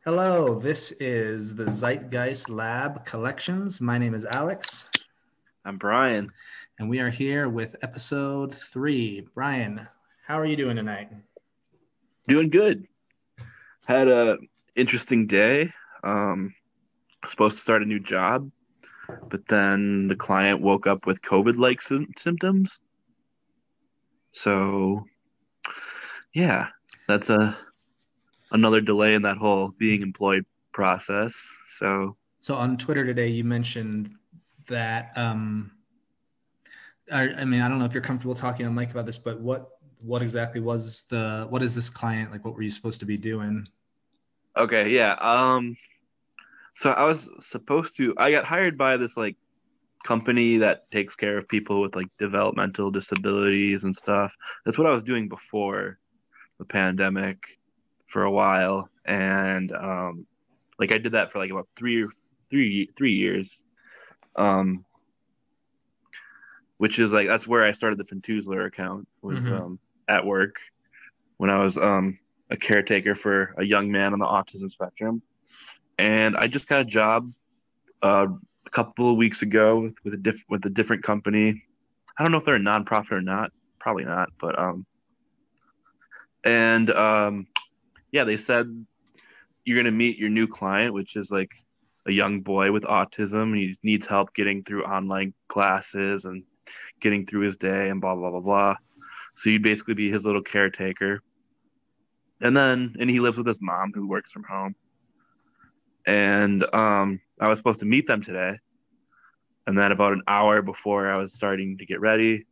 Hello, this is the Zeitgeist Lab Collections. My name is Alex. I'm Brian. And we are here with episode 3. Brian, how are you doing tonight? Doing good. Had a interesting day. Supposed to start a new job, but then the client woke up with COVID-like symptoms. So, yeah, that's another delay in that whole being employed process. So on Twitter today, you mentioned that, I don't know if you're comfortable talking on mic about this, but what exactly was what is this client? Like, what were you supposed to be doing? Okay, yeah. So I got hired by this company that takes care of people with developmental disabilities and stuff. That's what I was doing before the pandemic for a while, and I did that for about three years, which is that's where I started the Fentuzler account, was at work when I was a caretaker for a young man on the autism spectrum. And I just got a job a couple of weeks ago with a different company. I don't know if they're a nonprofit or not. Probably not, but yeah, they said you're gonna meet your new client, which is a young boy with autism. He needs help getting through online classes and getting through his day and blah blah blah blah. So you'd basically be his little caretaker. And he lives with his mom who works from home. And I was supposed to meet them today. And then about an hour before I was starting to get ready,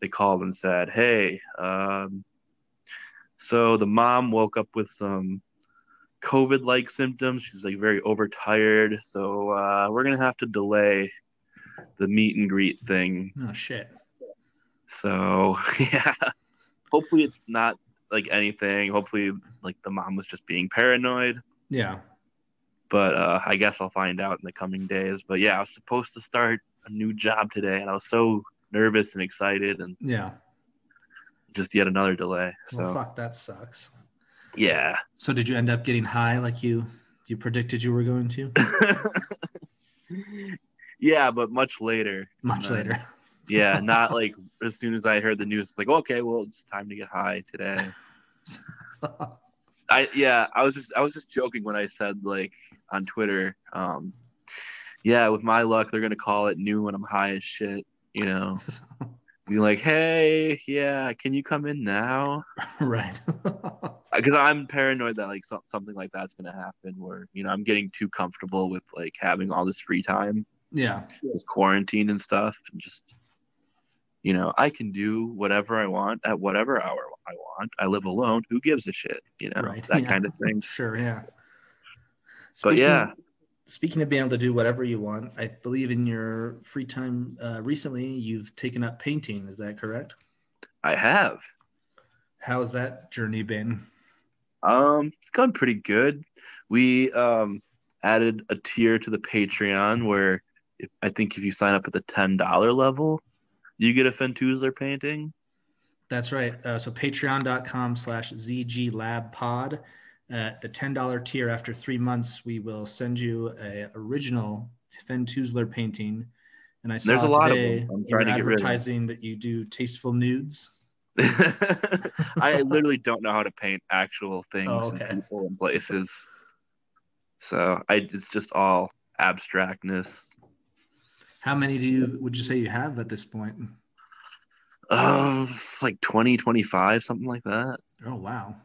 they called and said, hey, so the mom woke up with some COVID-like symptoms. She's very overtired. So we're going to have to delay the meet and greet thing. Oh, shit. So, yeah, hopefully it's not anything. Hopefully the mom was just being paranoid. Yeah. But I guess I'll find out in the coming days. But yeah, I was supposed to start a new job today, and I was so nervous and excited, and yeah, just yet another delay. Well, so fuck, that sucks. Yeah. So did you end up getting high like you predicted you were going to? Yeah, but much later. Much later. Yeah, not as soon as I heard the news. It's okay, well, it's time to get high today. I was just joking when I said on Twitter, yeah, with my luck, they're gonna call it noon when I'm high as shit. Be like, hey, yeah, can you come in now? Right. Because I'm paranoid that something like that's gonna happen, where I'm getting too comfortable with having all this free time. Yeah. This quarantine and stuff, and just I can do whatever I want at whatever hour I want. I live alone. Who gives a shit? Right. That kind of thing. Sure. Yeah. Speaking of being able to do whatever you want, I believe in your free time recently you've taken up painting. Is that correct? I have. How's that journey been? It's gone pretty good. We added a tier to the Patreon where I think if you sign up at the $10 level, you get a Fentuzler painting. That's right. So patreon.com/ZGLabPod. At the $10 tier, after 3 months, we will send you an original Fentuzler painting. And I saw today you were advertising that you do tasteful nudes. I literally don't know how to paint actual things and people and places. So it's just all abstractness. How many would you say you have at this point? 20, 25, something like that. Oh, wow.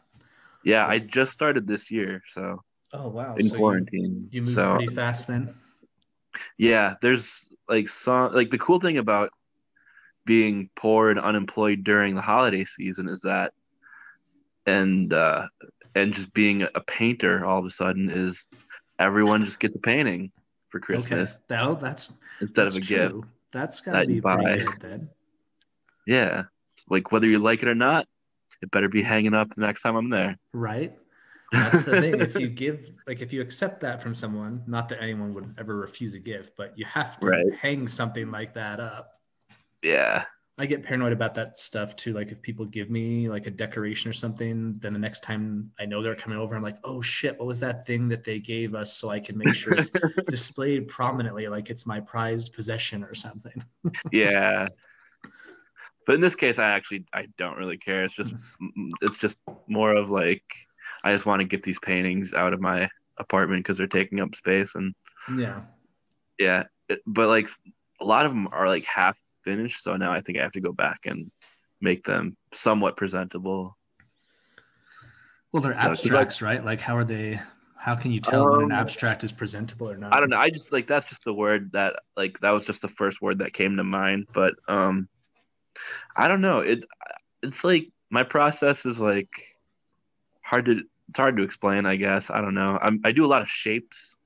Yeah, I just started this year, so. Oh, wow. In quarantine. You moved pretty fast then? Yeah, there's the cool thing about being poor and unemployed during the holiday season is that, and just being a painter all of a sudden is everyone just gets a painting for Christmas. Okay. That's instead of a true. gift. That's gotta be pretty good then. Yeah, whether you like it or not, it better be hanging up the next time I'm there. Right. That's the thing. If you accept that from someone, not that anyone would ever refuse a gift, but you have to hang something like that up. Yeah. I get paranoid about that stuff too. Like if people give me like a decoration or something, then the next time I know they're coming over, I'm like, oh shit, what was that thing that they gave us? So I can make sure it's displayed prominently, like it's my prized possession or something. Yeah. But in this case, I don't really care. It's just more of like, I just want to get these paintings out of my apartment because they're taking up space. And yeah. But like a lot of them are like half finished. So now I think I have to go back and make them somewhat presentable. Well, they're abstracts, right? Like how can you tell when an abstract is presentable or not? I don't know. I just like, that's just the word that was just the first word that came to mind. But I don't know. It's like my process is like it's hard to explain, I guess. I don't know. I do a lot of shapes.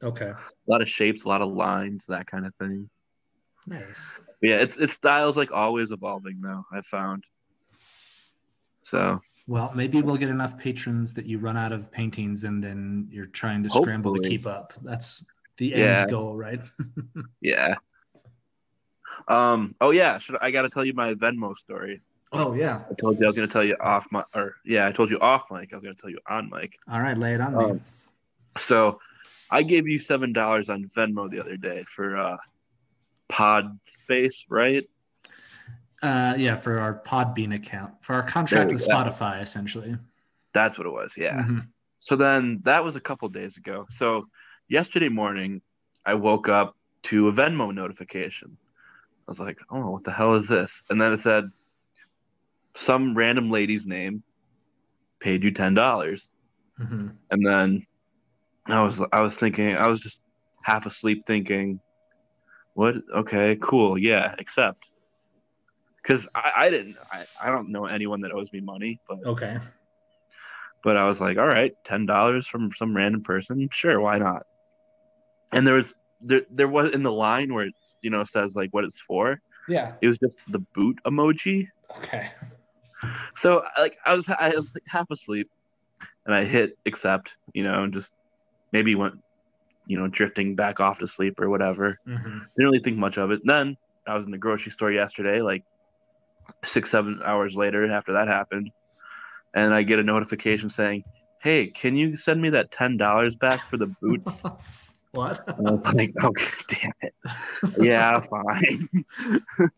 Okay. A lot of shapes, a lot of lines, that kind of thing. Nice. But yeah, its style's like always evolving now, I've found. So well, maybe we'll get enough patrons that you run out of paintings and then you're trying to scramble to keep up. That's the end goal, right? Yeah. Oh yeah, I got to tell you my Venmo story. Oh yeah. I told you I was going to tell you I told you off mic. I was going to tell you on mic. All right, lay it on me. So I gave you $7 on Venmo the other day for pod space, right? Yeah, for our Podbean account, for our contract with Spotify, essentially. That's what it was, yeah. Mm-hmm. So then that was a couple days ago. So yesterday morning, I woke up to a Venmo notification. I was like, oh, what the hell is this? And then it said, some random lady's name paid you $10. Mm-hmm. And then I was thinking, I was just half asleep thinking, what? Okay, cool. Yeah, accept. Because I don't know anyone that owes me money, but okay. But I was like, all right, $10 from some random person, sure, why not? And there was in the line where it says like what it's for. Yeah. It was just the boot emoji. Okay. So like I was like half asleep, and I hit accept, and just maybe went, drifting back off to sleep or whatever. Mm-hmm. Didn't really think much of it. And then I was in the grocery store yesterday, like 6-7 hours later after that happened, and I get a notification saying, hey, can you send me that $10 back for the boots? What? And I was like, okay, damn it. Yeah, fine.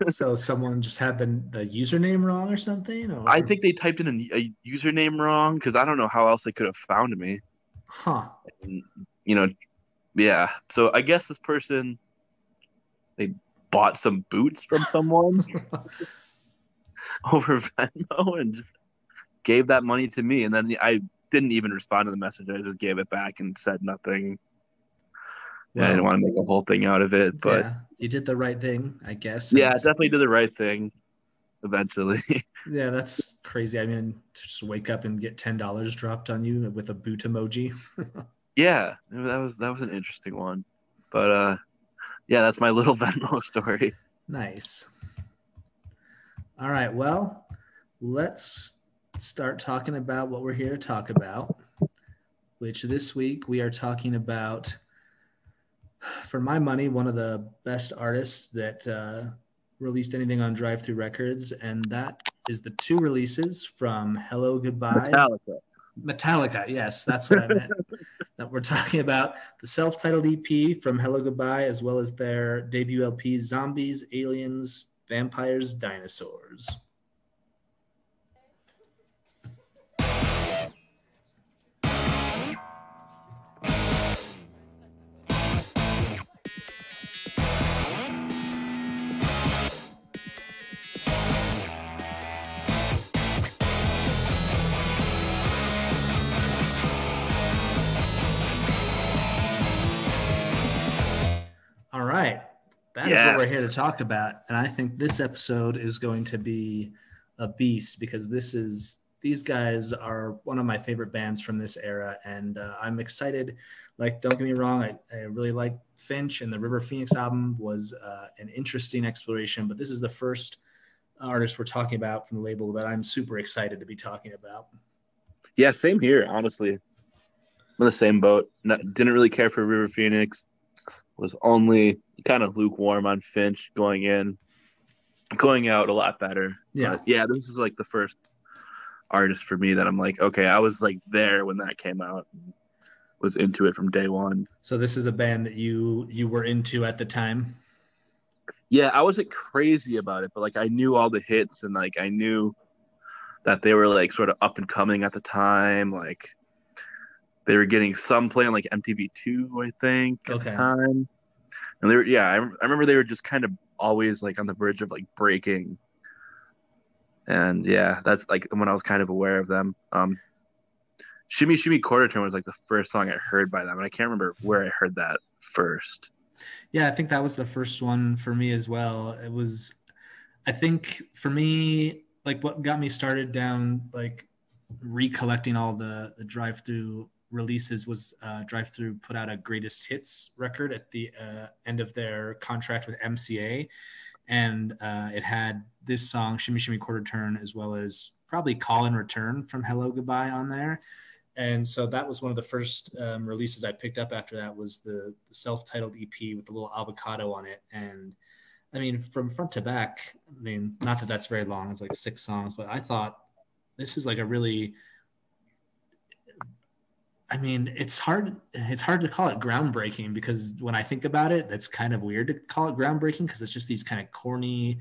So someone just had the username wrong or something? Or? I think they typed in a username wrong, because I don't know how else they could have found me. Huh. And, yeah. So I guess this person, they bought some boots from someone over Venmo and just gave that money to me. And then I didn't even respond to the message. I just gave it back and said nothing. Well, I didn't want to make a whole thing out of it, but yeah, you did the right thing, I guess. Yeah, I definitely did the right thing eventually. Yeah, that's crazy. I mean, to just wake up and get $10 dropped on you with a boot emoji. Yeah, that was an interesting one. But yeah, that's my little Venmo story. Nice. All right, well, let's start talking about what we're here to talk about, which this week we are talking about, for my money, one of the best artists that released anything on Drive-Thru Records, and that is the two releases from HelloGoodbye. Metallica, yes, that's what I meant. That we're talking about the self-titled EP from HelloGoodbye, as well as their debut LP, Zombies, Aliens, Vampires, Dinosaurs. All right. That is what we're here to talk about. And I think this episode is going to be a beast, because these guys are one of my favorite bands from this era. And I'm excited. Like, don't get me wrong, I really like Finch, and the River Phoenix album was an interesting exploration. But this is the first artist we're talking about from the label that I'm super excited to be talking about. Yeah, same here, honestly. I'm in the same boat. Didn't really care for River Phoenix. Was only kind of lukewarm on Finch going in. going out a lot better. Yeah. But yeah, this is like the first artist for me that I'm like, okay, I was like there when that came out, was into it from day one. So this is a band that you were into at the time. Yeah, I wasn't crazy about it, but like I knew all the hits, and like I knew that they were like sort of up and coming at the time. Like they were getting some play on like MTV2, I think, at the time. And they were, yeah, I remember they were just kind of always like on the verge of like breaking. And yeah, that's like when I was kind of aware of them. Shimmy Shimmy Quarter Tone was like the first song I heard by them, and I can't remember where I heard that first. Yeah, I think that was the first one for me as well. It was, I think for me, like what got me started down like recollecting all the Drive-Thru releases was Drive-Thru put out a greatest hits record at the end of their contract with MCA, and it had this song Shimmy Shimmy Quarter Turn as well as probably Call and Return from Hello Goodbye on there. And so that was one of the first releases I picked up after that was the self-titled EP with the little avocado on it. And I mean, from front to back, I mean, not that that's very long, it's like 6 songs, but I thought this is like a really, I mean, it's hard to call it groundbreaking because when I think about it, that's kind of weird to call it groundbreaking because it's just these kind of corny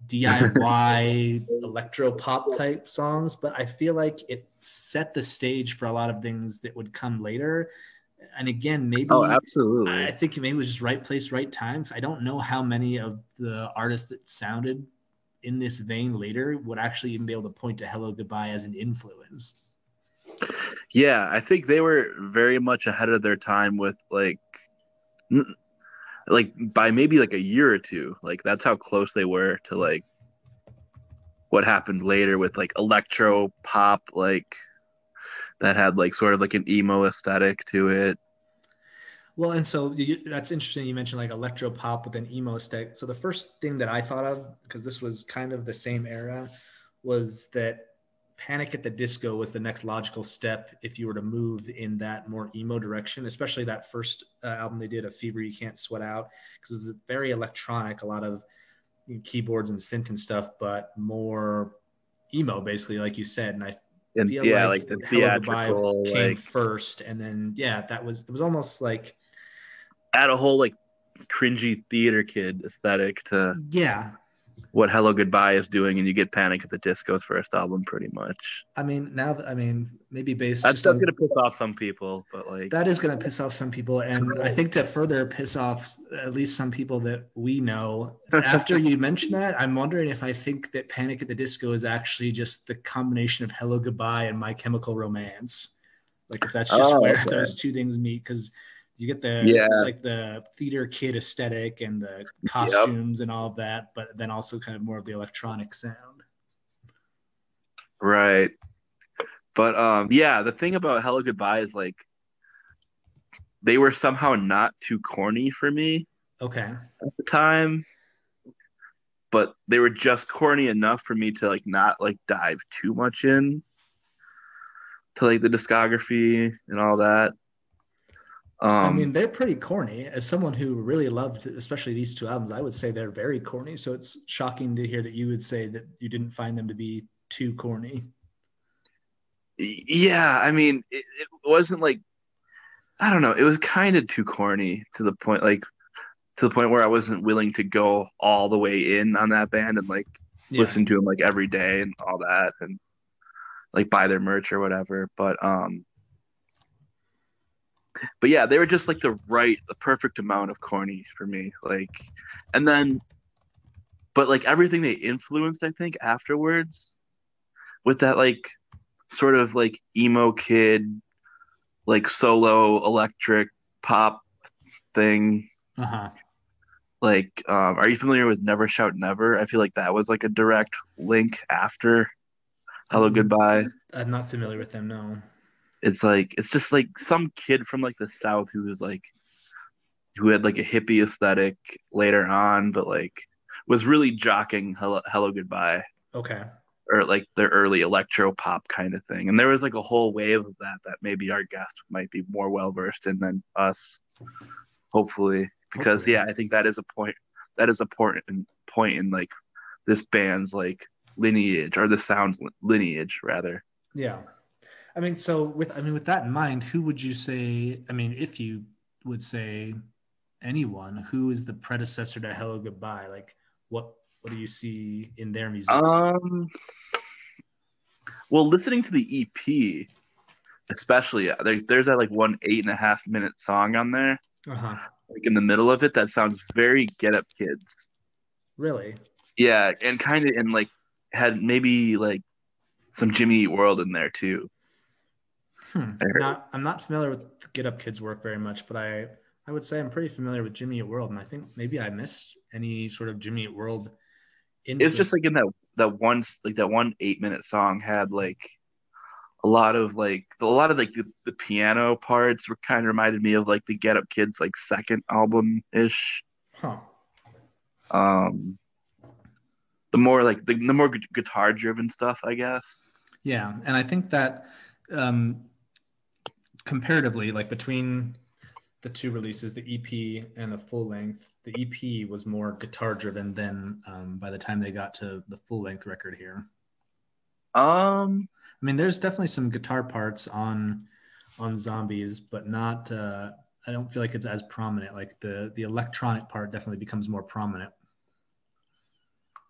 DIY electro pop type songs, but I feel like it set the stage for a lot of things that would come later. And again, maybe absolutely. I think maybe it was just right place, right time. I don't know how many of the artists that sounded in this vein later would actually even be able to point to Hello Goodbye as an influence. Yeah, I think they were very much ahead of their time with like by maybe like a year or two. Like that's how close they were to like what happened later with like electro pop, like that had like sort of like an emo aesthetic to it. Well, and so that's interesting. You mentioned like electro pop with an emo aesthetic. So the first thing that I thought of, because this was kind of the same era, was that Panic at the Disco was the next logical step if you were to move in that more emo direction, especially that first album they did, A Fever You Can't Sweat Out, because it was very electronic, a lot of keyboards and synth and stuff, but more emo, basically, like you said. And I feel like the Hello Goodbye came first, and then it was almost like add a whole like cringy theater kid aesthetic to what Hello Goodbye is doing, and you get Panic at the Disco's first album pretty much. I mean, maybe based that's going to piss off some people, but like that is going to piss off some people, and I think to further piss off at least some people that we know, after you mentioned that, I'm wondering if I think that Panic at the Disco is actually just the combination of Hello Goodbye and My Chemical Romance, like if that's just where those two things meet, because you get the theater kid aesthetic and the costumes and all of that, but then also kind of more of the electronic sound. Right. But the thing about Hello Goodbye is like they were somehow not too corny for me. Okay. At the time. But they were just corny enough for me to like not like dive too much in to like the discography and all that. I mean, they're pretty corny. As someone who really loved, especially these 2 albums, I would say they're very corny. So it's shocking to hear that you would say that you didn't find them to be too corny. Yeah, I mean, it wasn't like, I don't know, it was kind of too corny to the point where I wasn't willing to go all the way in on that band and like listen to them like every day and all that and like buy their merch or whatever. But yeah, they were just like the perfect amount of corny for me. Like, and then, but like everything they influenced, I think afterwards with that like sort of like emo kid, like solo electric pop thing. Like, are you familiar with Never Shout Never? I feel like that was like a direct link after Hello Goodbye. I'm not familiar with them, no. It's just like some kid from like the South who had like a hippie aesthetic later on, but like was really jocking Hello Goodbye. Okay. Or like their early electro pop kind of thing. And there was like a whole wave of that maybe our guest might be more well versed in than us, hopefully. Because I think that is a point in like this band's like lineage, or the sound's lineage rather. Yeah. I mean, so with that in mind, who would you say, I mean, if you would say anyone, who is the predecessor to Hello Goodbye? Like what do you see in their music? Well, listening to the EP, especially, there's that like 1 8.5 minute song on there, like in the middle of it, that sounds very Get Up Kids. Really? Yeah, and kind of, and like had maybe like some Jimmy Eat World in there too. I'm not familiar with Get Up Kids' work very much, but I would say I'm pretty familiar with Jimmy Eat World, and I think maybe I missed any sort of Jimmy Eat World influence. It's just like in that 1 8 minute song had like a lot of the piano parts were kind of reminded me of like the Get Up Kids like second album ish. The more like the more guitar driven stuff, I guess. Yeah, and I think that comparatively, like between the two releases, the EP and the full length, the EP was more guitar driven than by the time they got to the full length record here. I mean, there's definitely some guitar parts on Zombies, but not. I don't feel like it's as prominent. Like the electronic part definitely becomes more prominent.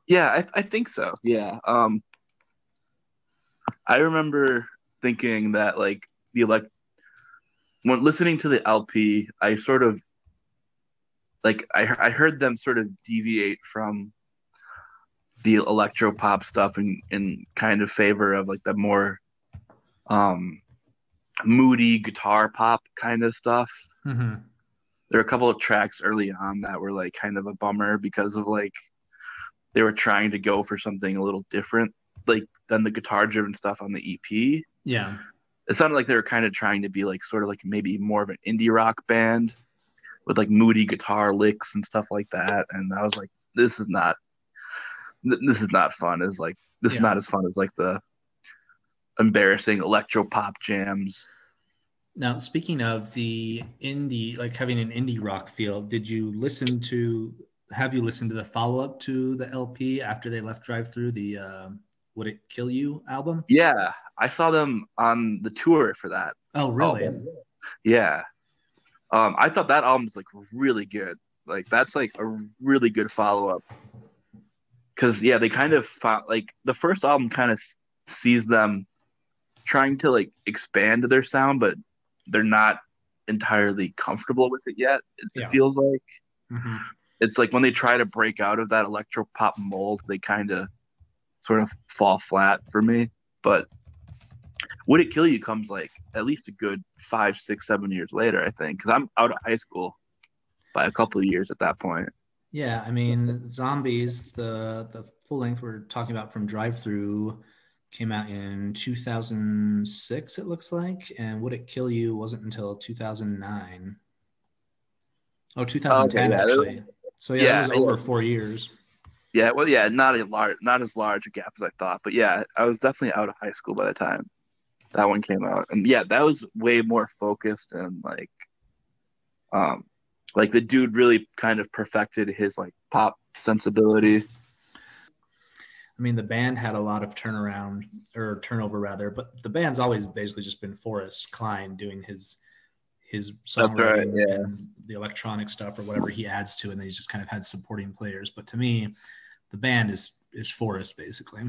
Yeah, I think so. Yeah. I remember thinking that like when listening to the LP, I sort of like I heard them sort of deviate from the electro pop stuff in kind of favor of like the more moody guitar pop kind of stuff. Mm-hmm. There are a couple of tracks early on that were like kind of a bummer because of like they were trying to go for something a little different like than the guitar driven stuff on the EP. Yeah. It sounded like they were kind of trying to be like sort of like maybe more of an indie rock band with like moody guitar licks and stuff like that. And I was like, this is not fun. It's like this is not as fun as like the embarrassing electro pop jams. Now, speaking of the indie, like having an indie rock feel, have you listened to the follow-up to the LP after they left Drive-Thru, the Would It Kill You album? Yeah, I saw them on the tour for that. Oh, really? Album. Yeah. I thought that album's like really good. Like that's like a really good follow-up. Cause yeah, they kind of found like the first album kind of sees them trying to like expand their sound, but they're not entirely comfortable with it yet. It feels like it's like when they try to break out of that electro pop mold, they kind of sort of fall flat for me. But Would It Kill You comes like at least a good 5, 6, 7 years later, I think, because I'm out of high school by a couple of years at that point. Yeah, I mean, Zombies, the full length we're talking about from Drive-Thru came out in 2006, it looks like, and Would It Kill You wasn't until 2009. Oh, 2010 actually. So yeah, that was over 4 years. Yeah, well, yeah, not as large a gap as I thought, but yeah, I was definitely out of high school by the time that one came out, and yeah, that was way more focused and like the dude really kind of perfected his like pop sensibility. I mean, the band had a lot of turnover rather, but the band's always basically just been Forrest Klein doing his songwriting and the electronic stuff or whatever he adds to it, and then he's just kind of had supporting players. But to me, the band is Forrest basically.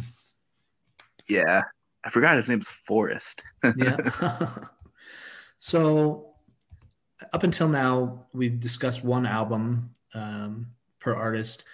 Yeah, I forgot his name's Forrest. Yeah. So up until now, we've discussed one album per artist,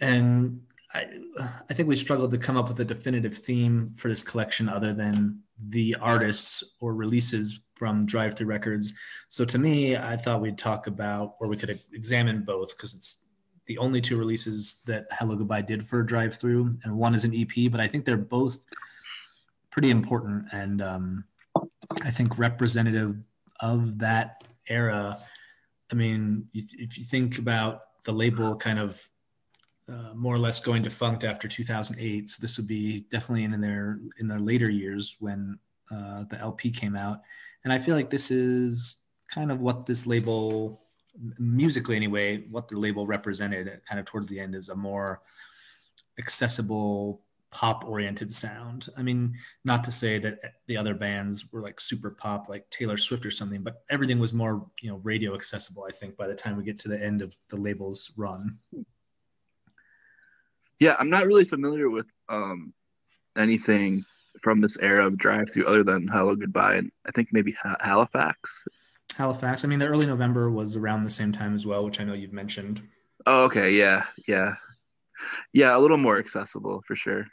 and I think we struggled to come up with a definitive theme for this collection other than the artists or releases from Drive-Thru Records. So to me, I thought we'd talk about, or we could examine both, because it's the only two releases that HelloGoodbye did for Drive-Thru, and one is an EP, but I think they're both pretty important and I think representative of that era. I mean, if you think about the label kind of more or less going defunct after 2008, so this would be definitely in their later years when the LP came out, and I feel like this is kind of what this label, musically anyway, what the label represented kind of towards the end is a more accessible pop oriented sound. I mean, not to say that the other bands were like super pop, like Taylor Swift or something, but everything was more, radio accessible, I think, by the time we get to the end of the label's run. Yeah, I'm not really familiar with anything from this era of Drive-Thru other than "HelloGoodbye" and I think maybe Halifax. Halifax. I mean, the early November was around the same time as well, which I know you've mentioned. Oh, okay. Yeah. A little more accessible for sure.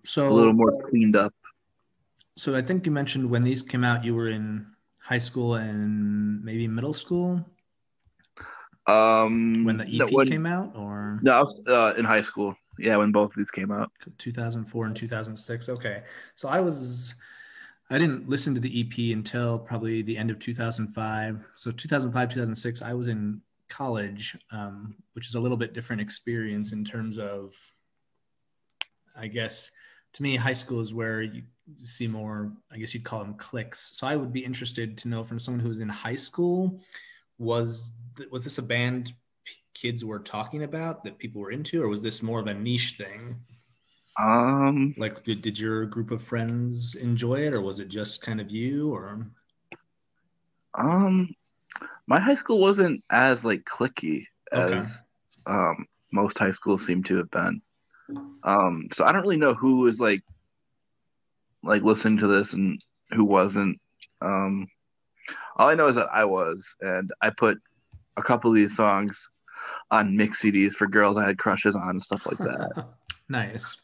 So a little more cleaned up. So I think you mentioned when these came out, you were in high school and maybe middle school. When the EP came out, or no, I was in high school. Yeah, when both of these came out, 2004 and 2006. Okay, so I didn't listen to the EP until probably the end of 2005. So 2005, 2006, I was in college, which is a little bit different experience in terms of, I guess, to me, high school is where you see more, I guess you'd call them cliques. So I would be interested to know from someone who was in high school, was this a band kids were talking about that people were into, or was this more of a niche thing? Like, did your group of friends enjoy it, or was it just kind of you, or? My high school wasn't as like cliquey as most high schools seem to have been. So I don't really know who was like listening to this and who wasn't. All I know is that I was, and I put a couple of these songs on mix CDs for girls I had crushes on and stuff like that. Nice.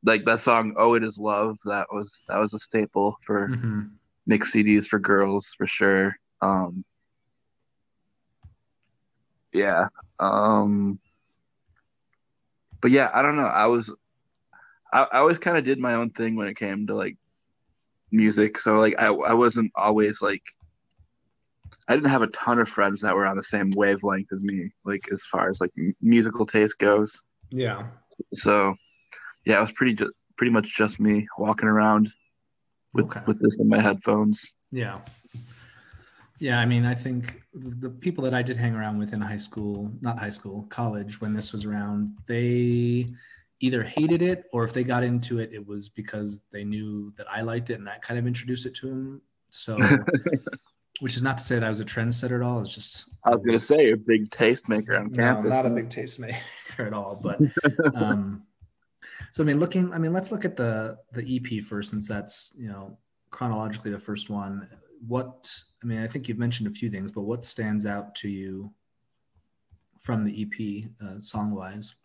Like that song "Oh It Is Love," that was a staple for mix CDs for girls for sure. Yeah. But yeah, I don't know. I always kind of did my own thing when it came to like music. So like I wasn't always like, I didn't have a ton of friends that were on the same wavelength as me, like as far as like musical taste goes. Yeah. So yeah, it was pretty much just me walking around with this in my headphones. Yeah. Yeah, I mean, I think the people that I did hang around with in college, when this was around, they either hated it, or if they got into it, it was because they knew that I liked it and that kind of introduced it to them. So, which is not to say that I was a trendsetter at all. It's just, I was going to say, you're a big tastemaker on campus. No, not a big tastemaker at all. But, so, I mean, let's look at the EP first, since that's, chronologically the first one. I think you've mentioned a few things, but what stands out to you from the EP song wise?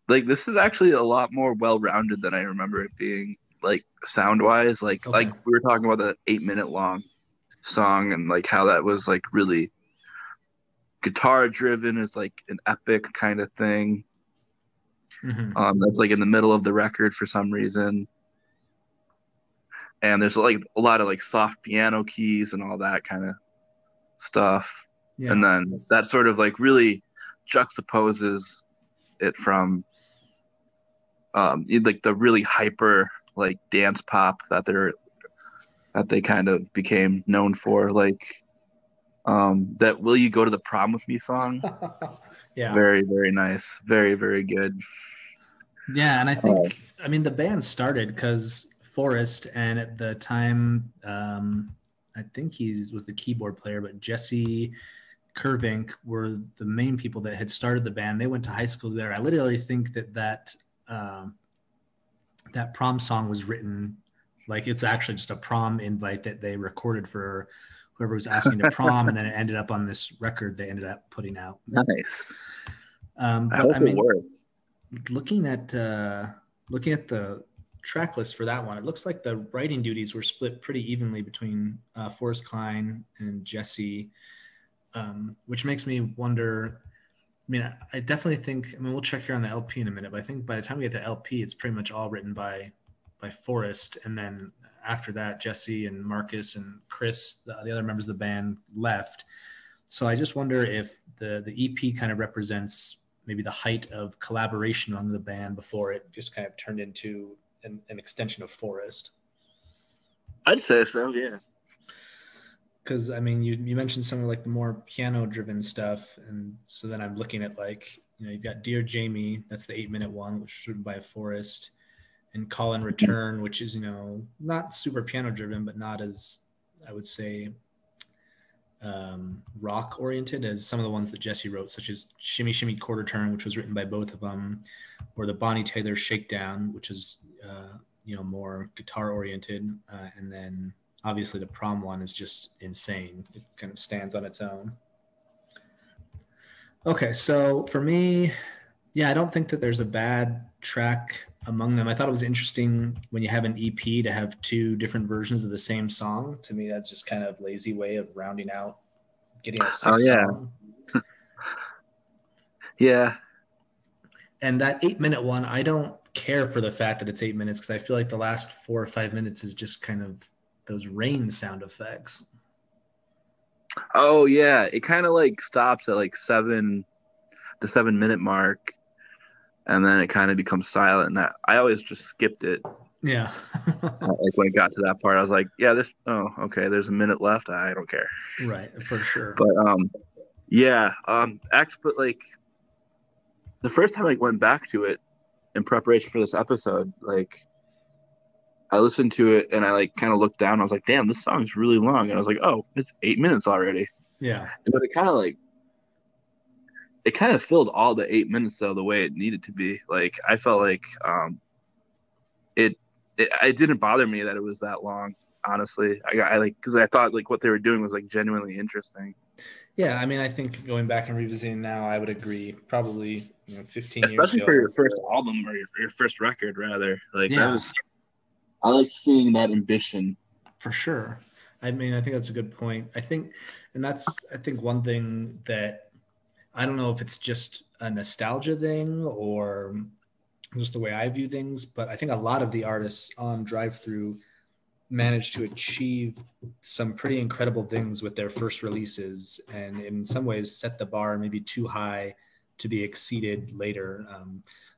Like this is actually a lot more well-rounded than I remember it being, like sound wise. Like we were talking about the 8-minute long song and like how that was like really guitar driven, is like an epic kind of thing. That's like in the middle of the record for some reason. And there's like a lot of like soft piano keys and all that kind of stuff. Yeah. And then that sort of like really juxtaposes it from like the really hyper like dance pop that they kind of became known for, like that "Will You Go to the Prom with Me" song. Yeah, very, very nice, very, very good. Yeah, and I think I mean the band started because Forrest, and at the time I think he was the keyboard player, but Jesse Kervink were the main people that had started the band. They went to high school there. I literally think that prom song was written, like it's actually just a prom invite that they recorded for whoever was asking to prom, and then it ended up on this record they ended up putting out. Nice. But I mean, looking at the track list for that one, it looks like the writing duties were split pretty evenly between Forrest Klein and Jesse, which makes me wonder. I mean, I definitely think, we'll check here on the LP in a minute, but I think by the time we get to LP, it's pretty much all written by Forrest. And then after that, Jesse and Marcus and Chris, the other members of the band, left. So I just wonder if the EP kind of represents maybe the height of collaboration among the band before it just kind of turned into an extension of Forrest. I'd say so, yeah. because I mean, you mentioned some of like the more piano driven stuff, and so then I'm looking at like, you've got Dear Jamie, that's the 8-minute one, which was written by Forrest, and Call and Return, which is not super piano driven, but not as, I would say, rock oriented as some of the ones that Jesse wrote, such as Shimmy Shimmy Quarter Turn, which was written by both of them, or the Bonnie Tyler Shakedown, which is more guitar oriented, and then obviously the Prom one is just insane. It kind of stands on its own. Okay, so for me, I don't think that there's a bad track among them. I thought it was interesting when you have an EP to have 2 different versions of the same song. To me, that's just kind of lazy way of rounding out, getting a 6th song. Yeah. And that 8-minute one, I don't care for the fact that it's 8 minutes, because I feel like the last 4 or 5 minutes is just kind of those rain sound effects. Oh yeah, it kind of like stops at like the 7-minute mark, and then it kind of becomes silent. And I always just skipped it. Yeah. Like when it got to that part, I was like, yeah, okay, there's a minute left. I don't care. Right, for sure. But actually, like the first time I went back to it in preparation for this episode, like I listened to it and I like kind of looked down. I was like, damn, this song's really long. And I was like, oh, it's 8 minutes already. Yeah. But it kind of filled all the 8 minutes though the way it needed to be. Like I felt like it didn't bother me that it was that long. Honestly, I like, because I thought like what they were doing was like genuinely interesting. Yeah, I mean, I think going back and revisiting now, I would agree. Probably 15 years ago. Especially for your first album or your first record, rather. Like I like seeing that ambition. For sure. I mean, I think that's a good point. I think one thing that I don't know if it's just a nostalgia thing or just the way I view things, but I think a lot of the artists on Drive-Thru managed to achieve some pretty incredible things with their first releases, and in some ways set the bar maybe too high to be exceeded later.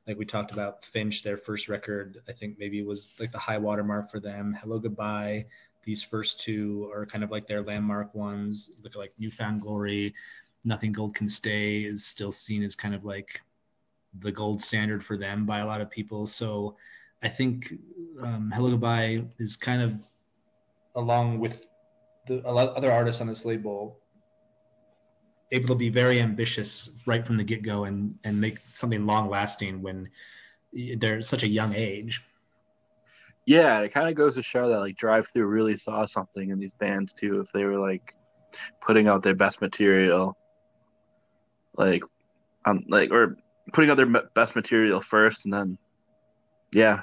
Like we talked about Finch, their first record, I think maybe was like the high watermark for them. Hello Goodbye, these first 2 are kind of like their landmark ones. Look at like Newfound Glory, Nothing Gold Can Stay is still seen as kind of like the gold standard for them by a lot of people. So I think Hello Goodbye is kind of, along with a lot of other artists on this label, able to be very ambitious right from the get-go and make something long-lasting when they're such a young age. Yeah, it kind of goes to show that like Drive-Thru really saw something in these bands too. If they were like putting out their best material, or putting out their best material first, and then yeah.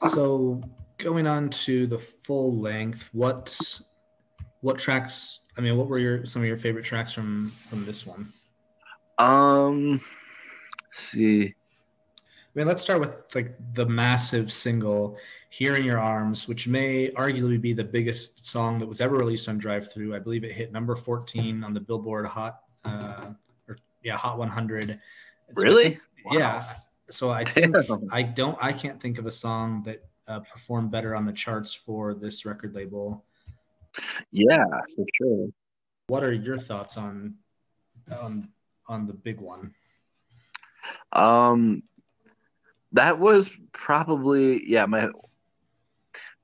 So going on to the full length, what tracks? I mean, what were some of your favorite tracks from this one? Let's see. I mean, let's start with like the massive single "Here in Your Arms," which may arguably be the biggest song that was ever released on Drive-Thru. I believe it hit number 14 on the Billboard Hot 100. So really? Wow. Yeah. So I think I can't think of a song that performed better on the charts for this record label. Yeah, for sure. What are your thoughts on the big one? That was probably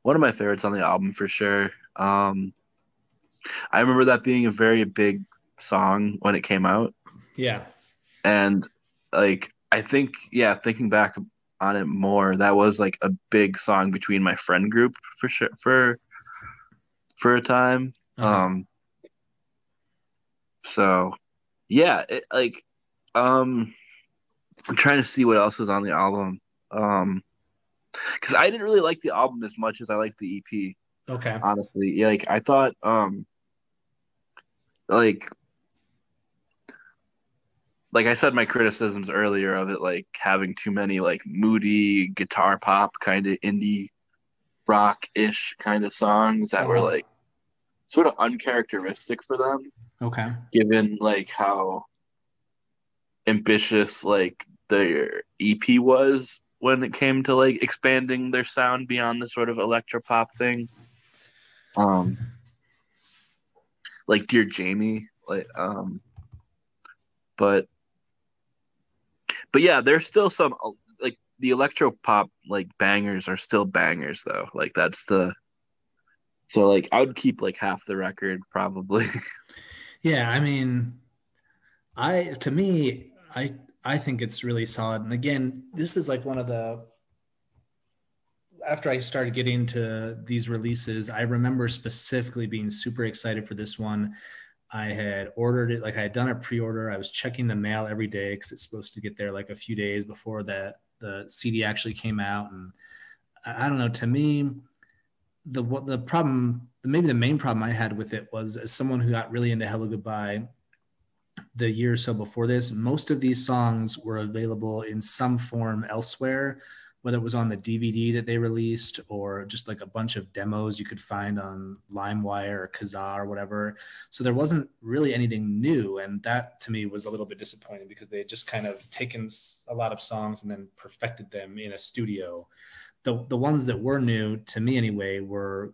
one of my favorites on the album for sure. I remember that being a very big song when it came out. Yeah. And like I think thinking back on it more, that was like a big song between my friend group for sure for a time. Uh-huh. So yeah, I'm trying to see what else was on the album. Because I didn't really like the album as much as I liked the EP. Okay. Honestly, yeah, like I thought, like I said, my criticisms earlier of it, like having too many like moody guitar pop kind of indie rock-ish kind of songs that were like sort of uncharacteristic for them. Okay. Given like how ambitious like their EP was, when it came to like expanding their sound beyond the sort of electropop thing. Like Dear Jamie, like but yeah, there's still some like the electropop like bangers are still bangers though. Like that's the so like I would keep like half the record probably. Yeah, I mean, I think it's really solid. And again, this is like one of the after I started getting to these releases, I remember specifically being super excited for this one. I had ordered it, like I had done a pre-order. I was checking the mail every day because it's supposed to get there like a few days before the CD actually came out. And I don't know, to me, the problem, maybe the main problem I had with it was, as someone who got really into HelloGoodbye the year or so before this, most of these songs were available in some form elsewhere, whether it was on the DVD that they released or just like a bunch of demos you could find on LimeWire or Kazaa or whatever. So there wasn't really anything new. And that to me was a little bit disappointing because they had just kind of taken a lot of songs and then perfected them in a studio. The ones that were new to me anyway were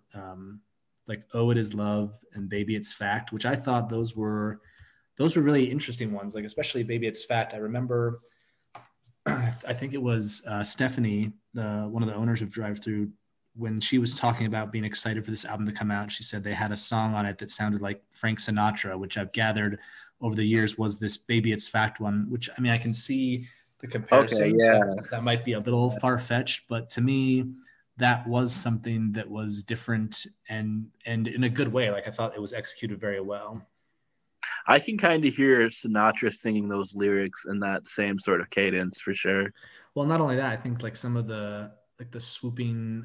like Oh It Is Love and Baby It's Fact, which I thought those were really interesting ones, like especially Baby It's Fact. I remember I think it was Stephanie, one of the owners of Drive-Thru, when she was talking about being excited for this album to come out. She said they had a song on it that sounded like Frank Sinatra, which I've gathered over the years was this Baby It's Fact one, which, I mean, I can see the comparison. Okay, yeah. That might be a little far-fetched, but to me, that was something that was different and in a good way. Like I thought it was executed very well. I can kind of hear Sinatra singing those lyrics in that same sort of cadence for sure. Well, not only that, I think like some of the swooping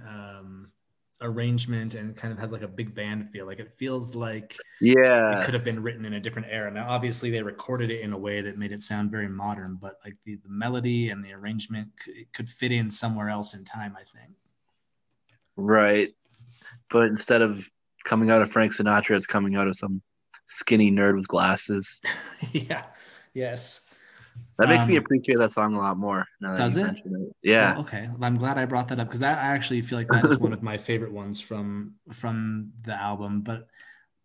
arrangement and kind of has like a big band feel. Like it feels like it could have been written in a different era. Now, obviously, they recorded it in a way that made it sound very modern, but like the melody and the arrangement could fit in somewhere else in time, I think. Right. But instead of coming out of Frank Sinatra, it's coming out of some skinny nerd with glasses. Yeah. Yes. That makes me appreciate that song a lot more. Now that does it? Yeah. Well, okay. Well, I'm glad I brought that up because I actually feel like that is one of my favorite ones from the album. But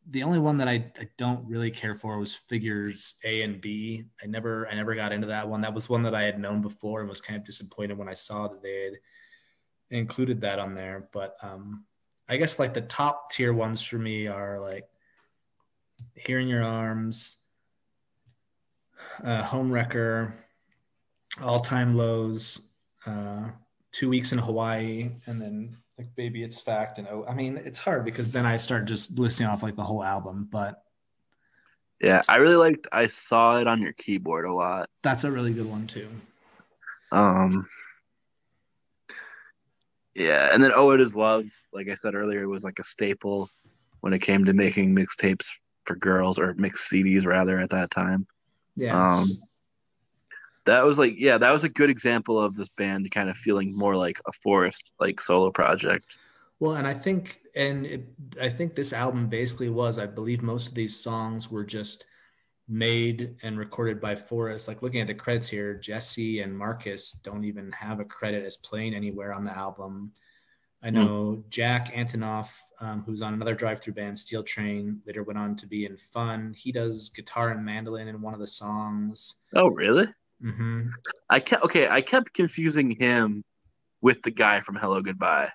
the only one that I don't really care for was Figures A and B. I never got into that one. That was one that I had known before and was kind of disappointed when I saw that they had included that on there. But I guess like the top tier ones for me are like Here in Your Arms, Home Wrecker, All Time Lows, 2 Weeks in Hawaii, and then like Baby It's Fact. And I mean, it's hard because then I start just listing off like the whole album. But yeah, I really liked I Saw It on Your Keyboard a lot. That's a really good one too. Yeah, and then Oh It Is Love, like I said earlier, was like a staple when it came to making mixtapes for girls, or mixed CDs rather, at that time. Yeah. That was like, yeah, that was a good example of this band kind of feeling more like a Forrest like solo project. Well, and I think this album basically was, I believe most of these songs were just made and recorded by Forrest. Like looking at the credits here, Jesse and Marcus don't even have a credit as playing anywhere on the album. I know Jack Antonoff, who's on another Drive-Thru band, Steel Train, later went on to be in Fun. He does guitar and mandolin in one of the songs. Oh, really? Mm-hmm. I kept confusing him with the guy from HelloGoodbye.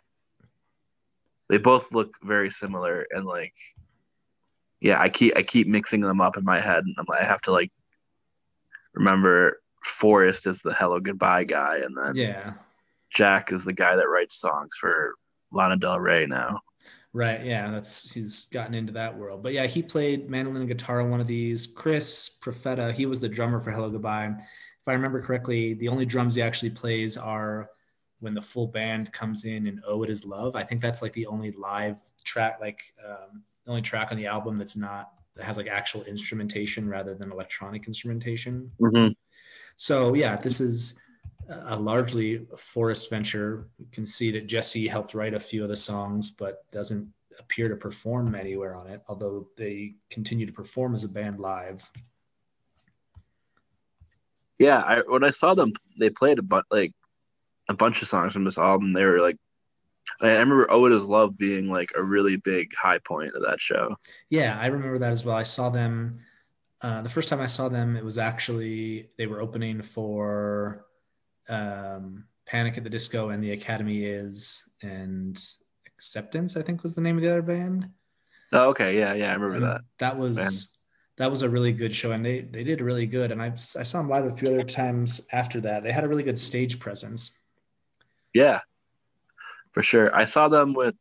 They both look very similar, and like, yeah, I keep mixing them up in my head, and I have to like remember Forrest is the HelloGoodbye guy, and then Jack is the guy that writes songs for Lana Del Rey now. Right, yeah, he's gotten into that world. But yeah, he played mandolin and guitar on one of these. Chris Profeta, he was the drummer for HelloGoodbye. If I remember correctly, the only drums he actually plays are when the full band comes in Oh It Is Love. I think that's like the only live track, like the only track on the album that has like actual instrumentation rather than electronic instrumentation. Mm-hmm. So yeah, this is a largely Forrest venture. You can see that Jesse helped write a few of the songs, but doesn't appear to perform anywhere on it, although they continue to perform as a band live. Yeah, when I saw them, they played a bunch of songs from this album. They were like, I remember "Oh It Is Love" being like a really big high point of that show. Yeah, I remember that as well. I saw them the first time I saw them. It was actually they were opening for Panic at the Disco and the Academy Is, and Acceptance, I think was the name of the other band. Oh, okay, yeah, I remember And that. that was a really good show, and they did really good. And I saw them live a few other times after that. They had a really good stage presence. Yeah, for sure. I saw them with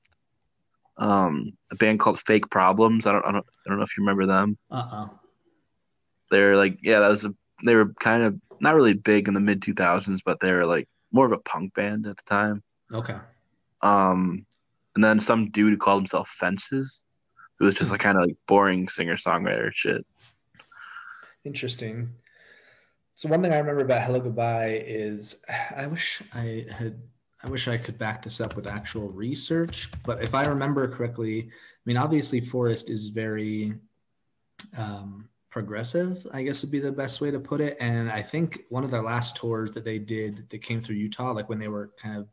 a band called Fake Problems. I don't know if you remember them. They're like, yeah, they were kind of not really big in the mid 2000s, but they were like more of a punk band at the time. Okay. And then some dude who called himself Fences. It was just like kind of like boring singer-songwriter shit. Interesting. So one thing I remember about HelloGoodbye is I wish I could back this up with actual research, but if I remember correctly, I mean, obviously Forrest is very progressive, I guess would be the best way to put it. And I think one of their last tours that they did that came through Utah, like when they were kind of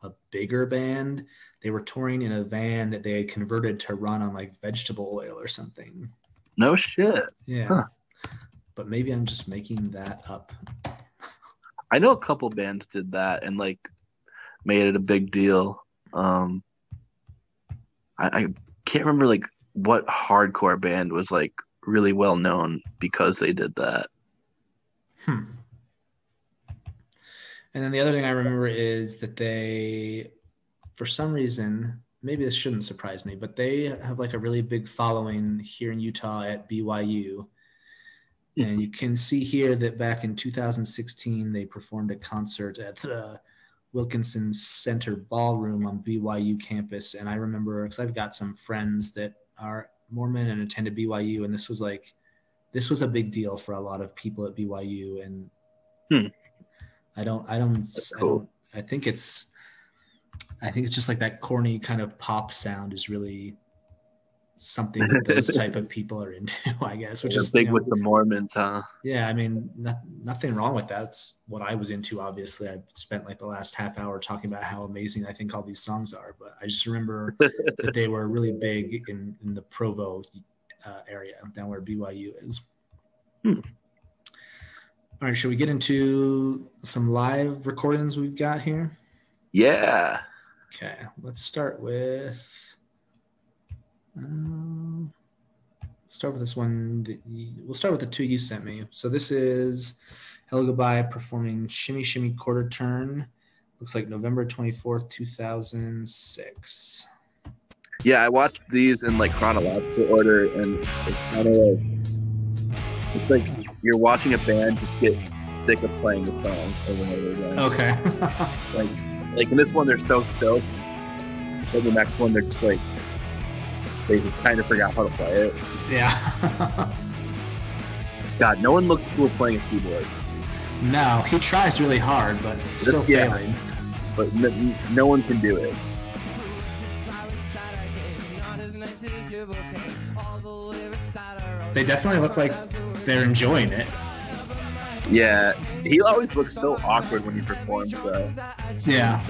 a bigger band, they were touring in a van that they had converted to run on like vegetable oil or something. No shit. Yeah. Huh. But maybe I'm just making that up. I know a couple bands did that and like made it a big deal. I can't remember like what hardcore band was like really well known because they did that. And then the other thing I remember is that they, for some reason, maybe this shouldn't surprise me, but they have like a really big following here in Utah at BYU. And you can see here that back in 2016, they performed a concert at the Wilkinson Center Ballroom on BYU campus. And I remember, because I've got some friends that are Mormon and attended BYU, and this was a big deal for a lot of people at BYU. And I think it's just like that corny kind of pop sound is really something that those type of people are into, I guess, which is big with the Mormons, huh? Yeah, I mean, nothing wrong with that. That's what I was into. Obviously, I spent like the last half hour talking about how amazing I think all these songs are, but I just remember that they were really big in the Provo area, down where BYU is. All right, should we get into some live recordings we've got here? Yeah. Okay, let's start with this one. We'll start with the two you sent me. So this is HelloGoodbye performing Shimmy Shimmy Quarter Turn. Looks like November 24th, 2006. Yeah, I watched these in like chronological order, and it's kind of like you're watching a band just get sick of playing the song over and over again. Okay. like in this one they're so stoked, but the next one they're just like they just kind of forgot how to play it. Yeah. God, no one looks cool playing a keyboard. No, he tries really hard, but it's still failing. But no one can do it. They definitely look like they're enjoying it. Yeah, he always looks so awkward when he performs, though. Yeah.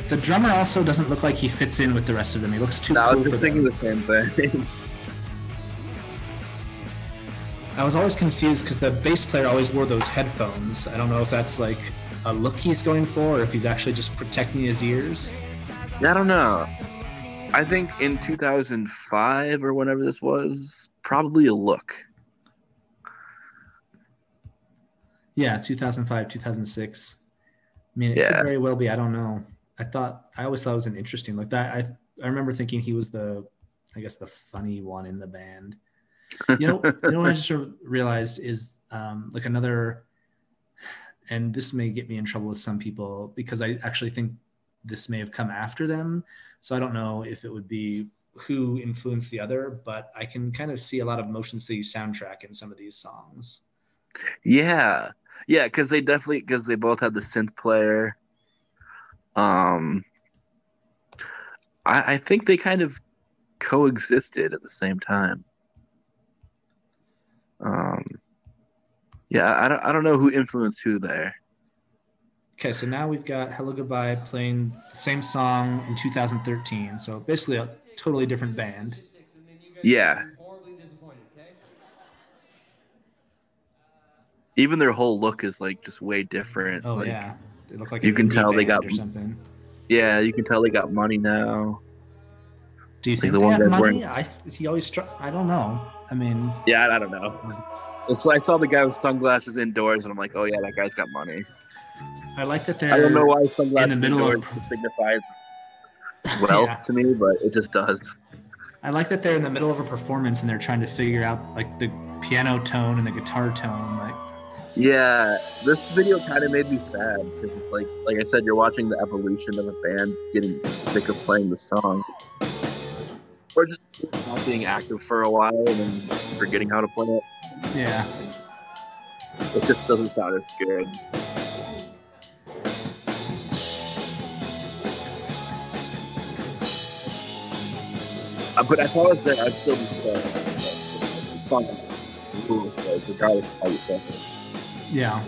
The drummer also doesn't look like he fits in with the rest of them. He looks too cool for them. I was just thinking the same thing. I was always confused because the bass player always wore those headphones. I don't know if that's like a look he's going for or if he's actually just protecting his ears. I don't know. I think in 2005 or whenever this was, probably a look. Yeah, 2005, 2006. I mean, it could very well be. I don't know. I always thought it was an interesting look. I remember thinking he was the funny one in the band. You know what I just realized is like another, and this may get me in trouble with some people because I actually think this may have come after them. So I don't know if it would be who influenced the other, but I can kind of see a lot of Motion City soundtrack in some of these songs. Yeah, because they both had the synth player. I think they kind of coexisted at the same time. I don't know who influenced who there. Okay, so now we've got Hello Goodbye playing the same song in 2013. So basically a totally different band. Yeah. Even their whole look is like just way different. Oh like, yeah, they look like you can tell they got or something. Yeah, you can tell they got money now. Do you think they have money? He always I don't know. I mean, yeah, I don't know. So I saw the guy with sunglasses indoors, and I'm like, oh yeah, that guy's got money. I like that they're. I don't know why sunglasses in the middle indoors signifies wealth to me, but it just does. I like that they're in the middle of a performance and they're trying to figure out like the piano tone and the guitar tone. Like, yeah, this video kind of made me sad because it's like I said, you're watching the evolution of a band getting sick of playing the song, or just not being active for a while and then forgetting how to play it. Yeah, it just doesn't sound as good. But if I was there, I'd still be fun. Regardless of how you say it. Yeah.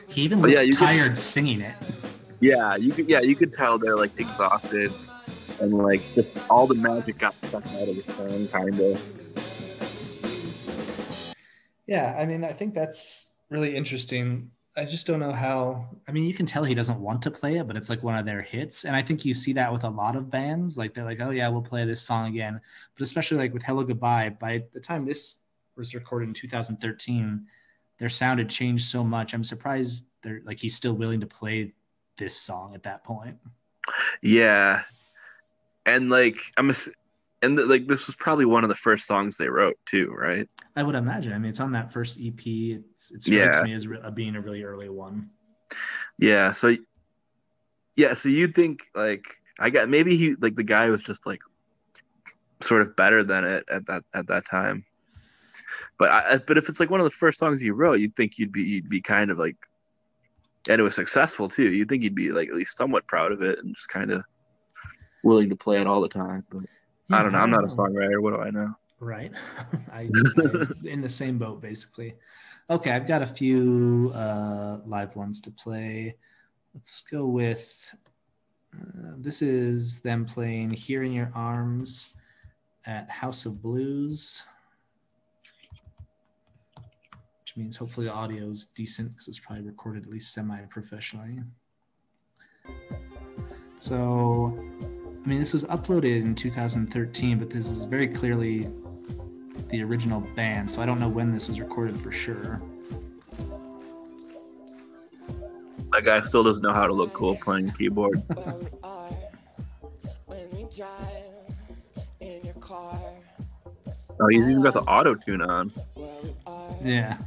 He even looks tired singing it. Yeah, you could tell they're like exhausted, and like just all the magic got sucked out of the song, kind of. Yeah, I mean, I think that's really interesting. I just don't know how. I mean, you can tell he doesn't want to play it, but it's like one of their hits. And I think you see that with a lot of bands. Like they're like, oh yeah, we'll play this song again. But especially like with Hello Goodbye, by the time this was recorded in 2013, their sound had changed so much. I'm surprised they're like he's still willing to play this song at that point. Yeah, and like like this was probably one of the first songs they wrote too, right? I would imagine. I mean, it's on that first EP. It strikes me as being a really early one. Yeah. So you'd think like maybe he like the guy was just like sort of better than it at that time. But if it's like one of the first songs you wrote, you'd think you'd be kind of like, and it was successful too. You'd think you'd be like at least somewhat proud of it and just kind of willing to play it all the time. But yeah, I don't know. I'm not a songwriter. What do I know? Right. I'm in the same boat, basically. Okay, I've got a few live ones to play. Let's go with, this is them playing Here in Your Arms at House of Blues, which means hopefully the audio is decent because it's probably recorded at least semi-professionally. So, I mean, this was uploaded in 2013, but this is very clearly the original band, so I don't know when this was recorded for sure. That guy still doesn't know how to look cool playing keyboard. Oh, he's even got the auto-tune on. Yeah.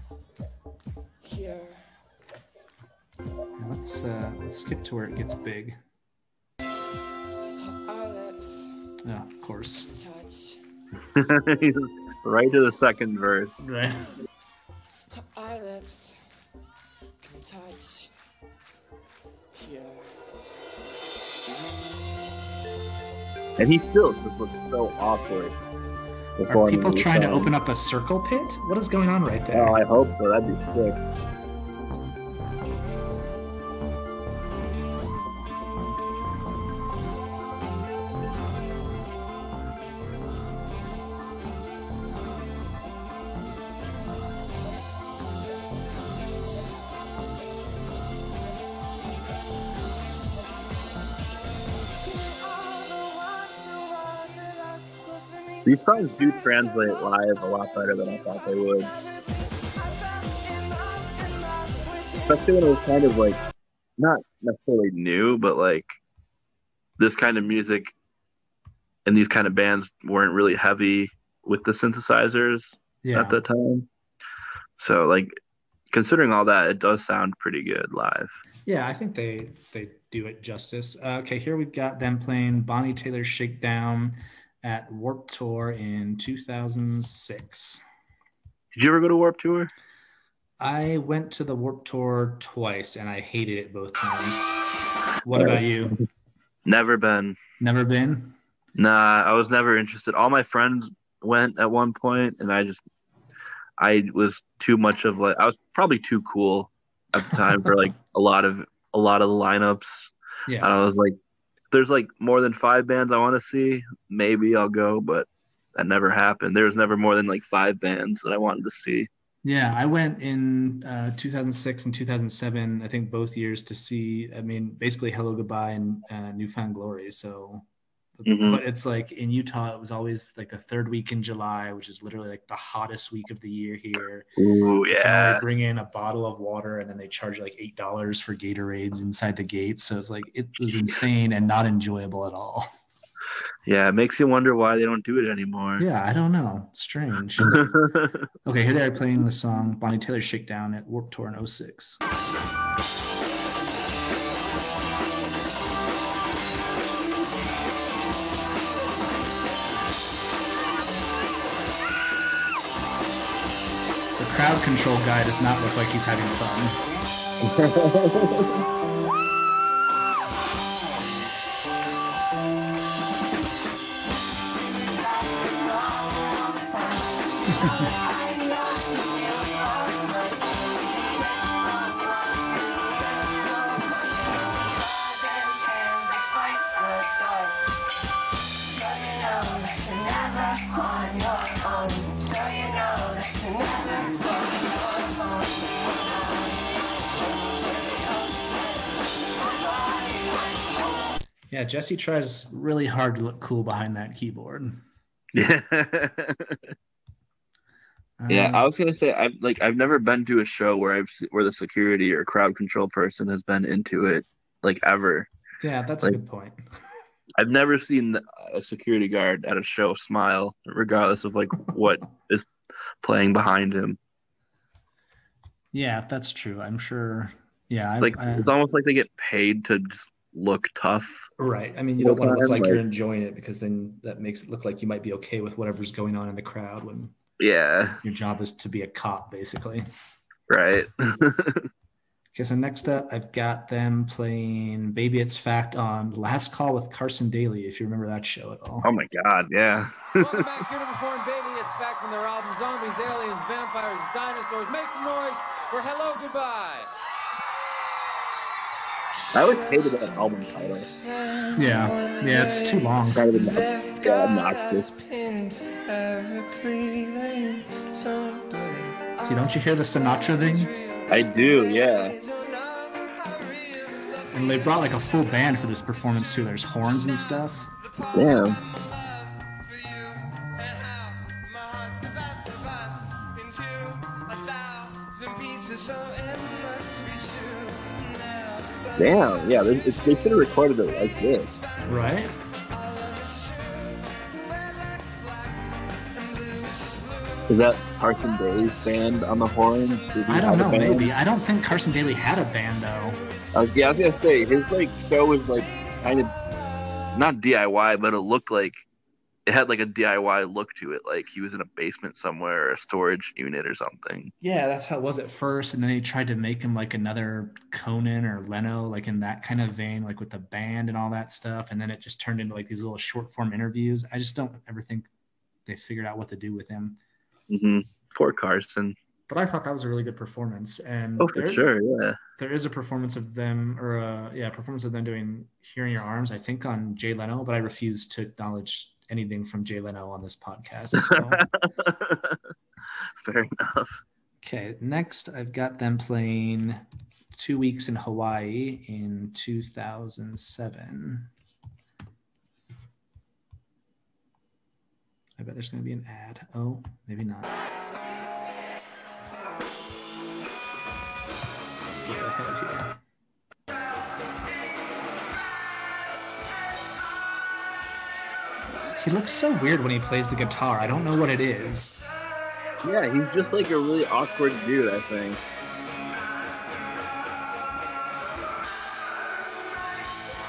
Let's skip to where it gets big. Yeah, of course. Right to the second verse. Right. And he still just looks so awkward. Are people trying to open up a circle pit? What is going on right there? Oh, I hope so. That'd be sick. These songs do translate live a lot better than I thought they would. Especially when it was kind of like, not necessarily new, but like this kind of music and these kind of bands weren't really heavy with the synthesizers at the time. So like, considering all that, it does sound pretty good live. Yeah, I think they do it justice. Okay, here we've got them playing Bonnie Tyler's Shakedown at Warped Tour in 2006. Did you ever go to Warped Tour? I went to the Warped Tour twice, and I hated it both times. What about you? Never been. Never been? Nah, I was never interested. All my friends went at one point, and I I was too much of I was probably too cool at the time for like a lot of the lineups. Yeah. And I was like, there's like more than 5 bands I want to see, maybe I'll go, but that never happened. There was never more than like 5 bands that I wanted to see. Yeah, I went in 2006 and 2007, I think both years, to see, I mean, basically HelloGoodbye and New Found Glory. So, but it's like in Utah, it was always like the third week in July, which is literally like the hottest week of the year here. Ooh, you can only bring in a bottle of water, and then they charge you like $8 for Gatorades inside the gate. So it's like, it was insane and not enjoyable at all. Yeah, it makes you wonder why they don't do it anymore. Yeah, I don't know. It's strange. Okay, here they are playing the song Bonnie Tyler Shakedown at Warped Tour in 2006. The crowd control guy does not look like he's having fun. Yeah, Jesse tries really hard to look cool behind that keyboard. Yeah. Yeah, I was gonna say I've never been to a show where the security or crowd control person has been into it like ever. Yeah, that's a good point. I've never seen a security guard at a show smile, regardless of like what is playing behind him. Yeah, that's true. I'm sure. Yeah, it's almost like they get paid to just look tough. Right. I mean, you don't want to look like you're enjoying it, because then that makes it look like you might be okay with whatever's going on in the crowd when your job is to be a cop, basically. Right. Okay, so next up, I've got them playing Baby It's Fact on Last Call with Carson Daly, if you remember that show at all. Oh my God, yeah. Welcome back here to perform Baby It's Fact from their album Zombies, Aliens, Vampires, Dinosaurs. Make some noise for HelloGoodbye. I always hated that album title. Yeah, it's too long. Kind of obnoxious. See, don't you hear the Sinatra thing? I do, yeah. And they brought like a full band for this performance too. There's horns and stuff. Damn. Damn, yeah, they should have recorded it like this. Right? Is that Carson Daly's band on the horn? I don't know, maybe. I don't think Carson Daly had a band, though. I was gonna say, his show was kind of not DIY, but it looked like it had like a DIY look to it, like he was in a basement somewhere or a storage unit or something. Yeah, that's how it was at first, and then they tried to make him like another Conan or Leno, like in that kind of vein, like with the band and all that stuff, and then it just turned into like these little short form interviews. I just don't ever think they figured out what to do with him. Mm-hmm. Poor Carson. But I thought that was a really good performance, and for sure, yeah. There is a performance of them, doing "Hearing Your Arms," I think, on Jay Leno, but I refuse to acknowledge anything from Jay Leno on this podcast. So. Fair enough. Okay, next I've got them playing 2 weeks in Hawaii in 2007. I bet there's going to be an ad. Oh, maybe not. Skip ahead here. He looks so weird when he plays the guitar. I don't know what it is. Yeah, he's just like a really awkward dude, I think.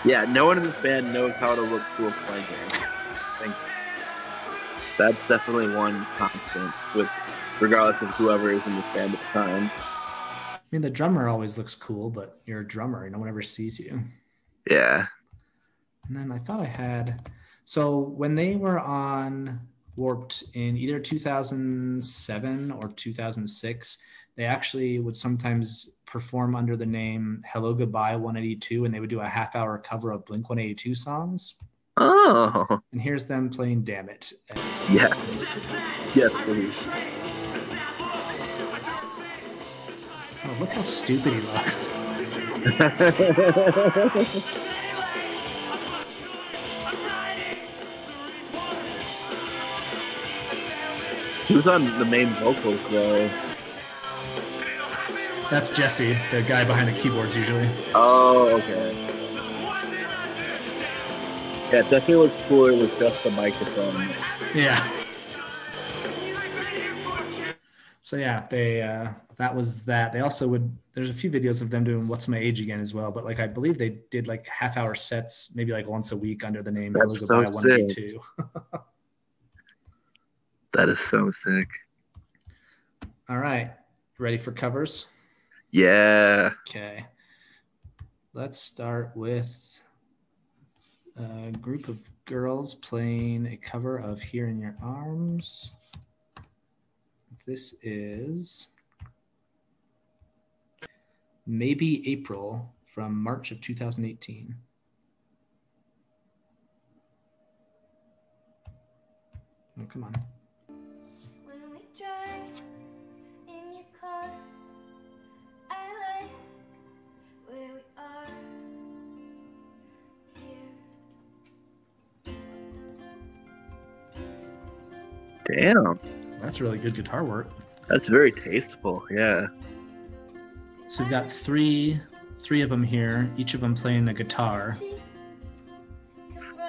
Yeah, no one in this band knows how to look cool playing it. I think that's definitely one constant, regardless of whoever is in this band at the time. I mean, the drummer always looks cool, but you're a drummer. No one ever sees you. Yeah. And then I thought I had... So when they were on Warped in either 2007 or 2006. They actually would sometimes perform under the name HelloGoodbye 182, and they would do a half-hour cover of Blink 182 songs. Oh. And here's them playing Damn It. Yes. Yes, please. Oh, look how stupid he looks. Who's on the main vocals, though? That's Jesse, the guy behind the keyboards usually. Oh, okay. Yeah, it definitely looks cooler with just the microphone. Yeah. So yeah, they that was that. They also would. There's a few videos of them doing "What's My Age Again" as well, but like I believe they did like half-hour sets, maybe like once a week under the name HelloGoodbye 182. That is so sick. All right, ready for covers? Yeah. Okay. Let's start with a group of girls playing a cover of "Here in Your Arms." This is Maybe April from March of 2018. Oh, come on. When we drive in your car, I like where we are here. Damn. That's really good guitar work. That's very tasteful, yeah. So we've got three of them here, each of them playing a guitar.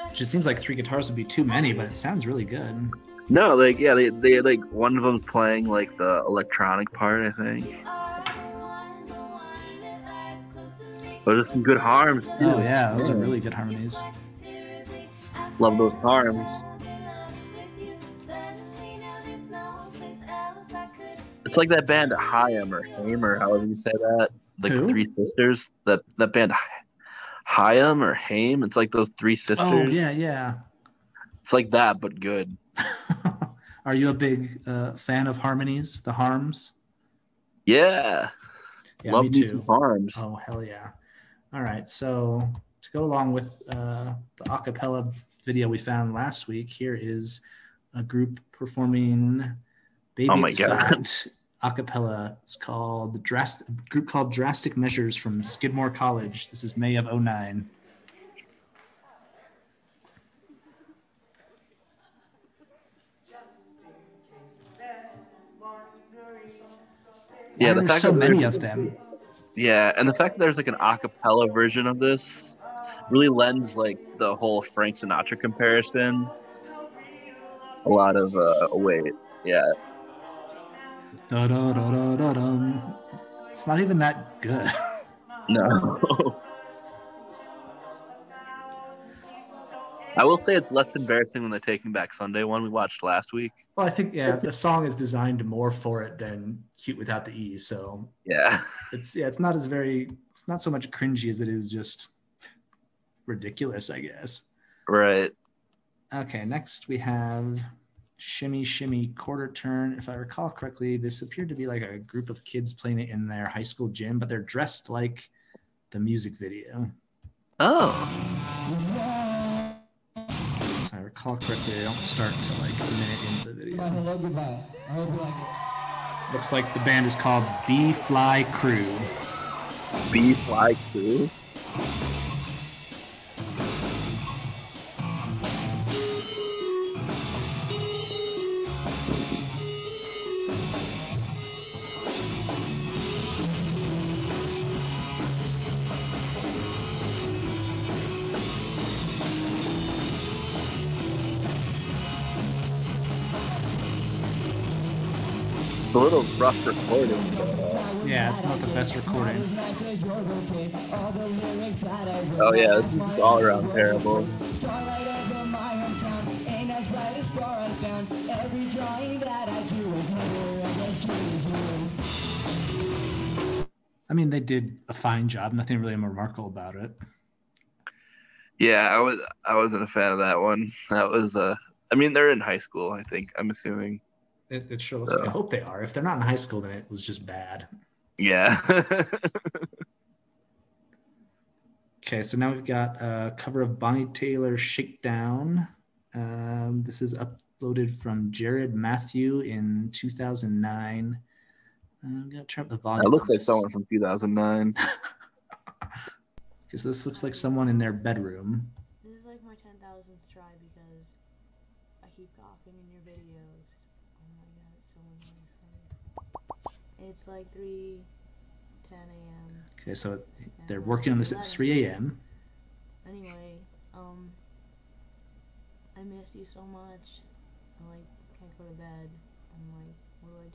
Which it seems like 3 guitars would be too many, but it sounds really good. No, like, yeah, they like, one of them's playing like the electronic part, I think. But there's some good harms too. Oh yeah, those are really good harmonies. Love those harms. It's like that band Haim or however you say that. Like Who? The 3 sisters. That band Haim or Haim. It's like those 3 sisters. Oh yeah. It's like that, but good. Are you a big fan of harmonies, the harms? Yeah. Love me me too. some harms. Oh hell yeah! All right, so to go along with the acapella video we found last week, here is a group performing "Baby It's Fat" acapella. It's called a group called Drastic Measures from Skidmore College. This is May of 2009. Yeah, there's so many of them. Yeah, and the fact that there's like an acapella version of this really lends like the whole Frank Sinatra comparison a lot of weight. Yeah. Da, da, da, da, da, da. It's not even that good. No. I will say it's less embarrassing than the Taking Back Sunday one we watched last week. Well, I think the song is designed more for it than Cute Without the E. So yeah, it's not so much cringy as it is just ridiculous, I guess. Right. Okay, next we have Shimmy Shimmy Quarter Turn. If I recall correctly, this appeared to be like a group of kids playing it in their high school gym, but they're dressed like the music video. Oh. If I recall correctly, they don't start till like a minute into the video. Looks like the band is called B-Fly Crew. B-Fly Crew? It's a little rough recording, but yeah, it's not the best recording. Oh yeah, this is just all around terrible. I mean, they did a fine job. Nothing really remarkable about it. Yeah, I wasn't a fan of that one. That was I mean, they're in high school, I think. I'm assuming. It sure looks. I hope they are. If they're not in high school, then it was just bad. Yeah. Okay, so now we've got a cover of Bonnie Tyler Shakedown. This is uploaded from Jared Matthew in 2009. I'm going to turn up the volume. That looks like someone from 2009. Because this looks like someone in their bedroom. This is like my 10,000th try because I keep coughing in your videos. Oh my god, it's so annoying. It's like 3:10 a.m. Okay, so they're working on this at 3 a.m. Anyway, I miss you so much. I like can't go to bed. I'm like,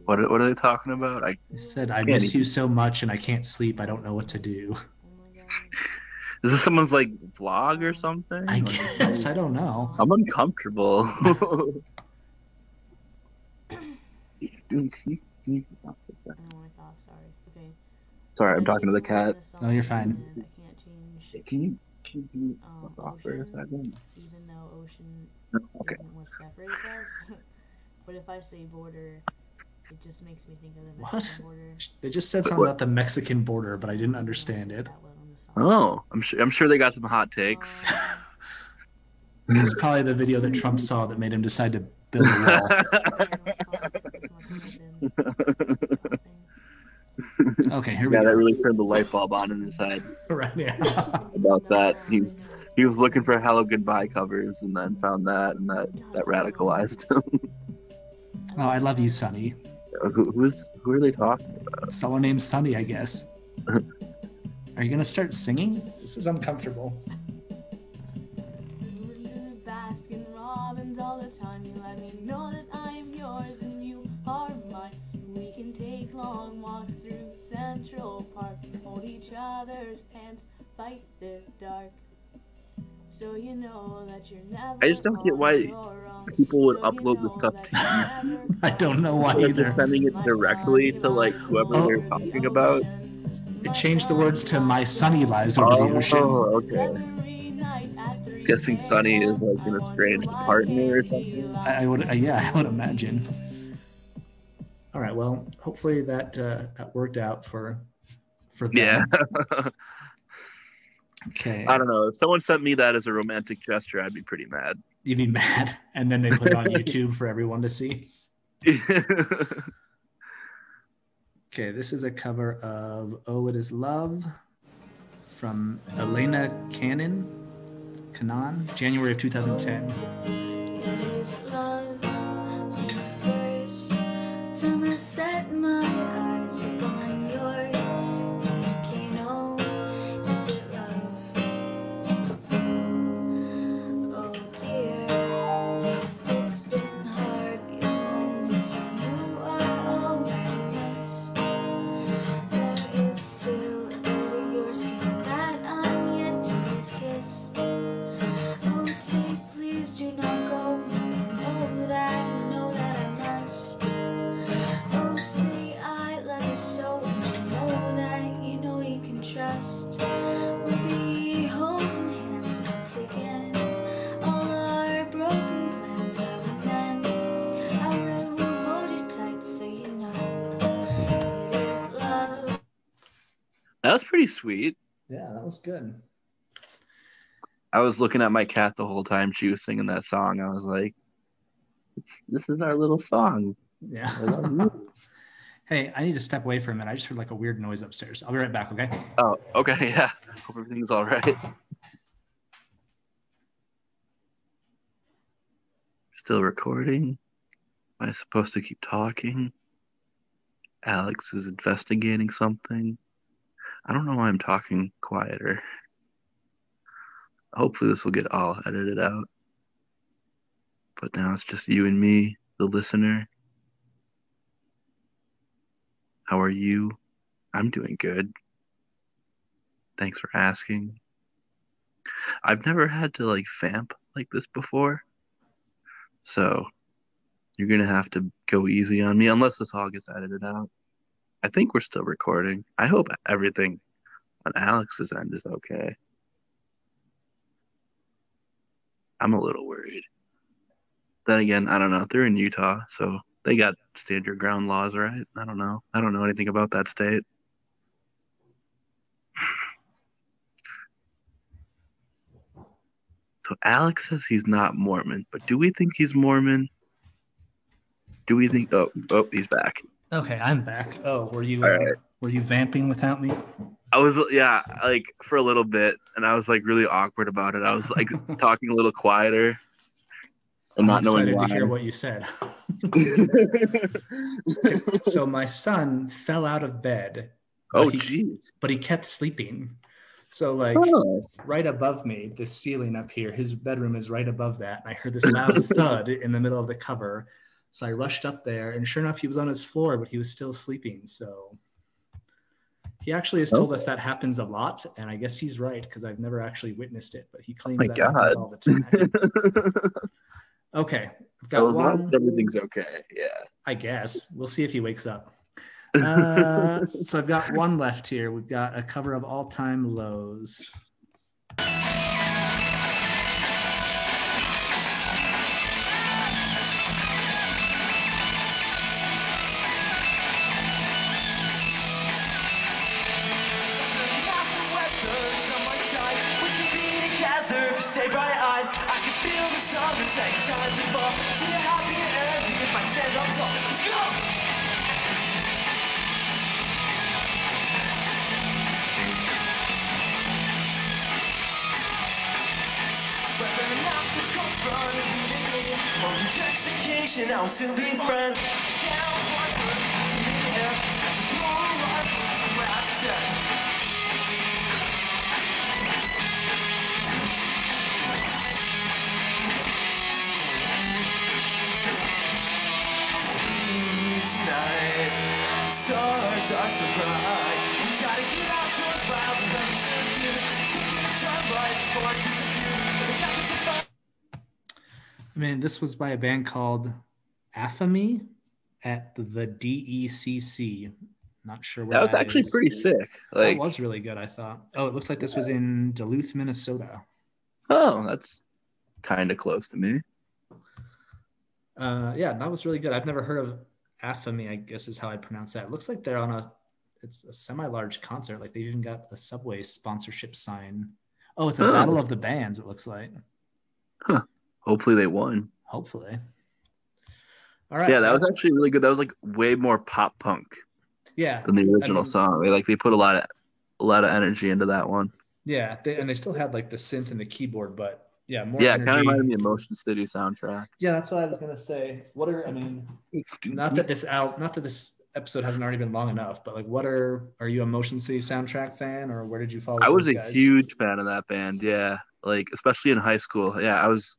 what do I do? What are they talking about? I said I miss you so much and I can't sleep. I don't know what to do. Oh my god. Is this someone's like vlog or something? I guess I don't know. I'm uncomfortable. I don't want to cough. Sorry. Okay. Sorry, I'm talking to the cat. Oh, you're fine. I can't change. Can you off for a second? Even though ocean Okay. isn't what separates us. But if I say border, it just makes me think of the What? Mexican border. They just said something about the Mexican border, but I didn't understand it. Oh, I'm sure they got some hot takes. This is probably the video that Trump saw that made him decide to build a wall. Okay, here we go. Yeah, that really turned the light bulb on in his head. Right, yeah. About that, he was looking for HelloGoodbye covers and then found that, and that radicalized him. Oh, I love you, Sonny. Who are they talking about? Someone named Sonny, I guess. Are you gonna start singing? This is uncomfortable. Baskin Robbins all the time. You let me know that I am yours and you are mine. We can take long walks through Central Park, hold each other's hands, fight the dark. So you know that you're never. I just don't get why people would upload this stuff to you. I don't know why either. They're sending it directly to like whoever they're talking about. It changed the words to "My Sonny lies over the ocean." Oh, okay. Guessing Sonny is like an estranged partner or something. I would imagine. All right, well, hopefully that worked out for them. Yeah. Okay. I don't know. If someone sent me that as a romantic gesture, I'd be pretty mad. You'd be mad, and then they put it on YouTube for everyone to see. Okay, this is a cover of "Oh It Is Love" from Elena Cannon, January of 2010. It is love from the first time I set my eyes upon yours. Kano, is it love? Oh dear, it's been hardly a moment. You are already missed. There is still a bit of your skin that I'm yet to have kissed. Oh, say please do not go. Know that I must. Oh, say I love you so, and you know you can trust. We'll be holding hands once again. All our broken plans I will mend. I will hold you tight so you know it is love. That was pretty sweet. Yeah, that was good. I was looking at my cat the whole time she was singing that song. I was like, this is our little song. Yeah. Hey, I need to step away for a minute. I just heard like a weird noise upstairs. I'll be right back, okay? Oh, okay, yeah. Hope everything's all right. Still recording? Am I supposed to keep talking? Alex is investigating something. I don't know why I'm talking quieter. Hopefully this will get all edited out. But now it's just you and me, the listener. How are you? I'm doing good. Thanks for asking. I've never had to like vamp like this before. So you're going to have to go easy on me unless this all gets edited out. I think we're still recording. I hope everything on Alex's end is okay. I'm a little worried. Then again, I don't know. They're in Utah, so they got stand your ground laws, right? I don't know. I don't know anything about that state. So Alex says he's not Mormon, but do we think he's Mormon? Do we think? Oh, he's back. Okay, I'm back. Oh, were you vamping without me? I was, yeah, like for a little bit, and I was like really awkward about it. I was like talking a little quieter and not knowing why. I'm excited to hear what you said. So my son fell out of bed. Oh, jeez. But he kept sleeping. So right above me, the ceiling up here, his bedroom is right above that. And I heard this loud thud in the middle of the cover. So I rushed up there, and sure enough, he was on his floor, but he was still sleeping. So he actually has told us that happens a lot. And I guess he's right, because I've never actually witnessed it, but he claims that happens all the time. Okay. I've got one. Everything's okay. Yeah. I guess. We'll see if he wakes up. So I've got one left here. We've got a cover of All Time Lows. Stay bright-eyed, I can feel the sun, the sex time to fall. See a happy ending if I stand up tall. Let's go! Whether or not this confront is meeting me, or justification, I will soon be friends. Down one foot, in the air, as we blow right from the last step. Stars are so bright. You gotta get outdoors while the sun is so cute. Taking the sunlight before it disappears. I mean, this was by a band called Afami at the DECC. Not sure where that was actually pretty sick. That was really good, I thought. Oh, it looks like this was in Duluth, Minnesota. Oh, that's kind of close to me. Yeah, that was really good. I've never heard of Afami, I guess is how I pronounce that. It looks like they're on it's a semi-large concert. Like they even got a Subway sponsorship sign. Oh, it's a battle of the bands, it looks like. Huh. Hopefully they won. Hopefully. All right. Yeah, that was actually really good. That was like way more pop punk. Yeah. Than the original song. They put a lot of energy into that one. Yeah, they still had like the synth and the keyboard, but yeah, more energy. It kind of reminded me of Motion City soundtrack. Yeah, that's what I was gonna say. Not that this episode hasn't already been long enough, but like, are you a Motion City soundtrack fan, or where did you follow? I was a huge fan of that band. Yeah, like especially in high school. Yeah, I was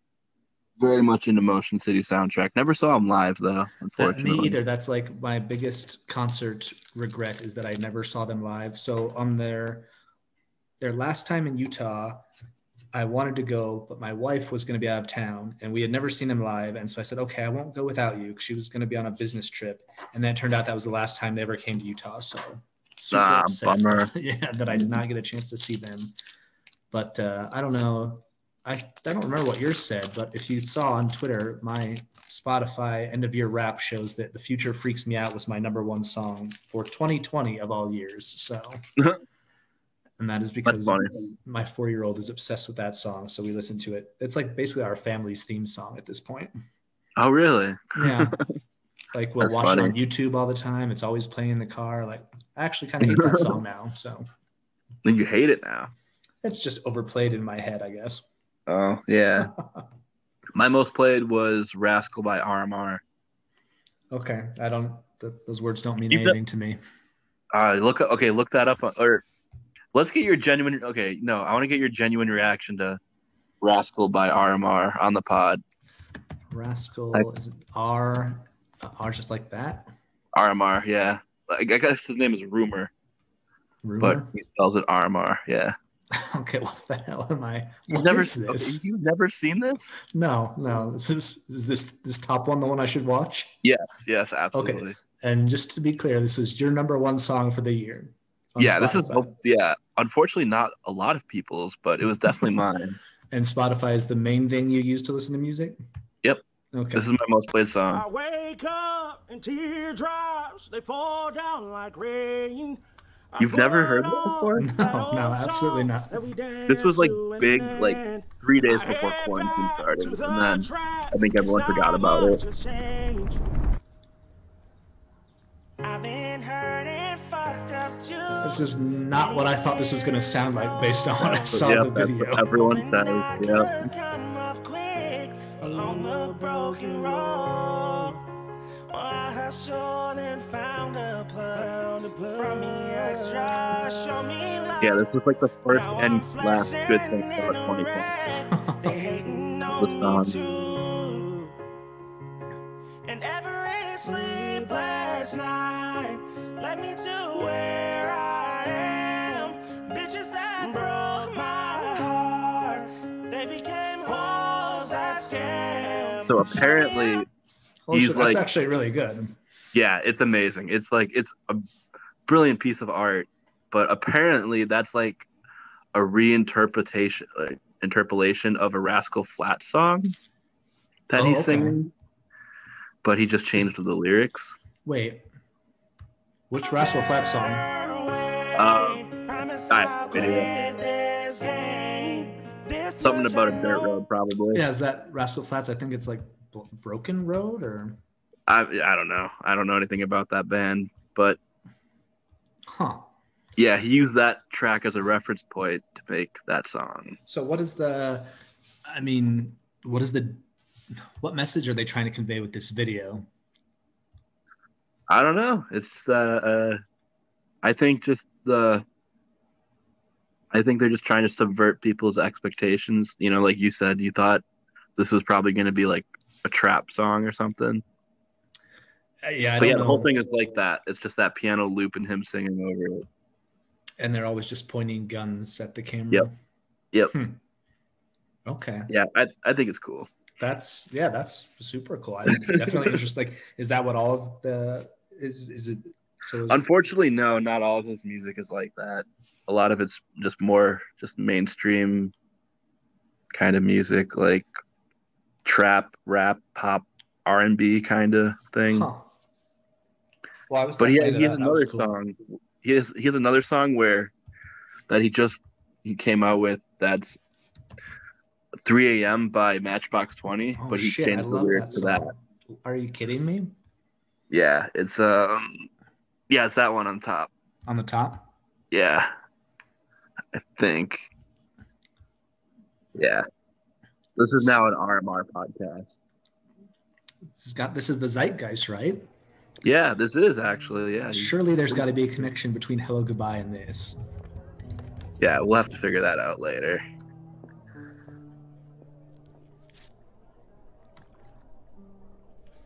very much into Motion City soundtrack. Never saw them live though, unfortunately. Me either. That's like my biggest concert regret is that I never saw them live. So on their last time in Utah, I wanted to go, but my wife was going to be out of town and we had never seen them live. And so I said, okay, I won't go without you, because she was going to be on a business trip. And then it turned out that was the last time they ever came to Utah. So super upset. Bummer. Yeah, that I did not get a chance to see them. But I don't know. I don't remember what yours said, but if you saw on Twitter, my Spotify end of year rap shows that The Future Freaks Me Out was my number one song for 2020 of all years. So and that is because my 4-year-old is obsessed with that song. So we listen to it. It's like basically our family's theme song at this point. Oh, really? Yeah. Like we'll watch it on YouTube all the time. It's always playing in the car. Like I actually kind of hate that song now. So then you hate it now. It's just overplayed in my head, I guess. Oh, yeah. My most played was Rascal by RMR. Okay. Those words don't mean anything to me. Look that up. Or let's get your genuine. Okay, no, I want to get your genuine reaction to Rascal by RMR on the pod. Rascal is it R just like that? RMR, yeah. I guess his name is Rumor. But he spells it RMR, yeah. Okay, what the hell am I? You've never seen this? No. Is this top one the one I should watch? Yes, absolutely. Okay. And just to be clear, this is your number one song for the year. Yeah, Spotify. This is unfortunately not a lot of people's, but it was definitely mine. And Spotify is the main thing you use to listen to music? Yep. Okay. This is my most played song. I wake up and teardrops, they fall down like rain. You've never heard this before? No, absolutely not. This was like big, like 3 days before quarantine started, and then I think everyone forgot about it. This is not what I thought this was going to sound like based on what I saw the video. That's what everyone says. Yep. Along the broken road, I hustled and found a plug from the extra. Show me love. Yeah, this was like the first and last good thing about 2020. They hating on me too. And every sleepless night led me to where I am. Bitches that broke my heart, they became hoes that scam. So apparently, he's that's like, actually really good. Yeah, it's amazing. It's like, it's a brilliant piece of art, but apparently that's like a reinterpretation, interpolation of a Rascal Flatts song that he's singing, but he just changed the lyrics. Wait, which Rascal Flatts song? Something about a dirt road, probably. Yeah, is that Rascal Flatts? I think it's like Broken Road, or I don't know. I don't know anything about that band, but yeah, he used that track as a reference point to make that song. So what message are they trying to convey with this video? I don't know. It's I think they're just trying to subvert people's expectations. You know, like you said, you thought this was probably going to be like a trap song or something. Yeah, the whole thing is like that. It's just that piano loop and him singing over it. And they're always just pointing guns at the camera. Yep. Okay. Yeah, I think it's cool. That's super cool. I'm definitely interested. Like, is that what all of the is it? So unfortunately, no, not all of his music is like that. A lot of it's just more mainstream kind of music, like trap, rap, pop, R&B kind of thing. Well, I was. But he has another song. He has another song that he came out with. That's 3 a.m. by Matchbox 20. But he changed the lyrics to that. Are you kidding me? Yeah, it's it's that one on top. On the top? Yeah, I think. Yeah, this is now an RMR podcast. This is the zeitgeist, right? Yeah, this is actually, yeah. Surely there's got to be a connection between HelloGoodbye and this. Yeah, we'll have to figure that out later.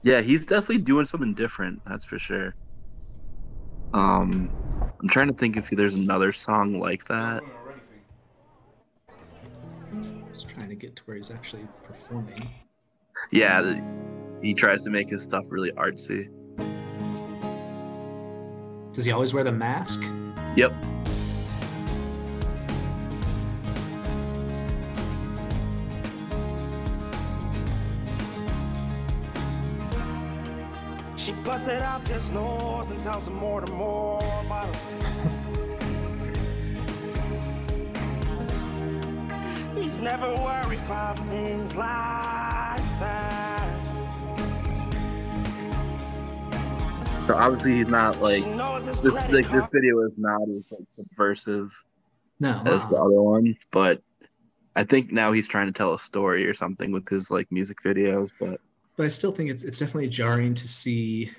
Yeah, he's definitely doing something different, that's for sure. I'm trying to think if there's another song like that. Just trying to get to where he's actually performing. Yeah, he tries to make his stuff really artsy. Does he always wear the mask? Yep. She plucks it out his nose and tells him more bottles. He's never worried about things like that. So obviously he's not like this video is not as like subversive as the other one, but I think now he's trying to tell a story or something with his like music videos, but I still think it's definitely jarring to see.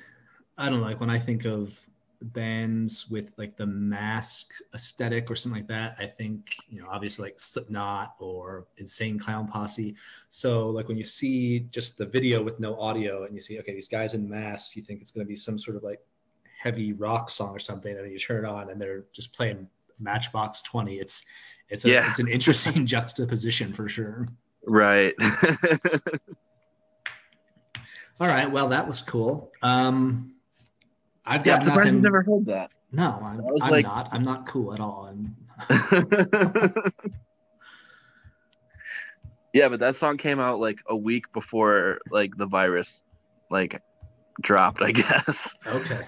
I don't know, like when I think of bands with like the mask aesthetic or something like that, I think, obviously like Slipknot or Insane Clown Posse. So like when you see just the video with no audio and you see, okay, these guys in masks, you think it's going to be some sort of like heavy rock song or something, and then you turn it on and they're just playing Matchbox 20. It's an interesting juxtaposition for sure. Right. All right. Well, that was cool. I've I'm got surprised nothing. you've never heard that. No, I'm not cool at all. Yeah, but that song came out like a week before like the virus like dropped, I guess. Okay,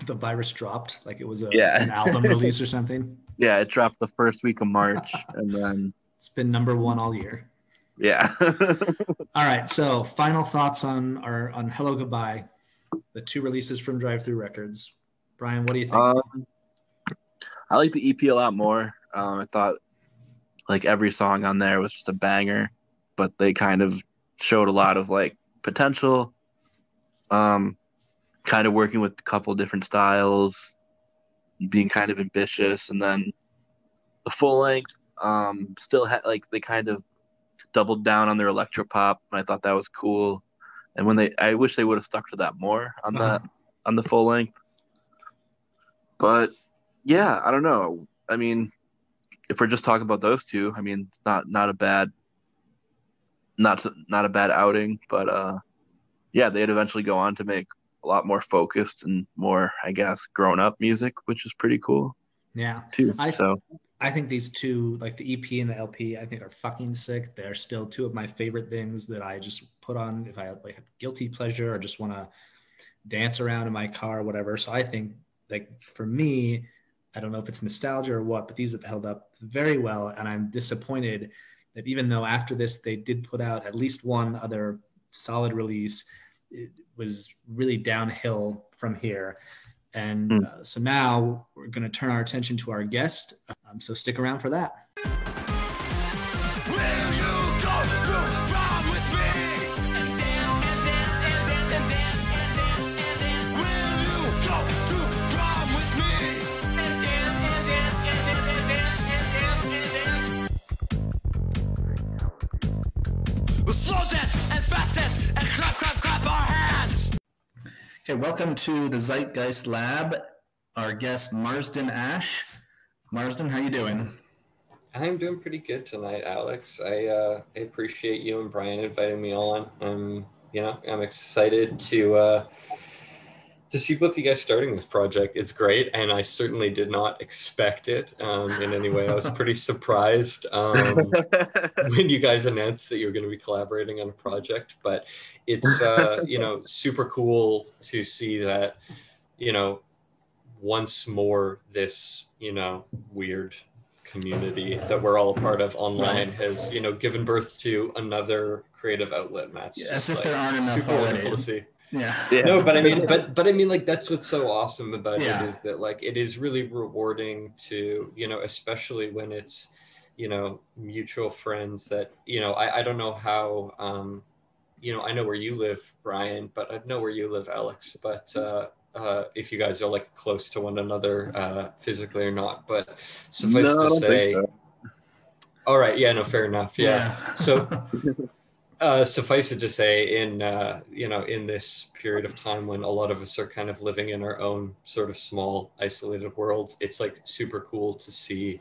the virus dropped, like it was Yeah. an album release or something. Yeah, it dropped the first week of March, and then it's been #1 all year. Yeah. All right, so final thoughts on Hello Goodbye, the 2 releases from Drive-Thru Records. Brian, what do you think? I like the EP a lot more. I thought like every song on there was just a banger, but they kind of showed a lot of like potential. Kind of working with a couple different styles, being kind of ambitious, and then the full length still had like they kind of doubled down on their electropop, and I thought that was cool. And I wish they would have stuck to that more on on the full length. But yeah, I don't know. I mean, if we're just talking about those 2, I mean, it's not a bad outing. But yeah, they'd eventually go on to make a lot more focused and more, I guess, grown up music, which is pretty cool. Yeah, too. I think these 2, like the EP and the LP, I think are fucking sick. They're still 2 of my favorite things that I just put on if I like have guilty pleasure or just want to dance around in my car or whatever. So I think, like, for me, I don't know if it's nostalgia or what, but these have held up very well. And I'm disappointed that even though after this they did put out at least one other solid release, it was really downhill from here. And so now we're going to turn our attention to our guest. So stick around for that. Will you go to prom with me? Will you go to prom with me? We'll slow dance and fast dance and clap our hands. Okay, welcome to the Zeitgeist Lab. Our guest, Marsden Ashe. Marsden, how you doing? I'm doing pretty good tonight, Alex. I appreciate you and Brian inviting me on. I'm excited to see both of you guys starting this project. It's great, and I certainly did not expect it in any way. I was pretty surprised when you guys announced that you were going to be collaborating on a project. But it's super cool to see that once more this weird community that we're all a part of online has given birth to another creative outlet, Matt. As if there aren't enough super already. wonderful to see. Yeah. No, but I mean, like, that's what's so awesome about it is that, like, it is really rewarding to, especially when it's, mutual friends that, I don't know how, I know where you live, Brian, but I know where you live, Alex, but, if you guys are like close to one another, physically or not, but suffice to say, all right. Yeah, no, fair enough. Yeah. So, suffice it to say, in this period of time when a lot of us are kind of living in our own sort of small isolated worlds, it's like super cool to see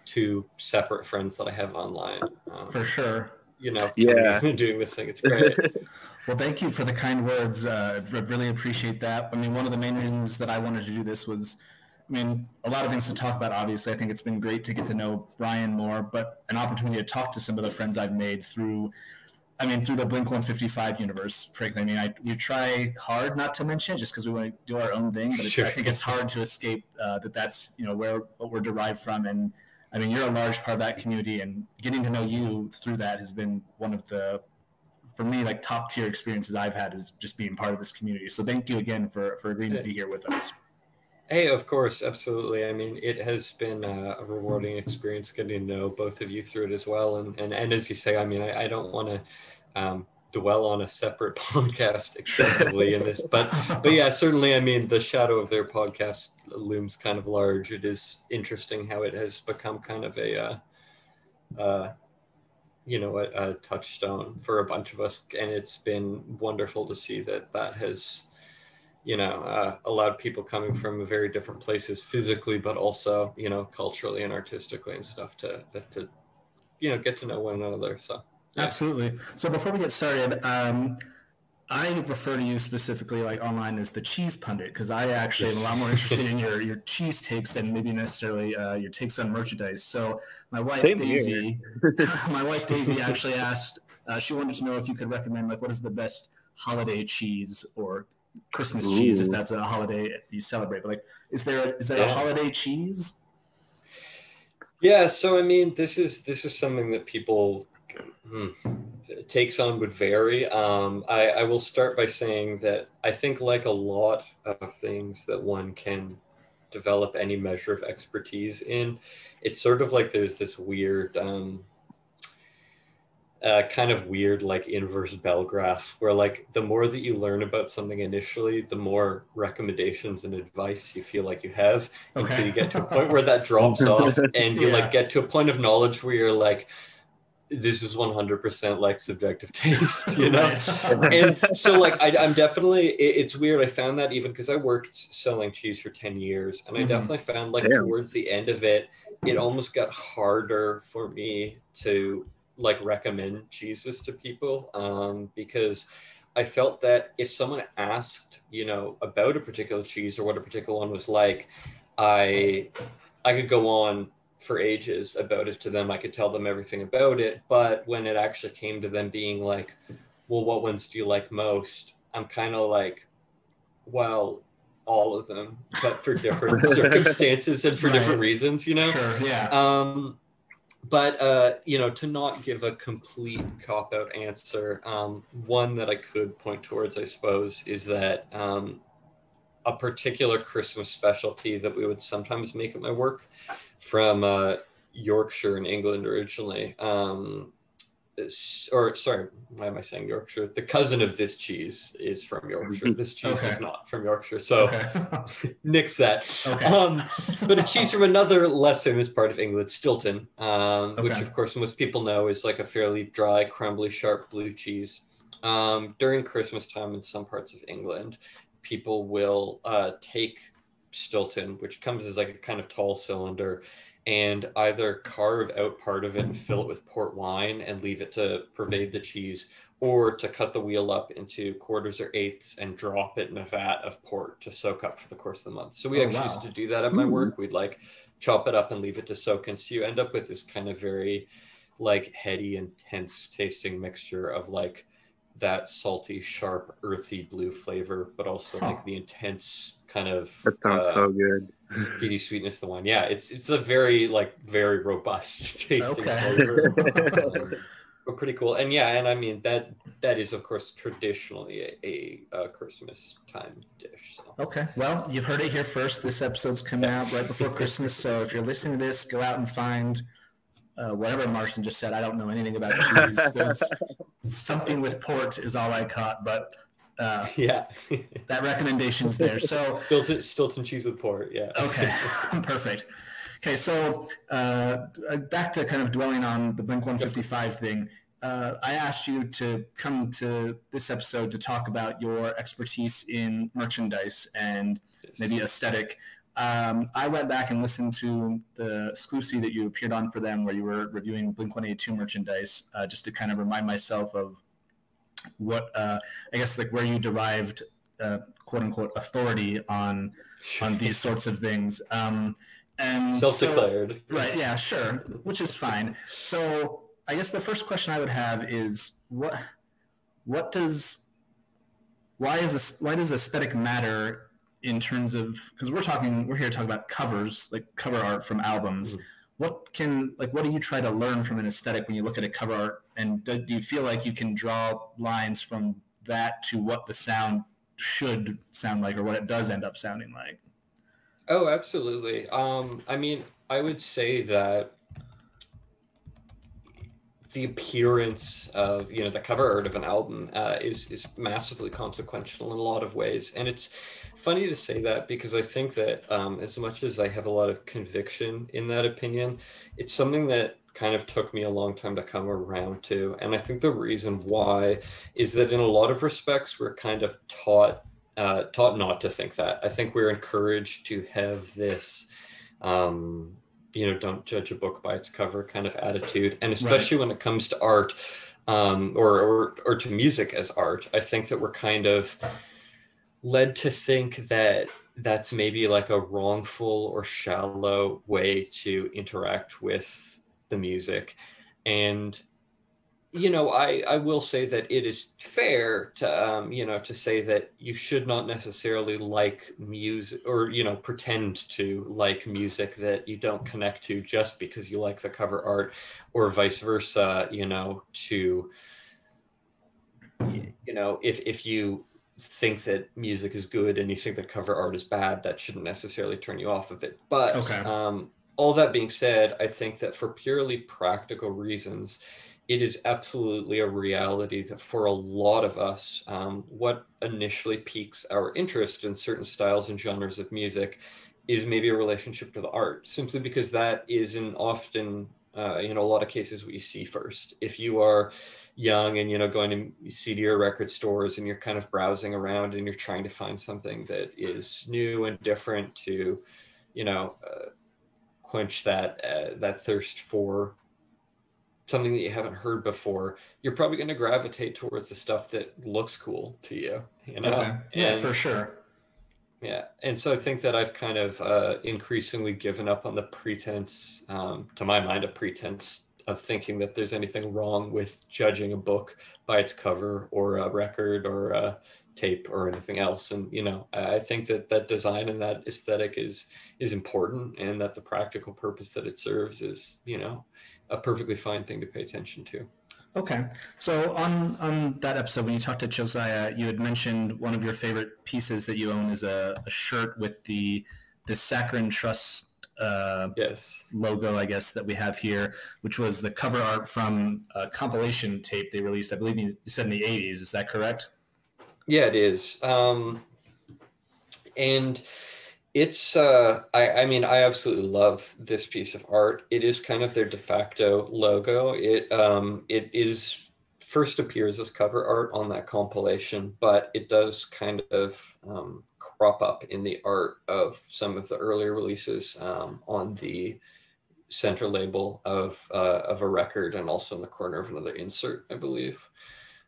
2 separate friends that I have online for sure doing this thing. It's great. Well, thank you for the kind words. I really appreciate that. I mean, one of the main reasons that I wanted to do this was, a lot of things to talk about, obviously. I think it's been great to get to know Brian more, but an opportunity to talk to some of the friends I've made through the Blink-155 universe, frankly. We try hard not to mention it just because we want to do our own thing, but I think it's hard to escape that's, what we're derived from. And you're a large part of that community, and getting to know you through that has been one of the, for me, like, top tier experiences I've had, is just being part of this community. So thank you again for agreeing to be here with us. Hey, of course, absolutely. I mean, it has been a rewarding experience getting to know both of you through it as well. And as you say, I don't want to dwell on a separate podcast excessively in this, but yeah, certainly, the shadow of their podcast looms kind of large. It is interesting how it has become kind of a touchstone for a bunch of us, and it's been wonderful to see that has allowed people coming from very different places physically, but also culturally and artistically and stuff to get to know one another. So Absolutely. So before we get started, I refer to you specifically, like online, as the cheese pundit, because I actually am a lot more interested in your cheese takes than maybe necessarily your takes on merchandise. So my wife Daisy, my wife Daisy actually asked. She wanted to know if you could recommend, like, what is the best holiday cheese or Christmas cheese, if that's a holiday you celebrate. But like, is there a holiday cheese? Yeah. So I mean, this is something that people. Takes on would vary. I will start by saying that I think, like a lot of things that one can develop any measure of expertise in, it's sort of like there's this weird kind of weird like inverse bell graph where like the more that you learn about something initially, the more recommendations and advice you feel like you have until you get to a point where that drops off and you like get to a point of knowledge where you're like, this is 100% like subjective taste, you know? And so like, I'm definitely, it's weird. I found that even because I worked selling cheese for 10 years and I definitely found like towards the end of it, it almost got harder for me to like recommend cheeses to people because I felt that if someone asked, you know, about a particular cheese or what a particular one was like, I could go on for ages about it to them. I could tell them everything about it. But when it actually came to them being like, well, what ones do you like most? I'm kind of like, well, all of them, but for different circumstances and for different reasons, you know? Sure, yeah. But, you know, to not give a complete cop-out answer, one that I could point towards, I suppose, is that a particular Christmas specialty that we would sometimes make at my work from Yorkshire in England originally. Sorry, why am I saying Yorkshire? The cousin of this cheese is from Yorkshire. This cheese is not from Yorkshire, so nix that. But a cheese from another less famous part of England, Stilton, which of course most people know is like a fairly dry, crumbly, sharp blue cheese. During Christmas time in some parts of England, people will take Stilton, which comes as like a kind of tall cylinder, and either carve out part of it and fill it with port wine and leave it to pervade the cheese, or to cut the wheel up into quarters or eighths and drop it in a vat of port to soak up for the course of the month. So we used to do that at my work. We'd like chop it up and leave it to soak. And so you end up with this kind of very like heady, intense tasting mixture of like that salty, sharp, earthy blue flavor, but also like the intense kind of that sounds so good peaty sweetness of the wine. Yeah, it's a very like very robust tasting flavor. But pretty cool. And yeah, and I mean that is of course traditionally a Christmas time dish. So. Okay, well, you've heard it here first. This episode's coming out right before Christmas, so if you're listening to this, go out and find whatever Marsden just said. I don't know anything about cheese. There's something with port is all I caught, but that recommendation's there. So Stilton cheese with port. Yeah. Okay. Perfect. Okay. So back to kind of dwelling on the Blink-155 thing. I asked you to come to this episode to talk about your expertise in merchandise and maybe aesthetic. I went back and listened to the exclusive that you appeared on for them where you were reviewing Blink-182 merchandise just to kind of remind myself of what, I guess, like where you derived, quote unquote, authority on these sorts of things. And self-declared. So, right. Yeah, sure. Which is fine. So I guess the first question I would have is why does aesthetic matter in terms of, because we're here to talk about covers, like cover art from albums. What do you try to learn from an aesthetic when you look at a cover art, and do you feel like you can draw lines from that to what the sound should sound like or what it does end up sounding like? Oh, absolutely. I mean, I would say that the appearance of, you know, the cover art of an album is massively consequential in a lot of ways. And it's funny to say that because I think that as much as I have a lot of conviction in that opinion, it's something that kind of took me a long time to come around to. And I think the reason why is that in a lot of respects, we're kind of taught not to think that. I think we're encouraged to have this you know, don't judge a book by its cover kind of attitude. And especially when it comes to art, or to music as art. I think that we're kind of led to think that that's maybe like a wrongful or shallow way to interact with the music. And I will say that it is fair to to say that you should not necessarily like music, or pretend to like music that you don't connect to just because you like the cover art, or vice versa. If you think that music is good and you think that cover art is bad, that shouldn't necessarily turn you off of it. But all that being said, I think that for purely practical reasons, it is absolutely a reality that for a lot of us, what initially piques our interest in certain styles and genres of music is maybe a relationship to the art, simply because that is often, in a lot of cases, what you see first. If you are young and, going to CD or record stores and you're kind of browsing around and you're trying to find something that is new and different to, quench that thirst for something that you haven't heard before, you're probably going to gravitate towards the stuff that looks cool to you. Okay. Yeah, for sure. Yeah. And so I think that I've kind of increasingly given up on the pretense, to my mind, a pretense of thinking that there's anything wrong with judging a book by its cover, or a record, or a tape, or anything else. And I think that design and that aesthetic is important, and that the practical purpose that it serves is a perfectly fine thing to pay attention to. Okay. So on that episode, when you talked to Josiah, you had mentioned one of your favorite pieces that you own is a shirt with the Saccharine Trust logo, I guess, that we have here, which was the cover art from a compilation tape they released, I believe you said in the 80s. Is that correct? Yeah, it is. And it's, I absolutely love this piece of art. It is kind of their de facto logo. It is first appears as cover art on that compilation, but it does kind of crop up in the art of some of the earlier releases on the center label of a record, and also in the corner of another insert, I believe.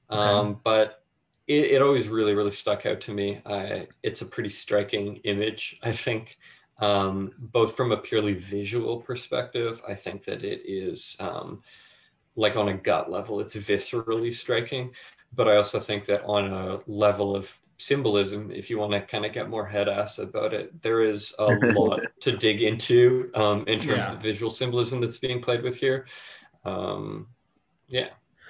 Okay. But it always really, really stuck out to me. It's a pretty striking image, I think, both from a purely visual perspective. I think that it is, like on a gut level, it's viscerally striking. But I also think that on a level of symbolism, if you want to kind of get more head-ass about it, there is a lot to dig into in terms of the visual symbolism that's being played with here. Yeah.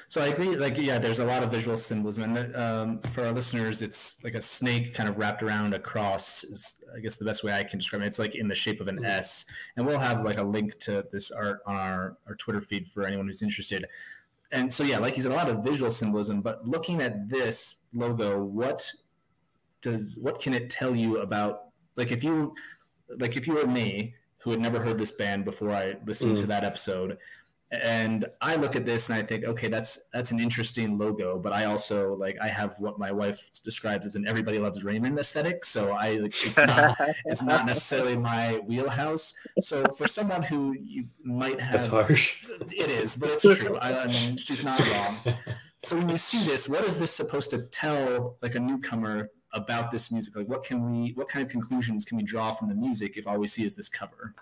So I agree, there's a lot of visual symbolism, and for our listeners, it's like a snake kind of wrapped around a cross is, I guess, the best way I can describe it. It's like in the shape of an S, and we'll have like a link to this art on our Twitter feed for anyone who's interested. And so, like you said, a lot of visual symbolism, but looking at this logo, what can it tell you about, if you were me, who had never heard this band before I listened to that episode, and I look at this and I think, okay, that's an interesting logo, but I also I have what my wife describes as an Everybody Loves Raymond aesthetic, so it's not necessarily my wheelhouse. So for someone who you might have, that's harsh. It is, but it's true. I mean, she's not wrong. So when you see this, what is this supposed to tell a newcomer about this music? What kind of conclusions can we draw from the music if all we see is this cover?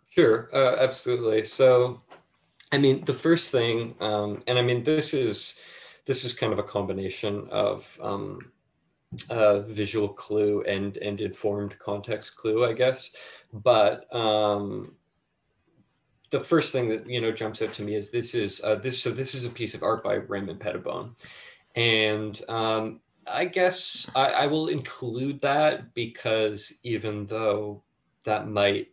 Sure, absolutely. So, I mean, the first thing, and I mean, this is kind of a combination of visual clue and informed context clue, I guess. But the first thing that jumps out to me is this is a piece of art by Raymond Pettibone, and I guess I will include that because even though that might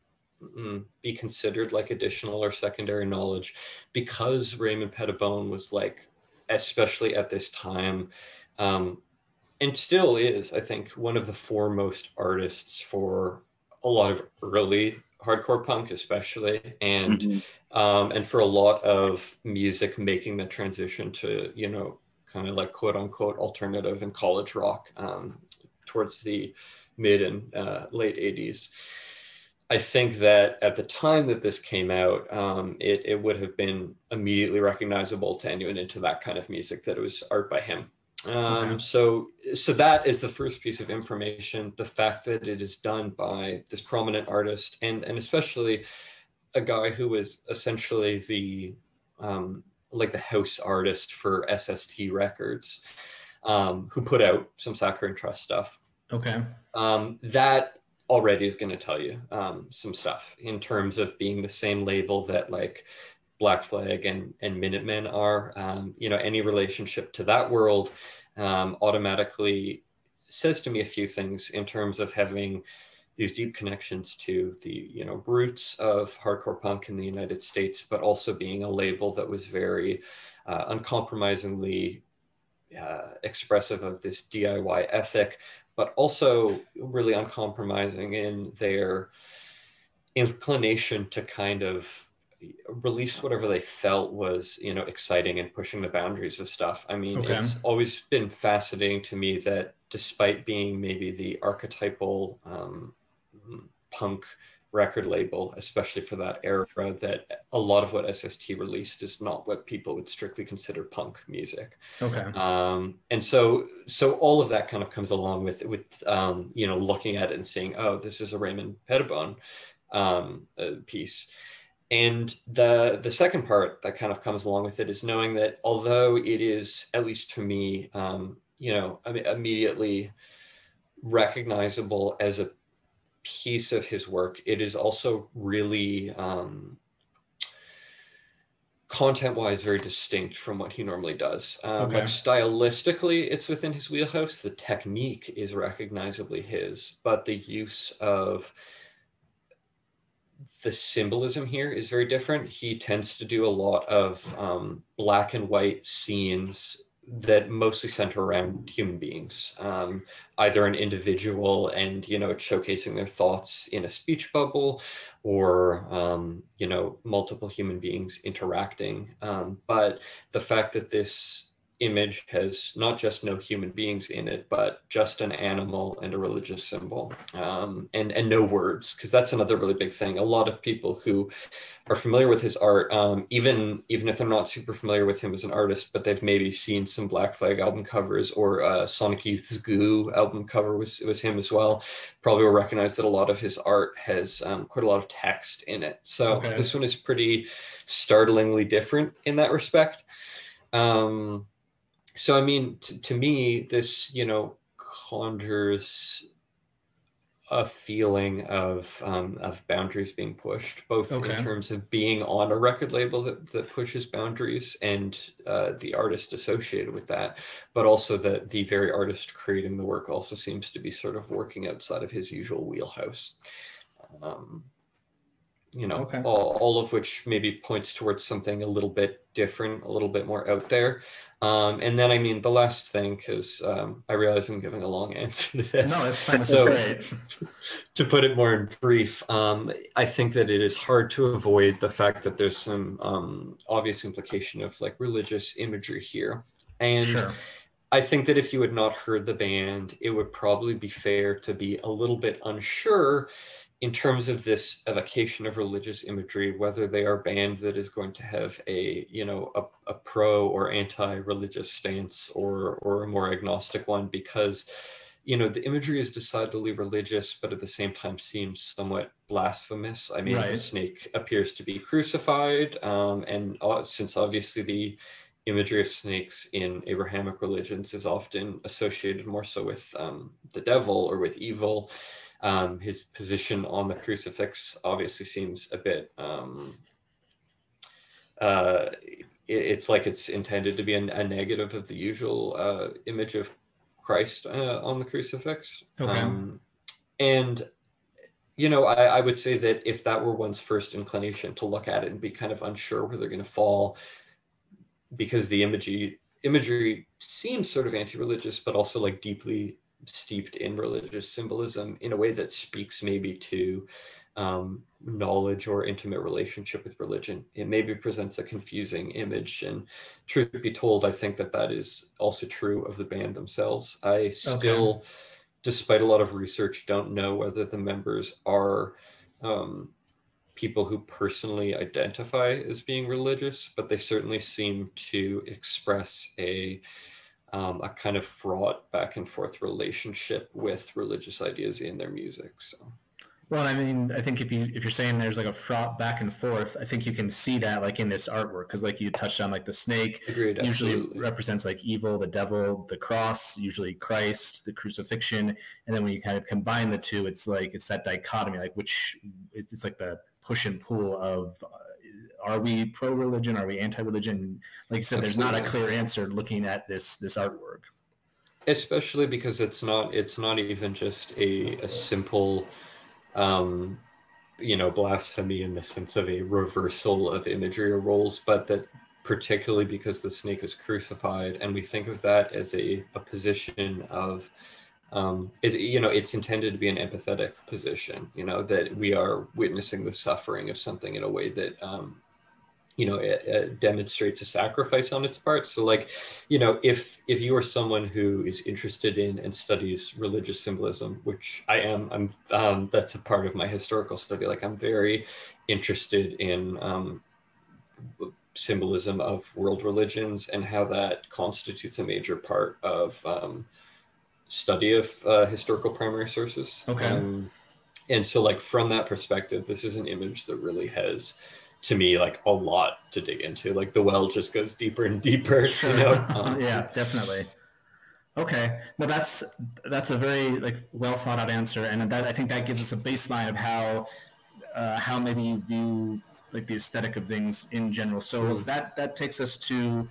be considered additional or secondary knowledge, because Raymond Pettibone was especially at this time, and still is, I think, one of the foremost artists for a lot of early hardcore punk, especially, and for a lot of music making the transition to kind of quote unquote alternative and college rock towards the mid and late 80s. I think that at the time that this came out, it would have been immediately recognizable to anyone into that kind of music that it was art by him. So that is the first piece of information. The fact that it is done by this prominent artist, and especially a guy who was essentially the like the house artist for SST Records, who put out some Saccharine Trust stuff. Okay. That already is going to tell you some stuff in terms of being the same label that like Black Flag and Minutemen are. Any relationship to that world automatically says to me a few things in terms of having these deep connections to the roots of hardcore punk in the United States, but also being a label that was very uncompromisingly expressive of this DIY ethic, but also really uncompromising in their inclination to kind of release whatever they felt was, exciting and pushing the boundaries of stuff. I mean, It's always been fascinating to me that despite being maybe the archetypal punk record label, especially for that era, that a lot of what SST released is not what people would strictly consider punk music. Okay. And so all of that kind of comes along with looking at it and seeing, oh, this is a Raymond Pettibon piece. And the second part that kind of comes along with it is knowing that although it is, at least to me, immediately recognizable as a piece of his work, it is also really content-wise very distinct from what he normally does. Like stylistically, it's within his wheelhouse. The technique is recognizably his, but the use of the symbolism here is very different. He tends to do a lot of black and white scenes that mostly center around human beings, either an individual and, showcasing their thoughts in a speech bubble, or, multiple human beings interacting. But the fact that this image has not just no human beings in it, but just an animal and a religious symbol, and no words, because that's another really big thing. A lot of people who are familiar with his art, even if they're not super familiar with him as an artist, but they've maybe seen some Black Flag album covers, or Sonic Youth's Goo album cover was him as well, probably will recognize that a lot of his art has quite a lot of text in it. So this one is pretty startlingly different in that respect. So, I mean, to me, this, conjures a feeling of boundaries being pushed, both in terms of being on a record label that pushes boundaries and the artist associated with that, but also that the very artist creating the work also seems to be sort of working outside of his usual wheelhouse. All of which maybe points towards something a little bit different, a little bit more out there. And then, I mean, the last thing, because I realize I'm giving a long answer to this. No, it's fine. So, great. To put it more in brief, I think that it is hard to avoid the fact that there's some obvious implication of like religious imagery here. And I think that if you had not heard the band, it would probably be fair to be a little bit unsure in terms of this evocation of religious imagery, whether they are a band that is going to have a pro or anti-religious stance, or a more agnostic one, because, the imagery is decidedly religious, but at the same time seems somewhat blasphemous. I mean, the snake appears to be crucified, and since obviously the imagery of snakes in Abrahamic religions is often associated more so with the devil or with evil, his position on the crucifix obviously seems a bit, it's like it's intended to be a negative of the usual image of Christ on the crucifix. And, I would say that if that were one's first inclination to look at it and be kind of unsure where they're going to fall, because the imagery seems sort of anti-religious, but also like deeply steeped in religious symbolism in a way that speaks maybe to knowledge or intimate relationship with religion, it maybe presents a confusing image. And truth be told, I think that is also true of the band themselves. I still, despite a lot of research, don't know whether the members are people who personally identify as being religious, but they certainly seem to express a kind of fraught back and forth relationship with religious ideas in their music. So. Well, I mean, I think if you're saying there's like a fraught back and forth, I think you can see that like in this artwork, because like you touched on, like the snake Agreed, usually absolutely. represents like evil, the devil, the cross, usually Christ, the crucifixion, and then when you kind of combine the two, it's that dichotomy, like it's like the push and pull of are we pro-religion, are we anti-religion? Like you said, There's not a clear answer looking at this artwork. Especially because it's not even just a simple blasphemy in the sense of a reversal of imagery or roles, but that particularly because the snake is crucified, and we think of that as a position of, it's intended to be an empathetic position, that we are witnessing the suffering of something in a way that, it demonstrates a sacrifice on its part. So like, if you are someone who is interested in and studies religious symbolism, which I am, that's a part of my historical study. Like I'm very interested in symbolism of world religions and how that constitutes a major part of study of historical primary sources. Okay. And so like from that perspective, this is an image that really has, to me, like a lot to dig into. Like the well just goes deeper and deeper. Sure. Yeah, definitely. Okay. No, that's a very like well thought out answer, and that I think that gives us a baseline of how maybe you view like the aesthetic of things in general. So that takes us to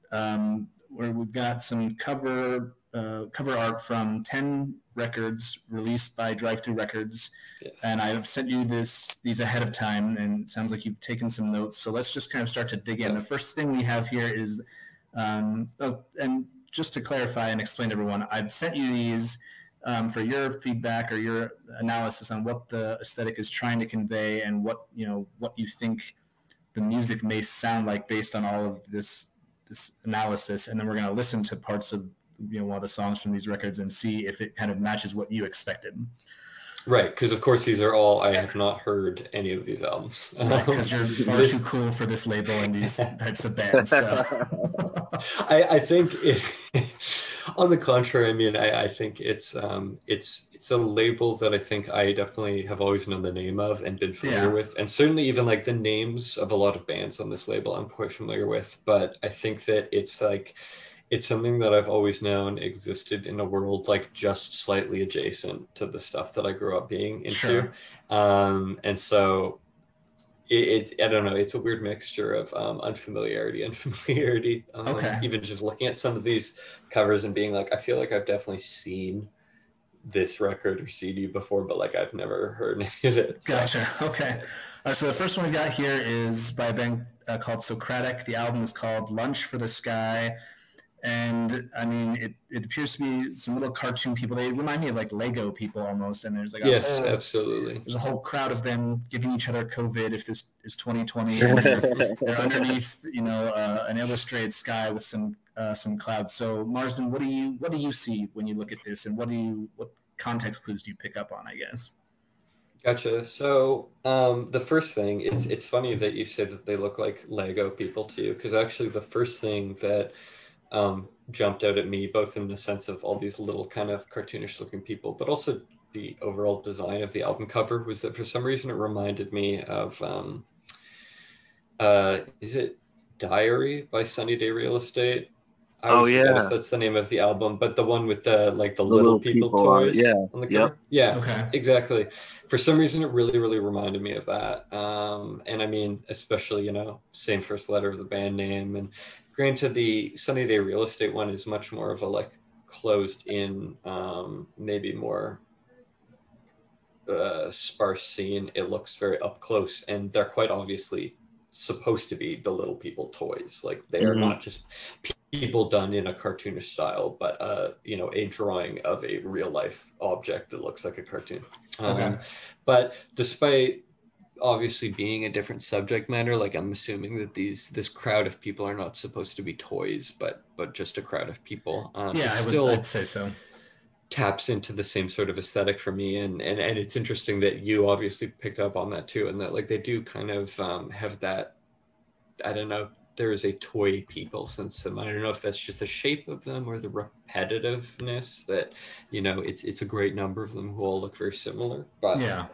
where we've got some cover art from 10 records released by Drive-Thru Records. Yes. And I've sent you these ahead of time, and it sounds like you've taken some notes. So let's just kind of start to dig in. The first thing we have here is, and just to clarify and explain to everyone, I've sent you these for your feedback or your analysis on what the aesthetic is trying to convey and what you think the music may sound like based on all of this analysis. And then we're going to listen to parts of one of the songs from these records and see if it kind of matches what you expected. Right, because of course these are all, I have not heard any of these albums. Because you're far too cool for this label and these types of bands. So. I think on the contrary, I mean, I think it's a label that I think I definitely have always known the name of and been familiar with, and certainly even like the names of a lot of bands on this label I'm quite familiar with. But I think that it's something that I've always known existed in a world like just slightly adjacent to the stuff that I grew up being into. Sure. And so I don't know, it's a weird mixture of unfamiliarity and familiarity. Okay. Even just looking at some of these covers and being like, I feel like I've definitely seen this record or CD before, but like I've never heard any of it. So. Gotcha. Okay. So the first one we got here is by a band called Socratic. The album is called Lunch for the Sky. And I mean, it appears to be some little cartoon people. They remind me of like Lego people almost. And there's like absolutely. There's a whole crowd of them giving each other COVID if this is 2020. And they're underneath, an illustrated sky with some clouds. So Marsden, what do you see when you look at this, and what context clues do you pick up on, I guess? Gotcha. So the first thing, it's funny that you said that they look like Lego people too, because actually the first thing that jumped out at me, both in the sense of all these little kind of cartoonish looking people, but also the overall design of the album cover, was that for some reason it reminded me of, is it Diary by Sunny Day Real Estate? I always forget if that's the name of the album, but the one with the little people toys on the cover. Yeah, okay. Exactly. For some reason, it really, really reminded me of that. And I mean, especially, same first letter of the band name. And granted, the Sunny Day Real Estate one is much more of a closed in, maybe more sparse scene. It looks very up close, and they're quite obviously supposed to be the little people toys. Like they are not just people done in a cartoonish style, but a drawing of a real life object that looks like a cartoon. Okay. But despite obviously being a different subject matter, like I'm assuming that this crowd of people are not supposed to be toys, but just a crowd of people. I'd say so. taps into the same sort of aesthetic for me, and it's interesting that you obviously picked up on that too, and that like they do kind of have that, I don't know, there is a toy people sense to them. I don't know if that's just the shape of them or the repetitiveness that, you know, it's a great number of them who all look very similar. But yeah,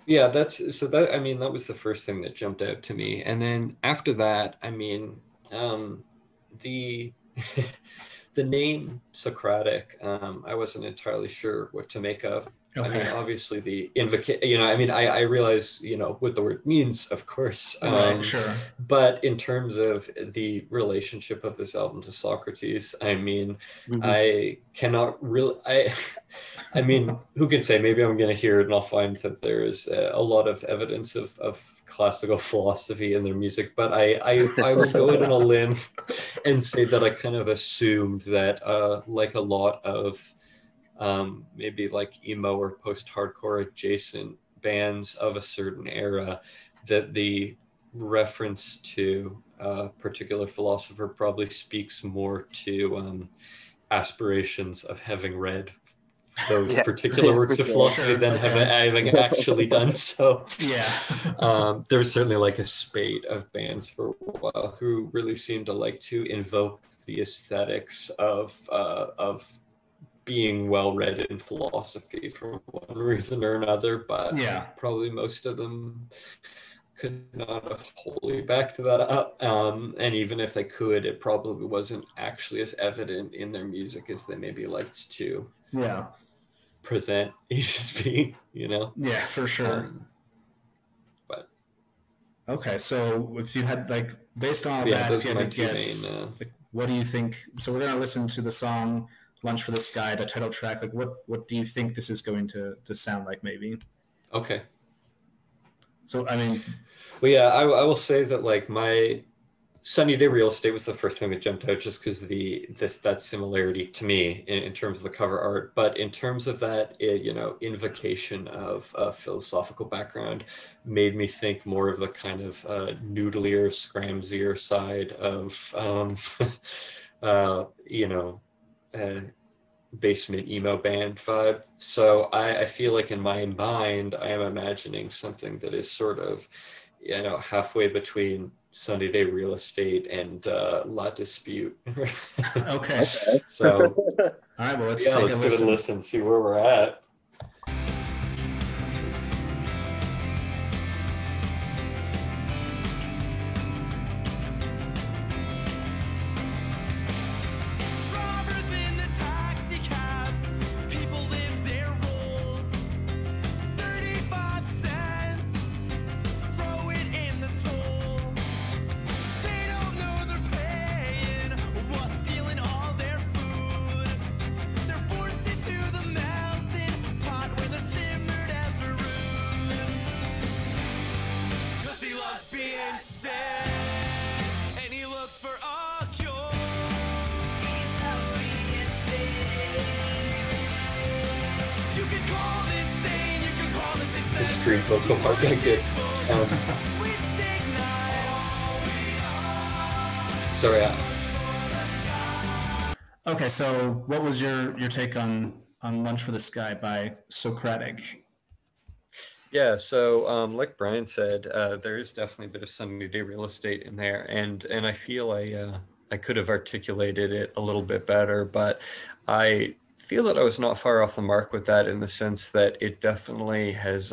yeah, that's so that, I mean, that was the first thing that jumped out to me, and then after that, I mean, the the name Socratic, I wasn't entirely sure what to make of. Okay. I mean, obviously the you know, I mean, I realize, you know, what the word means, of course. Right, sure. But in terms of the relationship of this album to Socrates, I mean, I cannot really, I mean, who can say, maybe I'm going to hear it and I'll find that there is a lot of evidence of classical philosophy in their music, but I will go out on a limb and say that I kind of assumed that, like a lot of maybe like emo or post-hardcore adjacent bands of a certain era, that the reference to a particular philosopher probably speaks more to aspirations of having read those particular works of philosophy than having actually done so. Yeah. There was certainly like a spate of bands for a while who really seemed to like to invoke the aesthetics of being well read in philosophy for one reason or another, but probably most of them could not have wholly backed that up. And even if they could, it probably wasn't actually as evident in their music as they maybe liked to present ESP, you know? Yeah, for sure. But okay, so if you had like, based on all that, if you had to guess, like, what do you think? So we're gonna listen to the song Lunch for the Sky, the title track. Like, what do you think this is going to sound like, maybe? Okay. So, I mean... Well, yeah, I will say that, like, my Sunny Day Real Estate was the first thing that jumped out, just because that similarity to me in terms of the cover art. But in terms of that, you know, invocation of a philosophical background made me think more of the kind of noodlier, scramsier side of, you know, basement emo band vibe. So I feel like in my mind, I am imagining something that is sort of, you know, halfway between Sunny Day Real Estate and La Dispute. Okay. So, all right, well, let's give it a listen, see where we're at. Street vocal part like this. Sorry. Okay, so what was your take on Lunch for the Sky by Socratic? Yeah, so like Brian said, there is definitely a bit of Sunny Day Real Estate in there, and I feel I could have articulated it a little bit better, but I feel that I was not far off the mark with that, in the sense that it definitely has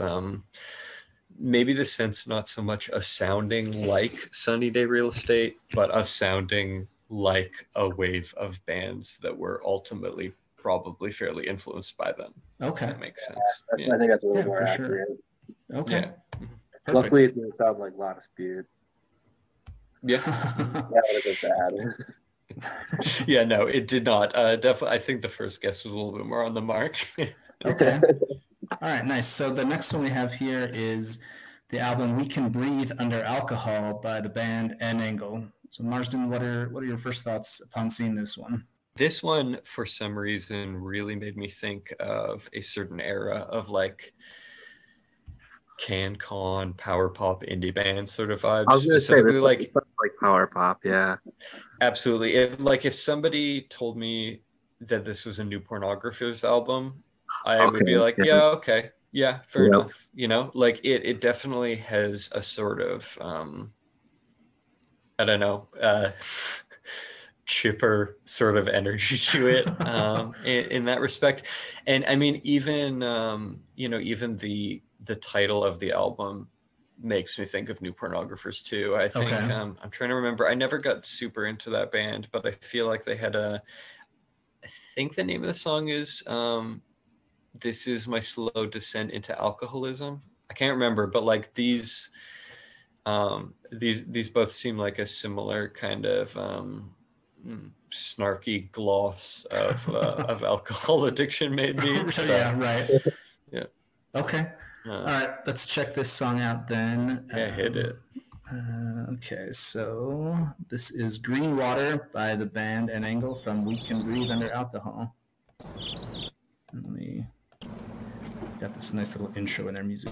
maybe the sense not so much of sounding like Sunny Day Real Estate, but of sounding like a wave of bands that were ultimately probably fairly influenced by them. Okay. That makes sense. I think that's a little more accurate. Sure. Okay. Yeah. Luckily, it didn't sound like La Dispute. Yeah. That would have been bad. Yeah, no, it did not. Definitely, I think the first guess was a little bit more on the mark. Okay. All right, nice. So the next one we have here is the album We Can Breathe Under Alcohol by the band N Angle. So Marsden, what are your first thoughts upon seeing this one? This one, for some reason, really made me think of a certain era of like CanCon, power pop, indie band sort of vibes. I was going to say, like power pop, yeah. Absolutely. If somebody told me that this was a New Pornographers album, I would be like, yeah, okay, yeah, fair enough. You know, like it definitely has a sort of I don't know, chipper sort of energy to it in that respect. And I mean, even you know, even the title of the album makes me think of New Pornographers too. I think I'm trying to remember. I never got super into that band, but I feel like they had I think the name of the song is This Is My Slow Descent into Alcoholism. I can't remember, but like these both seem like a similar kind of snarky gloss of alcohol addiction, maybe. So, yeah, right. Yeah. Okay. All right, let's check this song out then. Yeah, hit it. Okay, so this is Green Water by the band An Angle from We Can Breathe Under Alcohol. Let me got this nice little intro in their music.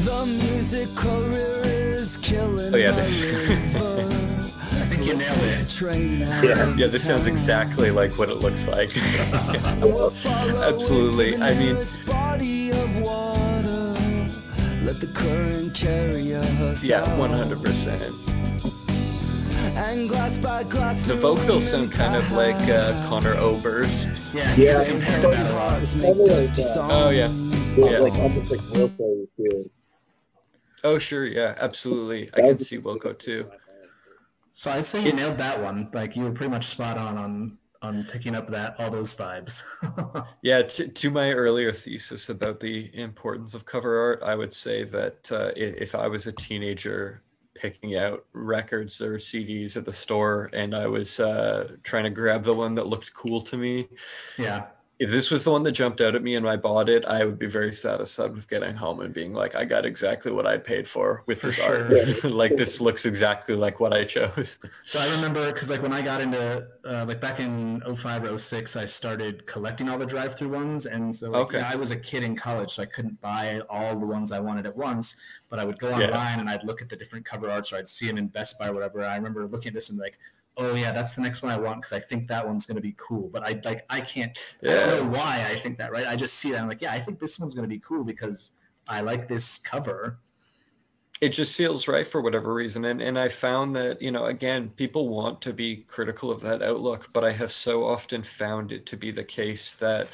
The music career is killing. Oh yeah, this. I think you nailed it. Yeah, this sounds exactly like what it looks like. Absolutely. I mean, let the current carry us. Yeah, 100%. And glass by glass, the vocals sound kind of like Connor Oberst. Yeah. Oh yeah. Like almost like Wilco too. Oh sure, yeah, absolutely. I can see Wilco too. So I'd say you nailed that one. Like you were pretty much spot on picking up all those vibes. Yeah, to my earlier thesis about the importance of cover art, I would say that if I was a teenager picking out records or CDs at the store and I was trying to grab the one that looked cool to me, yeah. If this was the one that jumped out at me and I bought it, I would be very satisfied with getting home and being like, I got exactly what I paid for this art. Like this looks exactly like what I chose. So I remember, because like when I got into like back in 05 or 06, I started collecting all the drive-through ones. And so like, I was a kid in college, so I couldn't buy all the ones I wanted at once, but I would go online and I'd look at the different cover arts, or I'd see them in Best Buy or whatever. I remember looking at this and like, oh yeah, that's the next one I want because I think that one's going to be cool. But I can't. I don't know why I think that. Right? I just see that. I'm like, yeah, I think this one's going to be cool because I like this cover. It just feels right for whatever reason. And I found that, you know, again, people want to be critical of that outlook, but I have so often found it to be the case that,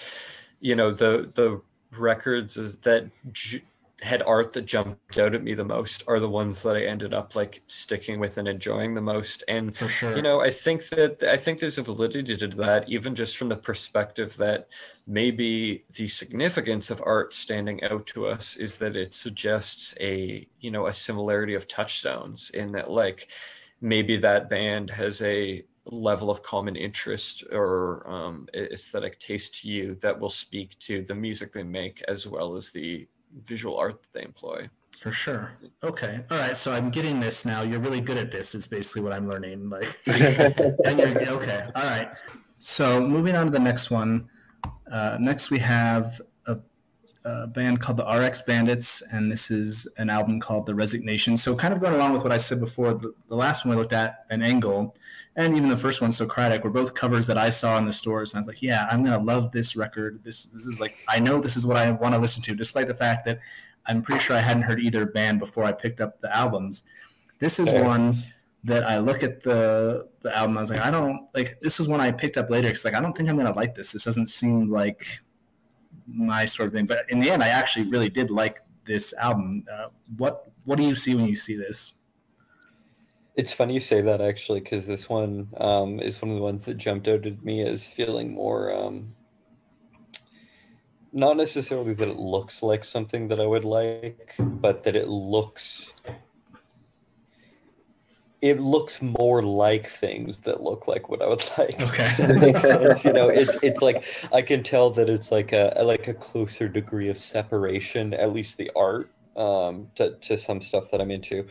you know, the records is that had art that jumped out at me the most are the ones that I ended up like sticking with and enjoying the most. And for sure, you know, I think there's a validity to that, even just from the perspective that maybe the significance of art standing out to us is that it suggests a similarity of touchstones, in that like maybe that band has a level of common interest or aesthetic taste to you that will speak to the music they make as well as the visual art that they employ. For sure. Okay. All right. So I'm getting this now. You're really good at this is basically what I'm learning. Like, and okay. All right. So moving on to the next one. Next we have a band called the RX Bandits, and this is an album called The Resignation. So kind of going along with what I said before, the last one we looked at, An Angle, and even the first one, Socratic, were both covers that I saw in the stores. And I was like, yeah, I'm going to love this record. This is like, I know this is what I want to listen to, despite the fact that I'm pretty sure I hadn't heard either band before I picked up the albums. This is one that I look at the album, I was like, this is one I picked up later because like, I don't think I'm going to like this. This doesn't seem like my sort of thing. But in the end, I actually really did like this album. What do you see when you see this? It's funny you say that, actually, because this one is one of the ones that jumped out at me as feeling more, not necessarily that it looks like something that I would like, but that it looks more like things that look like what I would like. Okay. That makes sense. You know, it's like I can tell that it's like a closer degree of separation, at least the art, to some stuff that I'm into.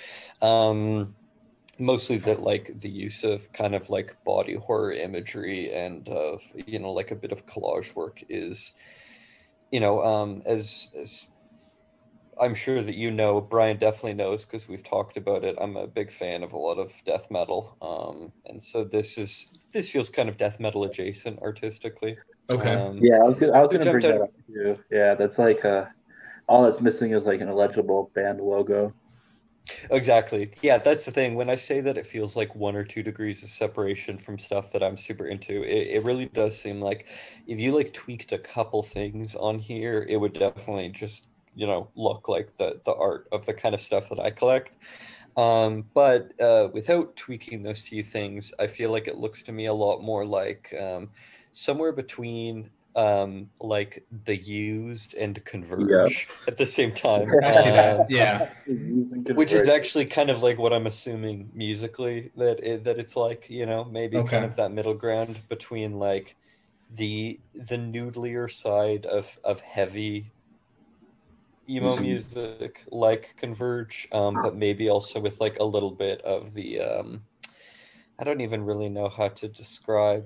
Mostly that like the use of kind of like body horror imagery and of, you know, like a bit of collage work is, you know, as I'm sure that you know, Brian definitely knows because we've talked about it. I'm a big fan of a lot of death metal, and so this feels kind of death metal adjacent artistically. Okay. Yeah, I was gonna bring that up too. Yeah, that's like all that's missing is like an illegible band logo. Exactly. Yeah, that's the thing. When I say that it feels like 1 or 2 degrees of separation from stuff that I'm super into, it really does seem like if you like tweaked a couple things on here, it would definitely just, look like the art of the kind of stuff that I collect. But without tweaking those few things, I feel like it looks to me a lot more like somewhere between like the Used and Converge at the same time. I see that. Yeah. Which is actually kind of like what I'm assuming musically that it's like, maybe kind of that middle ground between like the noodlier side of heavy emo music like Converge, but maybe also with like a little bit of the I don't even really know how to describe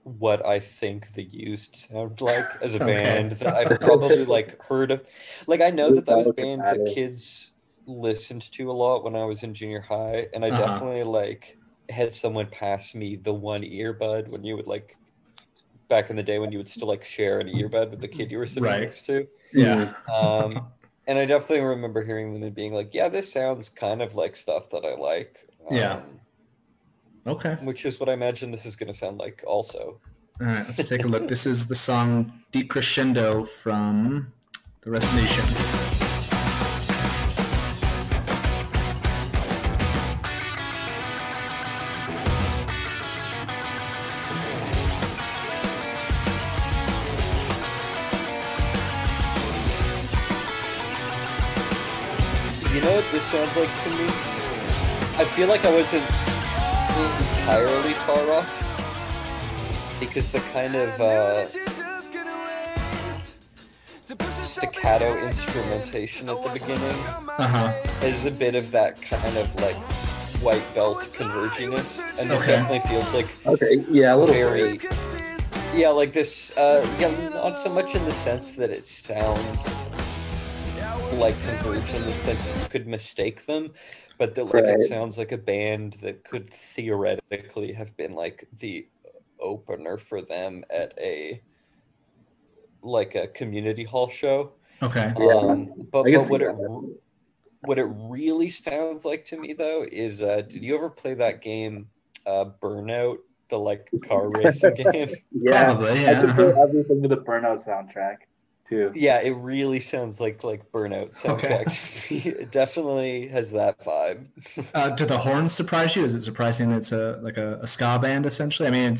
what I think the Used sound like as a band that I've probably like heard of. Like I know that was a band that kids listened to a lot when I was in junior high, and I definitely like had someone pass me the one earbud when you would like back in the day when you would still like share an earbud with the kid you were sitting next to. Yeah. And I definitely remember hearing them and being like, yeah, this sounds kind of like stuff that I like. Okay. Which is what I imagine this is going to sound like also. All right, let's take a look. This is the song Decrescendo from The Resignation. You know what this sounds like to me? I feel like I wasn't entirely far off because the kind of staccato instrumentation at the beginning is a bit of that kind of like white belt converginess, and this definitely feels like a little very like this not so much in the sense that it sounds like Converge in the sense that you could mistake them, but that like it sounds like a band that could theoretically have been like the opener for them at a community hall show. Okay. But what it really sounds like to me though is did you ever play that game Burnout, the like car racing game? Probably, I could play everything with the Burnout soundtrack. Yeah, it really sounds like Burnout soundtrack. It definitely has that vibe. Do the horns surprise you? Is it surprising that it's a ska band essentially? I mean,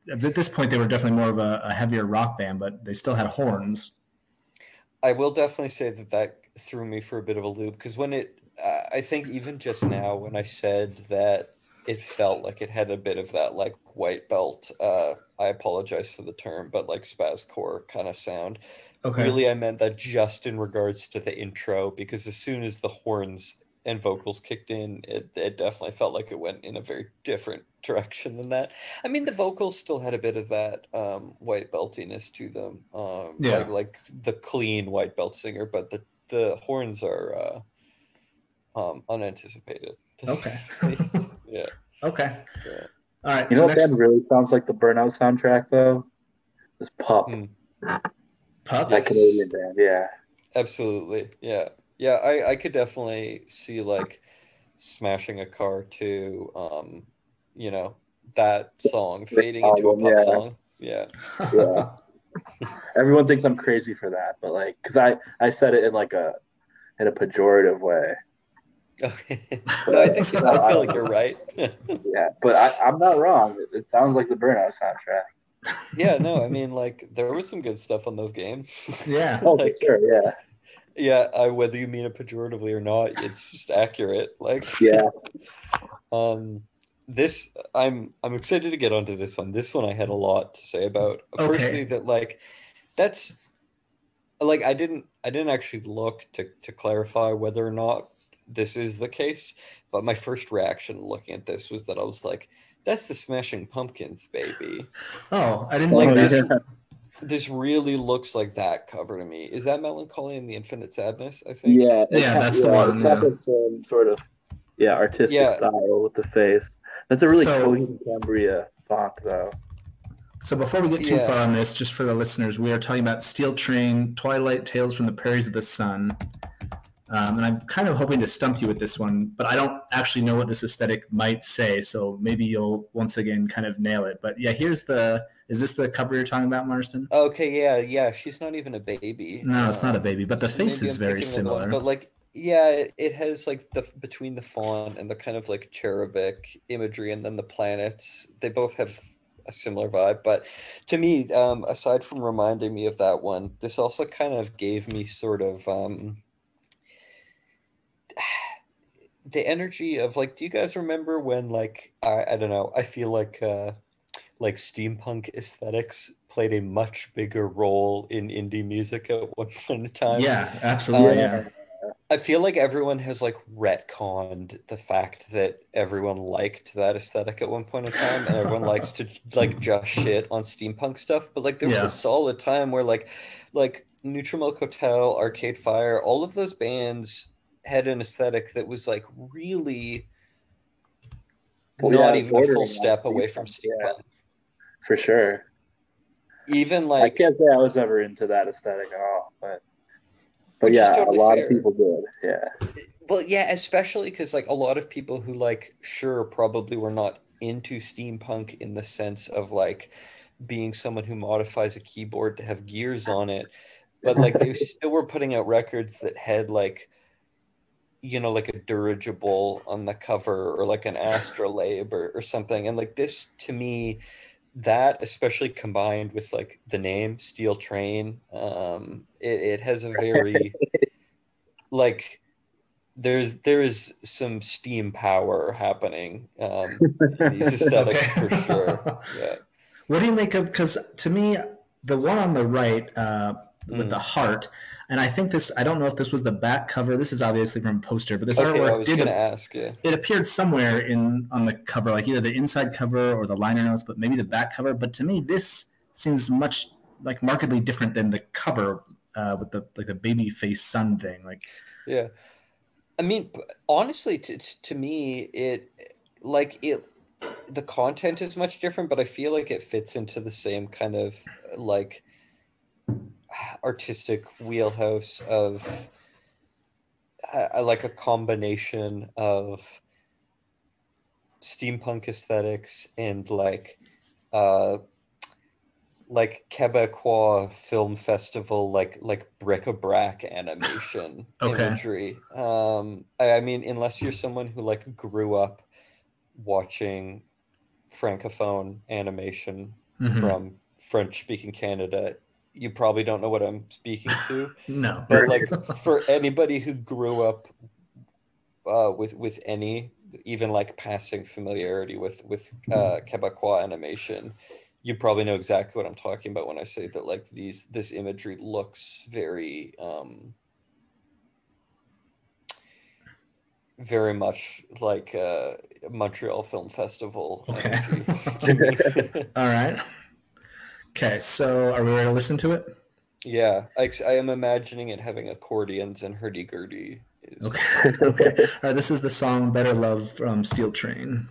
at this point they were definitely more of a heavier rock band, but they still had horns. I will definitely say that threw me for a bit of a loop because when I think even just now when I said that it felt like it had a bit of that like white belt, I apologize for the term, but like spazcore kind of sound. Really, I meant that just in regards to the intro, because as soon as the horns and vocals kicked in, it definitely felt like it went in a very different direction than that. I mean, the vocals still had a bit of that white beltiness to them, like the clean white belt singer, but the horns are unanticipated. Okay. Yeah. Okay. Yeah. All right. You know what band really sounds like the Burnout soundtrack though? Is Pup. Pup? That Canadian band, yeah. Absolutely. Yeah. Yeah, I could definitely see like smashing a car to that song fading into a Pup song. Yeah. Yeah. Everyone thinks I'm crazy for that, but like because I said it in in a pejorative way. Okay. No, I feel like you're right. Yeah, but I'm not wrong. It sounds like the Burnout soundtrack. Yeah, no, I mean, like, there was some good stuff on those games. Yeah. Oh, like, sure, yeah. Yeah, whether you mean it pejoratively or not, it's just accurate. Like, yeah. This, I'm excited to get onto this one. This one I had a lot to say about. Firstly, that like, that's like I didn't actually look to clarify whether or not this is the case, but my first reaction looking at this was that I was like, that's the Smashing Pumpkins, baby. Oh, I didn't like this. this really looks like that cover to me. Is that Melancholy and the Infinite Sadness, I think? Yeah, that's the one. It's got the same sort of artistic style with the face. That's a really Coheed Cambria font, though. So before we get too far on this, just for the listeners, we are talking about Steel Train, Twilight, Tales from the Prairies of the Sun. And I'm kind of hoping to stump you with this one, but I don't actually know what this aesthetic might say, so maybe you'll once again kind of nail it. But yeah, is this the cover you're talking about, Marsden? Okay, yeah, she's not even a baby. No, it's not a baby, but the face is very similar. But like, yeah, it has like between the font and the kind of like cherubic imagery and then the planets, they both have a similar vibe. But to me, aside from reminding me of that one, this also kind of gave me sort of the energy of like, do you guys remember when like I don't know, I feel like steampunk aesthetics played a much bigger role in indie music at one point in time? Yeah, absolutely. I feel like everyone has like retconned the fact that everyone liked that aesthetic at one point in time, and everyone likes to like just shit on steampunk stuff. But like there was a solid time where like Neutral Milk Hotel, Arcade Fire, all of those bands had an aesthetic that was like really not even a full step away from steampunk. For sure. Even like, I can't say I was ever into that aesthetic at all, but yeah, totally a lot of people did. Yeah. Well, yeah, especially because like a lot of people who like probably were not into steampunk in the sense of like being someone who modifies a keyboard to have gears on it, but like they still were putting out records that had like, you know, like a dirigible on the cover or like an astrolabe or something. And like this, to me, that especially combined with like the name Steel Train, it has a very like there is some steam power happening in these aesthetics for sure. Yeah. What do you make of, because to me the one on the right with the heart, and I think this, I don't know if this was the back cover. This is obviously from a poster, but this artwork, I was going to ask, yeah. It appeared somewhere on the cover, like either the inside cover or the liner notes, but maybe the back cover. But to me, this seems much like markedly different than the cover with the baby face sun thing. Like, yeah, I mean, honestly, to me, the content is much different, but I feel like it fits into the same kind of like artistic wheelhouse of like a combination of steampunk aesthetics and like Quebecois film festival like bric-a-brac animation imagery. I mean, unless you're someone who like grew up watching francophone animation from French-speaking Canada, you probably don't know what I'm speaking to. No. But like for anybody who grew up with any even like passing familiarity with Quebecois animation, you probably know exactly what I'm talking about when I say that like this imagery looks very very much like Montreal Film Festival energy to me. All right. Okay, so are we ready to listen to it? Yeah, I am imagining it having accordions and hurdy-gurdy. Okay. Okay. All right, this is the song Better Love from Steel Train.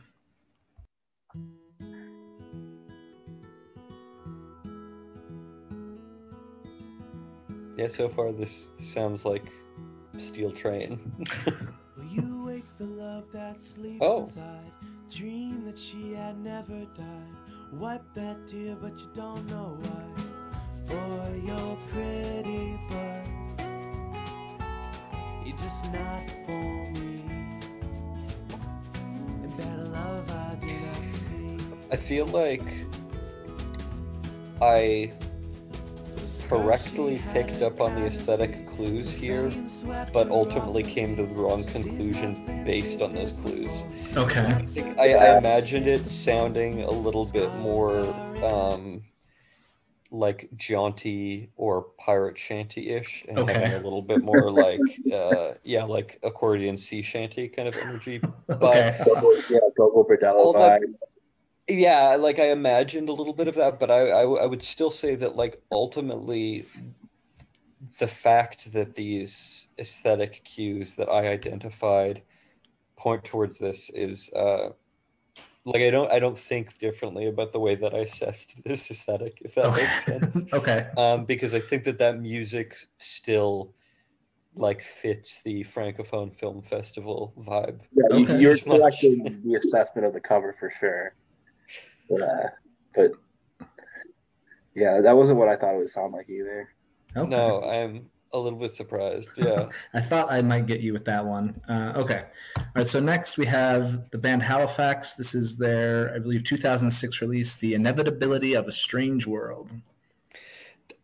Yeah, so far this sounds like Steel Train. Will you wake the love that sleeps inside? Dream that she had never died. Wipe that tear, but you don't know why. For your pretty bird, you're just not for me. And better love I do not see. I feel like I correctly picked up on the aesthetic clues here, but ultimately came to the wrong conclusion based on those clues. Okay. I imagined it sounding a little bit more like jaunty or pirate shanty-ish, and having a little bit more like like accordion sea shanty kind of energy. But Gogo Bordello vibe. Yeah, like I imagined a little bit of that, but I would still say that like ultimately the fact that these aesthetic cues that I identified point towards this is like I don't think differently about the way that I assessed this aesthetic, if that makes sense. Okay. Because I think that music still like fits the Francophone Film Festival vibe. Yeah, you're correcting the assessment of the cover for sure. But yeah, that wasn't what I thought it would sound like either. Okay. No, I'm a little bit surprised. Yeah. I thought I might get you with that one. Okay. All right. So next we have the band Halifax. This is their, I believe, 2006 release, The Inevitability of a Strange World.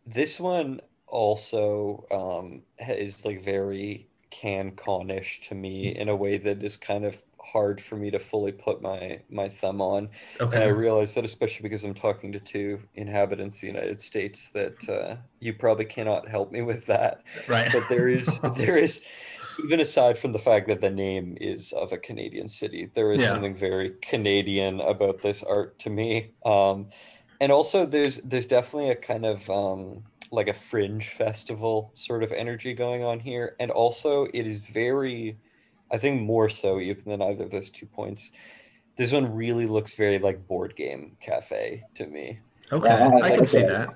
This one also is like very CanCon-ish to me in a way that is kind of hard for me to fully put my thumb on. Okay. And I realize that, especially because I'm talking to two inhabitants of the United States, that you probably cannot help me with that. Right. But there is even aside from the fact that the name is of a Canadian city, there is something very Canadian about this art to me. And also there's definitely a kind of like a fringe festival sort of energy going on here. And also it is very, I think more so even than either of those 2 points, this one really looks very like Board Game Cafe to me. Okay, I can see that.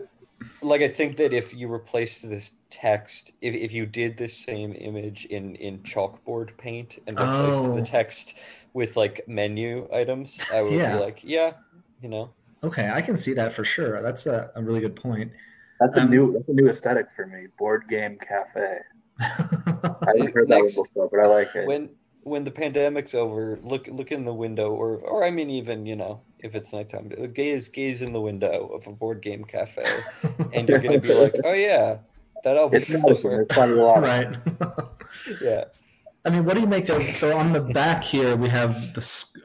Like, I think that if you replaced this text, if you did this same image in chalkboard paint and replaced the text with like menu items, I would be like, yeah, you know. Okay, I can see that for sure. That's a really good point. That's a new aesthetic for me. Board Game Cafe. I haven't heard that one before, but I like it. When the pandemic's over, look in the window, or I mean, even, you know, if it's nighttime, gaze in the window of a Board Game Cafe, and you're gonna be like, oh yeah, that album. It's fun a lot. Right. Yeah. I mean, what do you make of? So on the back here, we have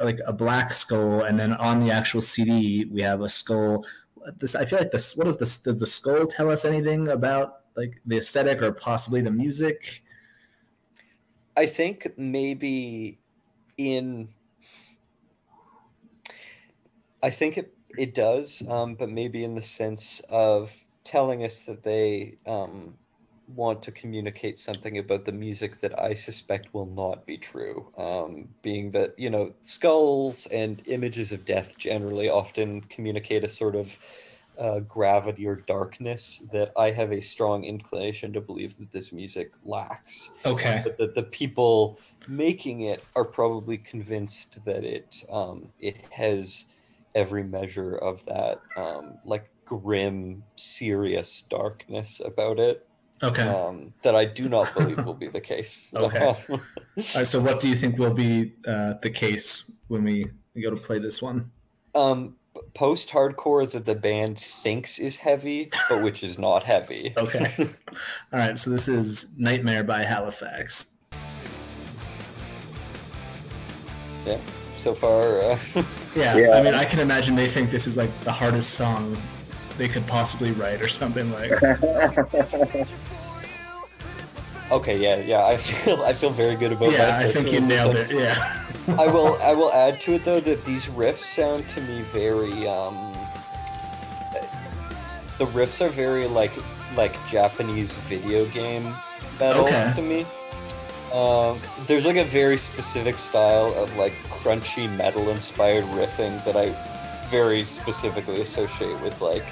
like a black skull, and then on the actual CD, we have a skull. I feel like this. What is this? Does the skull tell us anything about like the aesthetic or possibly the music? I think maybe I think it does, but maybe in the sense of telling us that they want to communicate something about the music that I suspect will not be true, being that, you know, skulls and images of death generally often communicate a sort of gravity or darkness that I have a strong inclination to believe that this music lacks. Okay. But that the people making it are probably convinced that it has every measure of that like grim, serious darkness about it. Okay. That I do not believe will be the case. Okay. All right, so what do you think will be the case when we go to play this one? Post-hardcore that the band thinks is heavy, but which is not heavy. Okay. All right, so this is Nightmare by Halifax. Yeah, so far. Yeah, I mean, I can imagine they think this is like the hardest song they could possibly write or something like. Okay, yeah. I feel very good about that. Yeah, I think you nailed it. Yeah. I will add to it though that these riffs sound to me very the riffs are very like Japanese video game metal to me. There's like a very specific style of like crunchy metal inspired riffing that I very specifically associate with like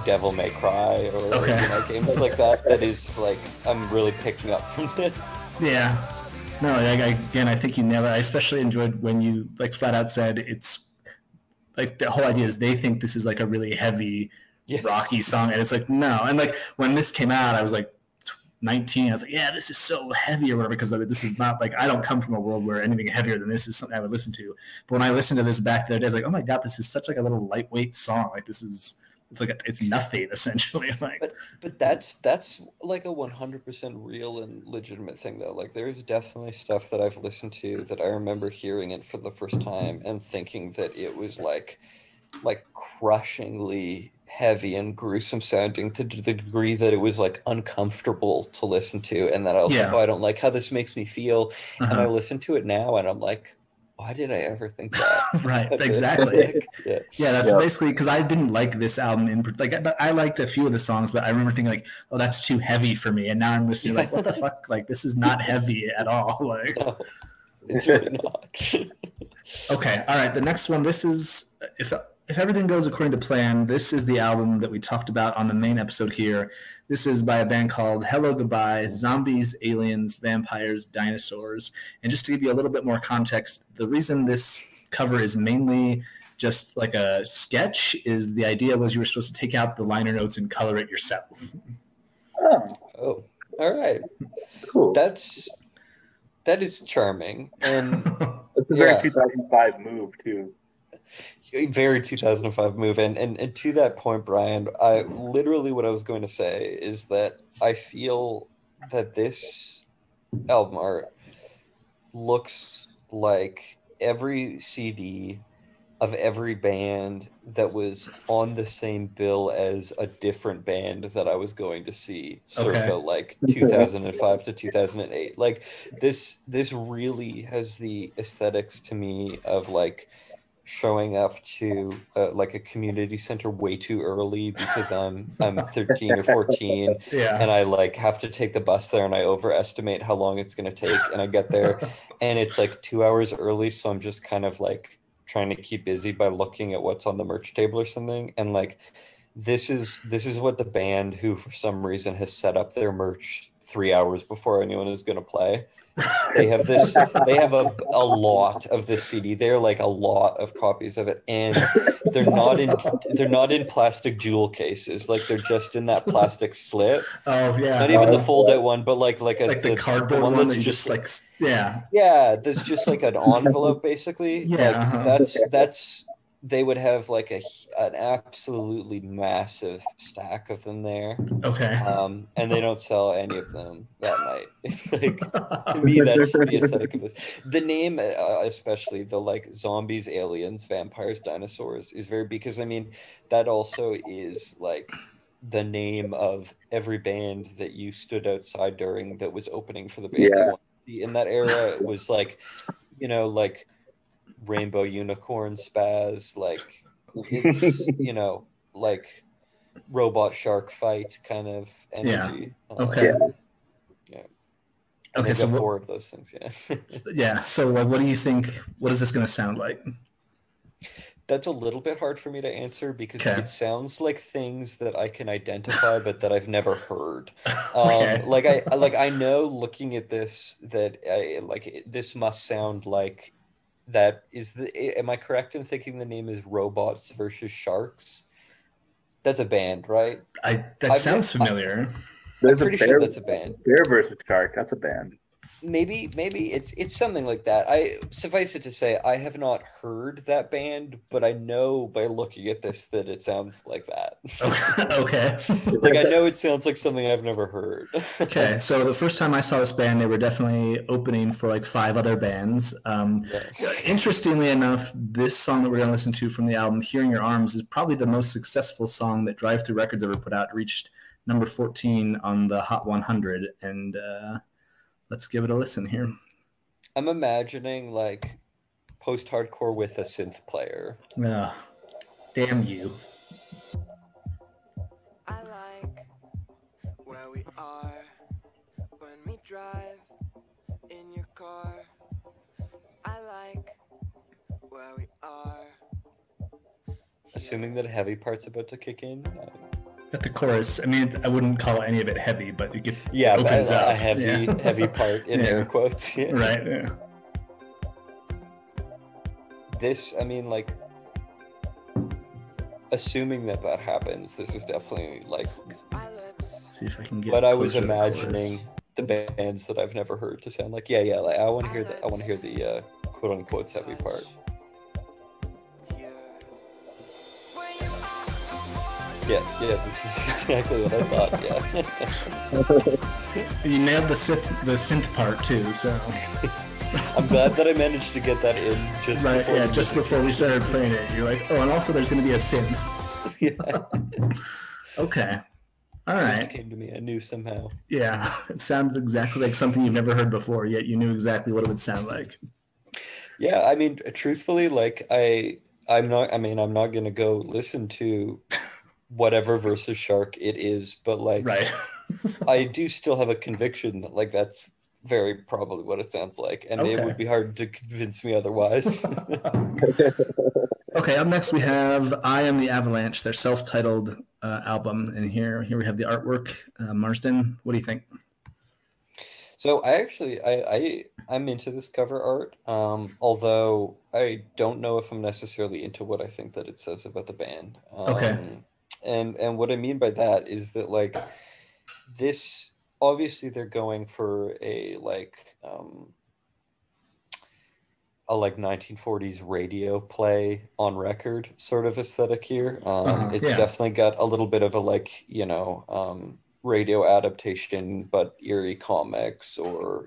Devil May Cry or you know, games like that. That is like I'm really picking up from this. Yeah. No, again, I think you nailed it. I especially enjoyed when you like flat out said it's like the whole idea is they think this is like a really heavy, rocky song, and it's like no. And like when this came out, I was like 19. I was like, yeah, this is so heavy or whatever, because this is not like I don't come from a world where anything heavier than this is something I would listen to. But when I listened to this back the other day, I was like, oh my god, this is such like a little lightweight song. Like this is. It's like it's nothing essentially. Like, but that's like a 100% real and legitimate thing though. Like there's definitely stuff that I've listened to that I remember hearing it for the first time and thinking that it was like crushingly heavy and gruesome sounding to the degree that it was like uncomfortable to listen to, and that I was like, oh, I don't like how this makes me feel. And I listen to it now and I'm like, why did I ever think that? Right, exactly. Yeah, that's basically because I didn't like this album I liked a few of the songs, but I remember thinking like, oh, that's too heavy for me, and now I'm listening like, what the fuck? Like, this is not heavy at all. Like, no, it's really not. Okay, all right. The next one. This is if everything goes according to plan. This is the album that we talked about on the main episode here. This is by a band called HelloGoodbye, Zombies, Aliens, Vampires, Dinosaurs. And just to give you a little bit more context, the reason this cover is mainly just like a sketch is the idea was you were supposed to take out the liner notes and color it yourself. Oh, all right. Cool. That is charming. And it's a very 2005 move, too. Very 2005 move. And to that point, Brian, literally what I was going to say is that I feel that this album art looks like every CD of every band that was on the same bill as a different band that I was going to see circa like 2005 to 2008. Like this really has the aesthetics to me of like showing up to like a community center way too early because I'm 13 or 14 and I like have to take the bus there and I overestimate how long it's going to take and I get there and it's like 2 hours early, so I'm just kind of like trying to keep busy by looking at what's on the merch table or something. And like this is what the band who for some reason has set up their merch 3 hours before anyone is going to play. They have a lot of this CD. They're like a lot of copies of it, and they're not in plastic jewel cases. Like they're just in that plastic slit. Oh yeah, not even the fold out one, but like the cardboard one that's just like there's just like an envelope basically. That's they would have like an absolutely massive stack of them there. Okay. And they don't sell any of them that night. It's like, to me, that's the aesthetic of this. The name, especially the like zombies, aliens, vampires, dinosaurs, is very, because I mean, that also is like the name of every band that you stood outside during that was opening for the band you wanted to see in that era. It was like, you know, like Rainbow Unicorn Spaz, like it's you like robot shark fight kind of energy. Okay. Okay, so 4 of those things. So like, what do you think? What is this going to sound like? That's a little bit hard for me to answer because it sounds like things that I can identify but that I've never heard. Like I know looking at this that this must sound like. That is am I correct in thinking the name is Robots versus Sharks? That's a band, right? That sounds familiar. I'm pretty sure that's a band. Bear versus Shark, that's a band. Maybe it's something like that. Suffice it to say, I have not heard that band, but I know by looking at this that it sounds like that. Okay. Like I know it sounds like something I've never heard. Okay, so the first time I saw this band, they were definitely opening for like 5 other bands. Interestingly enough, this song that we're going to listen to from the album, Hearing Your Arms, is probably the most successful song that Drive-Thru Records ever put out. It reached number 14 on the Hot 100, and let's give it a listen here. I'm imagining like post-hardcore with a synth player. Damn you. I like where we are when we drive in your car. I like where we are. Assuming that a heavy part's about to kick in. At the chorus, I mean, I wouldn't call any of it heavy, but it gets opens up. A heavy part in air quotes. Right. Yeah. This, I mean, like, assuming that happens, this is definitely like. Let's see if I can get. But I was imagining the bands that I've never heard to sound like, like I want to hear that. I want to hear the quote unquote heavy part. Yeah, this is exactly what I thought, You nailed the synth part too, so. I'm glad that I managed to get that in just before. Just before we started playing it. You're like, and also there's going to be a synth. Okay. All right. It just came to me. I knew somehow. Yeah, it sounded exactly like something you've never heard before, yet you knew exactly what it would sound like. Yeah, I mean, truthfully, like I'm not gonna go listen to whatever Versus Shark it is, but like right. I do still have a conviction that like that's very probably what it sounds like, and it would be hard to convince me otherwise. Okay, up next we have I Am the Avalanche, their self-titled album, and here we have the artwork. Marsden, what do you think? So I'm into this cover art, although I don't know if I'm necessarily into what I think that it says about the band. And what I mean by that is that like this, obviously they're going for a like 1940s radio play on record sort of aesthetic here. It's definitely got a little bit of a like, radio adaptation, but eerie comics or,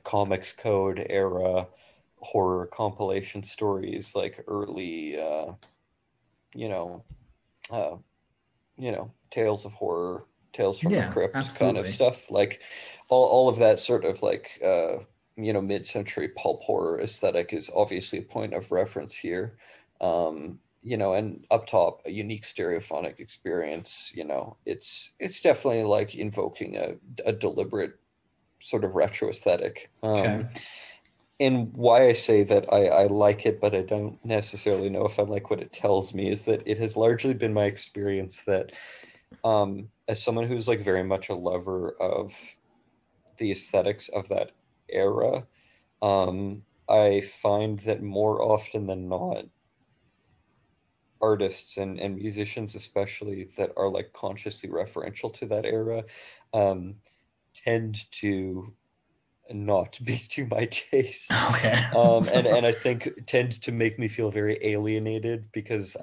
comics code era horror compilation stories, like early, tales of horror, tales from the crypt kind of stuff, like all of that sort of like mid-century pulp horror aesthetic is obviously a point of reference here. And up top, a unique stereophonic experience. It's definitely like invoking a deliberate sort of retro aesthetic. And why I say that I like it, but I don't necessarily know if I like what it tells me, is that it has largely been my experience that as someone who's like very much a lover of the aesthetics of that era, I find that more often than not, artists and musicians especially that are like consciously referential to that era tend to not be to my taste. And I think tend to make me feel very alienated, because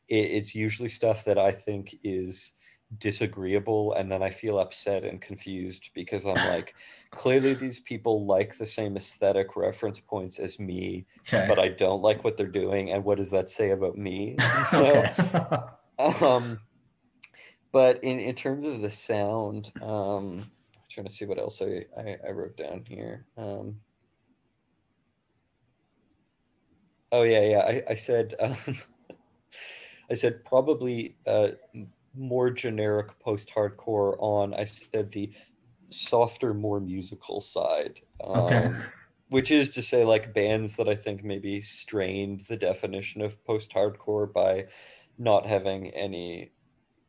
it's usually stuff that I think is disagreeable, and then I feel upset and confused because I'm like, clearly these people like the same aesthetic reference points as me, but I don't like what they're doing, and what does that say about me? But in terms of the sound, I'm trying to see what else I wrote down here. I said I said probably more generic post-hardcore on, I said, the softer, more musical side. Which is to say, like, bands that I think maybe strained the definition of post-hardcore by not having any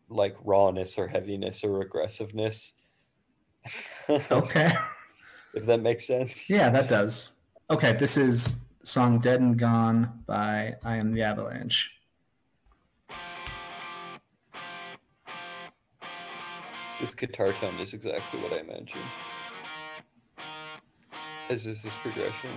like rawness or heaviness or aggressiveness. If that makes sense. Yeah, that does. Okay, this is song Dead and Gone by I Am the Avalanche. This guitar tone is exactly what I imagined. As is this progression.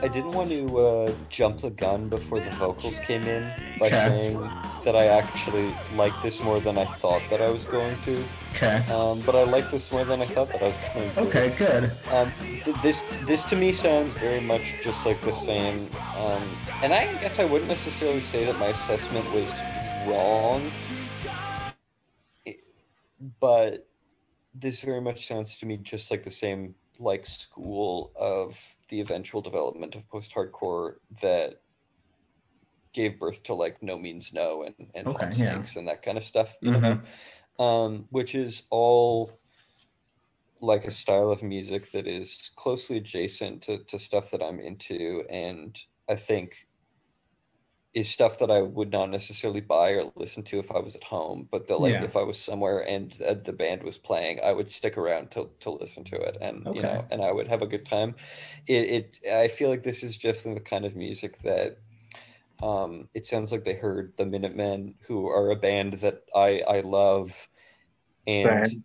I didn't want to jump the gun before the vocals came in by saying that I actually like this more than I thought that I was going to. But I like this more than I thought that I was going to. Okay, good. This to me sounds very much just like the same. And I guess I wouldn't necessarily say that my assessment was wrong, but this very much sounds to me just like the same like school of the eventual development of post-hardcore that gave birth to like No Means No and Pump Snakes and that kind of stuff, you know, which is all like a style of music that is closely adjacent to stuff that I'm into, and I think is stuff that I would not necessarily buy or listen to if I was at home, but that like if I was somewhere and the band was playing, I would stick around to listen to it, and you know, and I would have a good time. I feel like this is just the kind of music that it sounds like they heard the Minutemen, who are a band that I love, and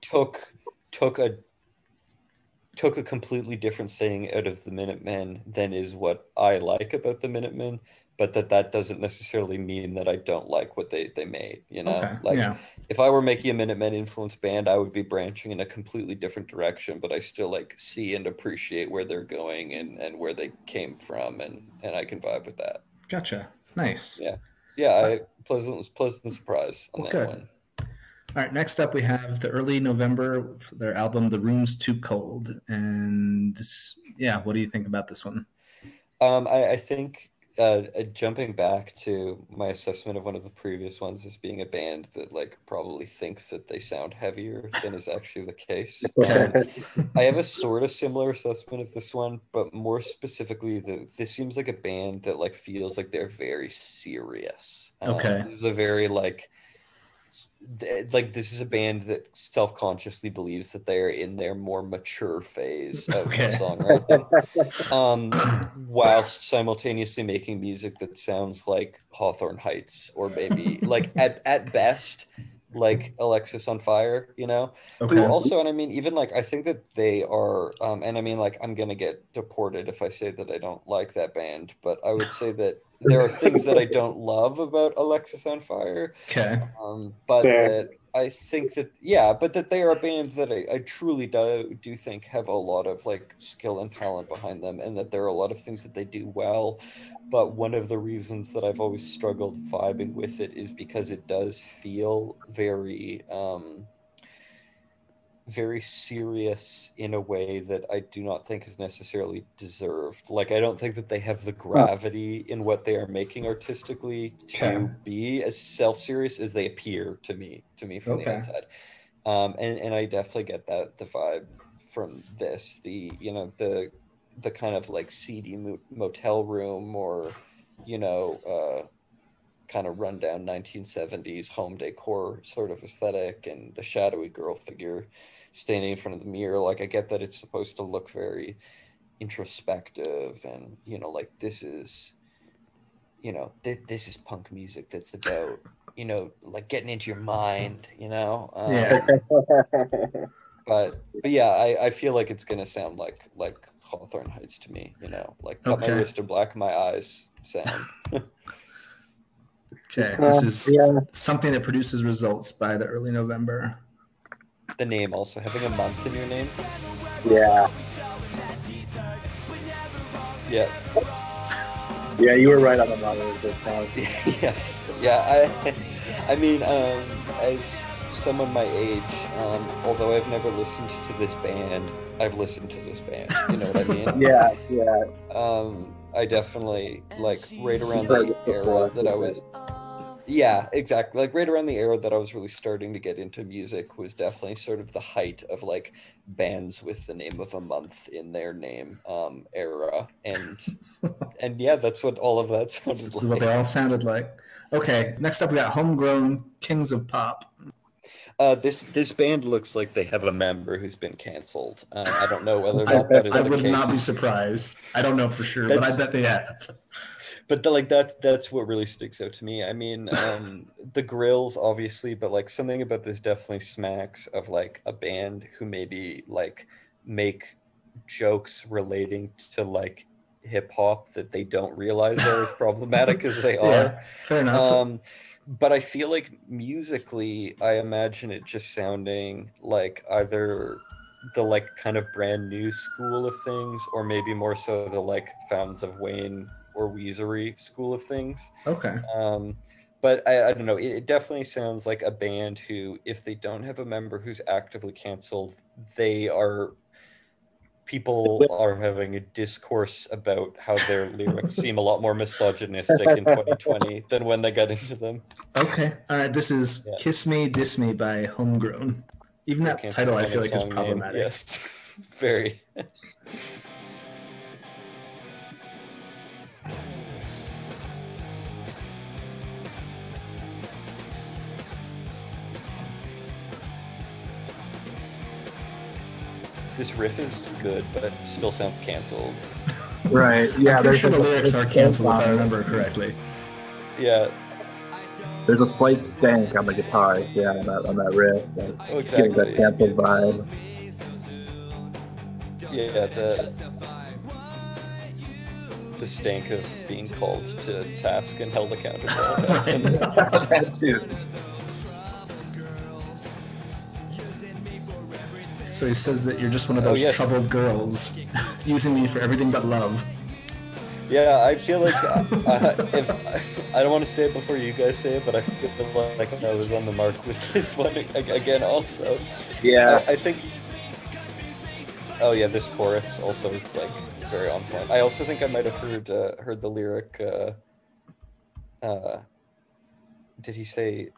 took a took a completely different thing out of the Minutemen than is what I like about the Minutemen, but that doesn't necessarily mean that I don't like what they made, you know? Okay. Like, yeah. if I were making a Minutemen influenced band, I would be branching in a completely different direction, but I still like see and appreciate where they're going and where they came from, and I can vibe with that. Gotcha. Nice. Yeah, I pleasant surprise on that good. one. All right, next up we have the early November, their album The Room's Too Cold. And yeah, what do you think about this one? I think jumping back to my assessment of one of the previous ones as being a band that like probably thinks that they sound heavier than is actually the case. I have a sort of similar assessment of this one, but more specifically, this seems like a band that like feels like they're very serious. Okay. This is a very like this is a band that self-consciously believes that they're in their more mature phase of songwriting, whilst simultaneously making music that sounds like Hawthorne Heights, or maybe like at best like Alexis on Fire, you know? Okay. Who also, and I mean, even like, I think that they are, and I mean, like, I'm going to get deported if I say that I don't like that band, but I would say that there are things that I don't love about Alexis on Fire. Okay. But that I think that, yeah, but that they are a band that I truly do think have a lot of like skill and talent behind them, and that there are a lot of things that they do well. But one of the reasons that I've always struggled vibing with it is because it does feel very, very serious in a way that I do not think is necessarily deserved. Like, I don't think that they have the gravity in what they are making artistically to be as self-serious as they appear to me from the outside. And I definitely get the vibe from this, the kind of like seedy motel room, or, kind of rundown 1970s home decor sort of aesthetic, and the shadowy girl figure standing in front of the mirror. Like, I get that it's supposed to look very introspective, and, like, this is punk music that's about, like getting into your mind, But yeah, I feel like it's gonna sound like Hawthorne Heights to me, like cut my wrist and black my eyes sound. Okay, this is something that produces results by the early November. The name also having a month in your name. Yeah. Yeah. Yeah, you were right on the money with this song. Yes. Yeah. I mean, as someone my age, although I've never listened to this band, I've listened to this band. You know what I mean? Yeah. I definitely, like, right around the era that I was... Yeah, exactly. Like, right around the era that I was really starting to get into music was definitely sort of the height of, like, bands with the name of a month in their name era. And yeah, that's what all of that sounded like. This is what they all sounded like. Okay, next up we got Homegrown Kings of Pop. This band looks like they have a member who's been canceled. I don't know whether or not that is the case. I would not be surprised. I don't know for sure, but I bet they have. But that's what really sticks out to me. I mean, the grills, obviously, but like something about this definitely smacks of like a band who maybe like make jokes relating to like hip hop that they don't realize are as problematic as they are. Yeah, fair enough. But I feel like musically, I imagine it just sounding like either the like kind of brand new school of things, or maybe more so the like Fountains of Wayne or Weezery school of things. Okay. But I don't know. It definitely sounds like a band who, if they don't have a member who's actively canceled, people are having a discourse about how their lyrics seem a lot more misogynistic in 2020 than when they got into them. Okay. All right. This is Kiss Me, Diss Me by Homegrown. Even that title I feel like is problematic. Name. Yes. Very. This riff is good, but it still sounds canceled. Right. Yeah. I'm sure the lyrics are canceled if I remember correctly. Yeah. There's a slight stank on the guitar, on that riff. Exactly. That canceled vibe. Yeah, the stank of being called to task and held accountable. So he says that you're just one of those troubled girls, using me for everything but love. Yeah, I feel like if I don't want to say it before you guys say it, but I feel like I was on the mark with this one again. Also, yeah, I think. Oh yeah, this chorus also is like very on point. I also think I might have heard the lyric. Did he say?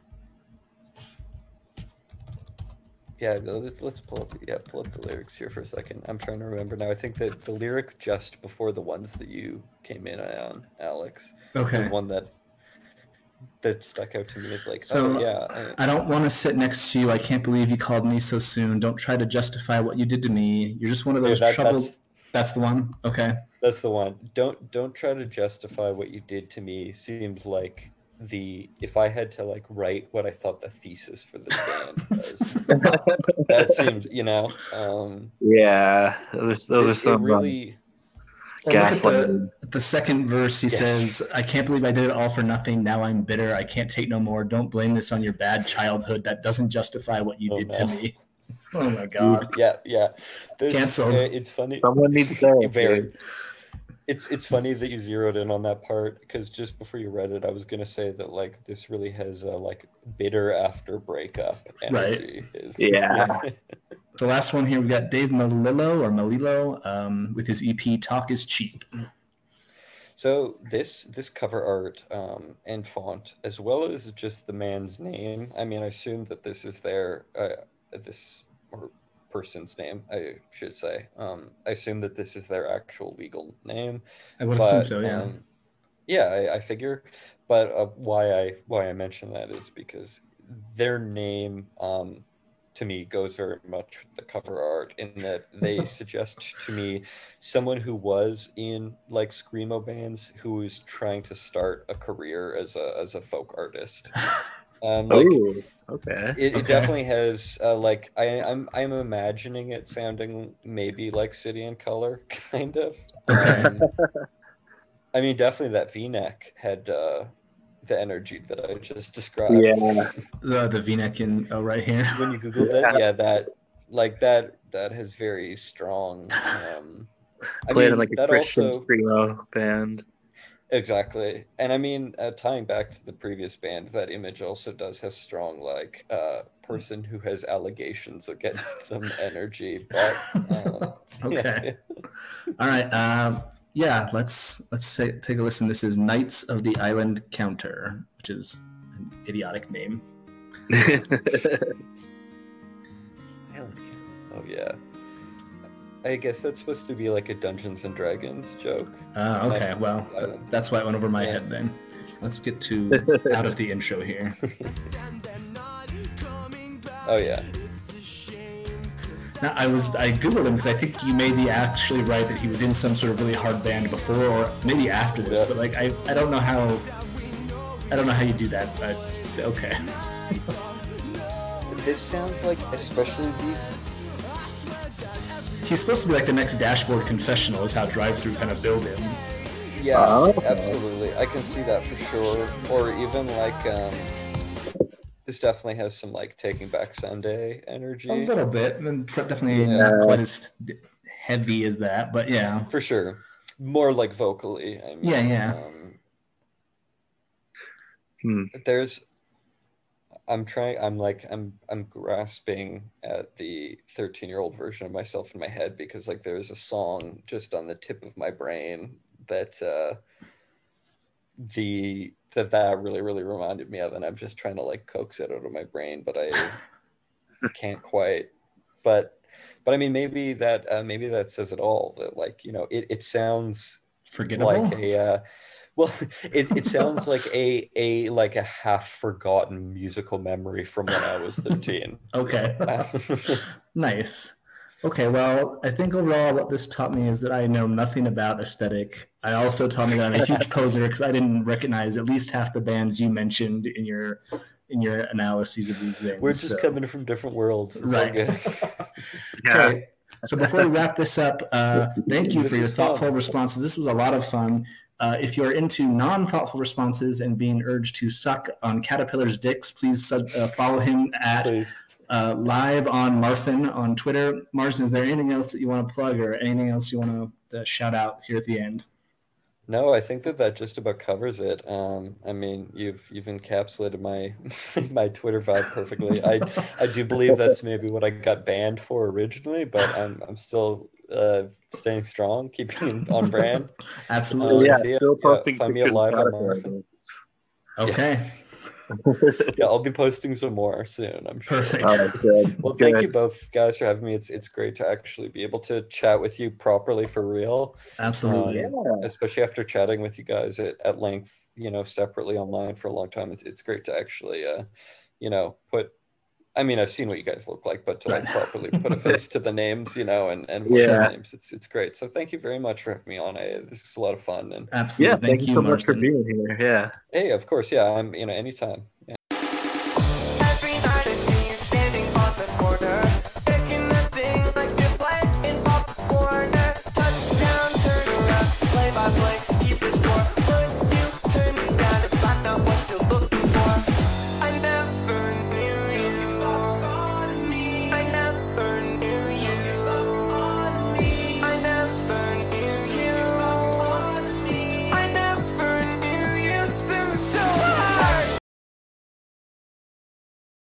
Yeah, let's pull up the lyrics here for a second. I'm trying to remember now. I think that the lyric just before the ones that you came in on, Alex, was one that stuck out to me as like, so, I don't want to sit next to you. I can't believe you called me so soon. Don't try to justify what you did to me. You're just one of those troubled. That's the one. Okay. That's the one. Don't try to justify what you did to me. Seems like if I had to like write what I thought the thesis for this band was, that seems, yeah, those are some really gaslighting. The second verse, he says, I can't believe I did it all for nothing. Now I'm bitter. I can't take no more. Don't blame this on your bad childhood. That doesn't justify what you did to me. Oh my God. Yeah. Canceled. It's funny. Someone needs to It's funny that you zeroed in on that part, because just before you read it, I was gonna say that like this really has like bitter after breakup energy. Right. Yeah. The last one here, we got Dave Malillo with his EP "Talk Is Cheap." So this cover art and font, as well as just the man's name. I mean, I assume that this is their person's name, I should say. I assume that this is their actual legal name. I would assume so, yeah. I figure. But why I mention that is because their name, to me, goes very much with the cover art, in that they suggest to me someone who was in like screamo bands who is trying to start a career as a folk artist. Okay. It definitely has like I'm imagining it sounding maybe like City and Color, kind of. I mean, definitely that V-neck had the energy that I just described. Yeah, the V-neck right here. When you Google that, that has very strong. Played in like a Christian screamo band. Exactly. And I mean, tying back to the previous band, that image also does have strong, like, person who has allegations against them energy. But, okay. All right. Let's take a listen. This is Knights of the Island Counter, which is an idiotic name. Oh, yeah. I guess that's supposed to be like a Dungeons and Dragons joke. Okay, well, that's why it went over my head then. Let's get out of the intro here. Oh, yeah. Now, I Googled him because I think you may be actually right that he was in some sort of really hard band before, or maybe after this, but like, I don't know how you do that, but it's okay. This sounds like, especially these... He's supposed to be like the next Dashboard Confessional is how Drive-Thru kind of build him. Yeah, absolutely. I can see that for sure. Or even like, this definitely has some like Taking Back Sunday energy. A little bit. And definitely not quite as heavy as that, but yeah. For sure. More like vocally. I mean, There's... I'm grasping at the 13-year-old version of myself in my head, because like there's a song just on the tip of my brain that that really, really reminded me of, and I'm just trying to like coax it out of my brain, but I can't quite. But I mean, maybe that says it all. That like, it sounds forgettable. Like a well, it sounds like a half forgotten musical memory from when I was 13. Okay. Nice. Okay, well, I think overall what this taught me is that I know nothing about aesthetic. I also taught me that I'm a huge poser because I didn't recognize at least half the bands you mentioned in your analyses of these things. We're just coming from different worlds. It's right. Okay. So before we wrap this up, thank you for your thoughtful responses. This was a lot of fun. If you're into non-thoughtful responses and being urged to suck on caterpillars' dicks, please follow him at Live on Marfin on Twitter. Marsden, is there anything else that you want to plug or anything else you want to shout out here at the end? No, I think that just about covers it. I mean, you've encapsulated my Twitter vibe perfectly. I do believe that's maybe what I got banned for originally, but I'm still staying strong, keeping on brand. Absolutely. Still posting find me at Live on Marfin. Okay. Yes. Yeah, I'll be posting some more soon, I'm sure. Perfect. Well, thank you both guys for having me. It's great to actually be able to chat with you properly for real. Absolutely. Especially after chatting with you guys at length, separately online for a long time. It's great to actually I've seen what you guys look like, but to properly put a face to the names, and what's the names, it's great. So thank you very much for having me on. This is a lot of fun. And absolutely, thank you so much for being here. Yeah. Hey, of course, yeah. I'm anytime.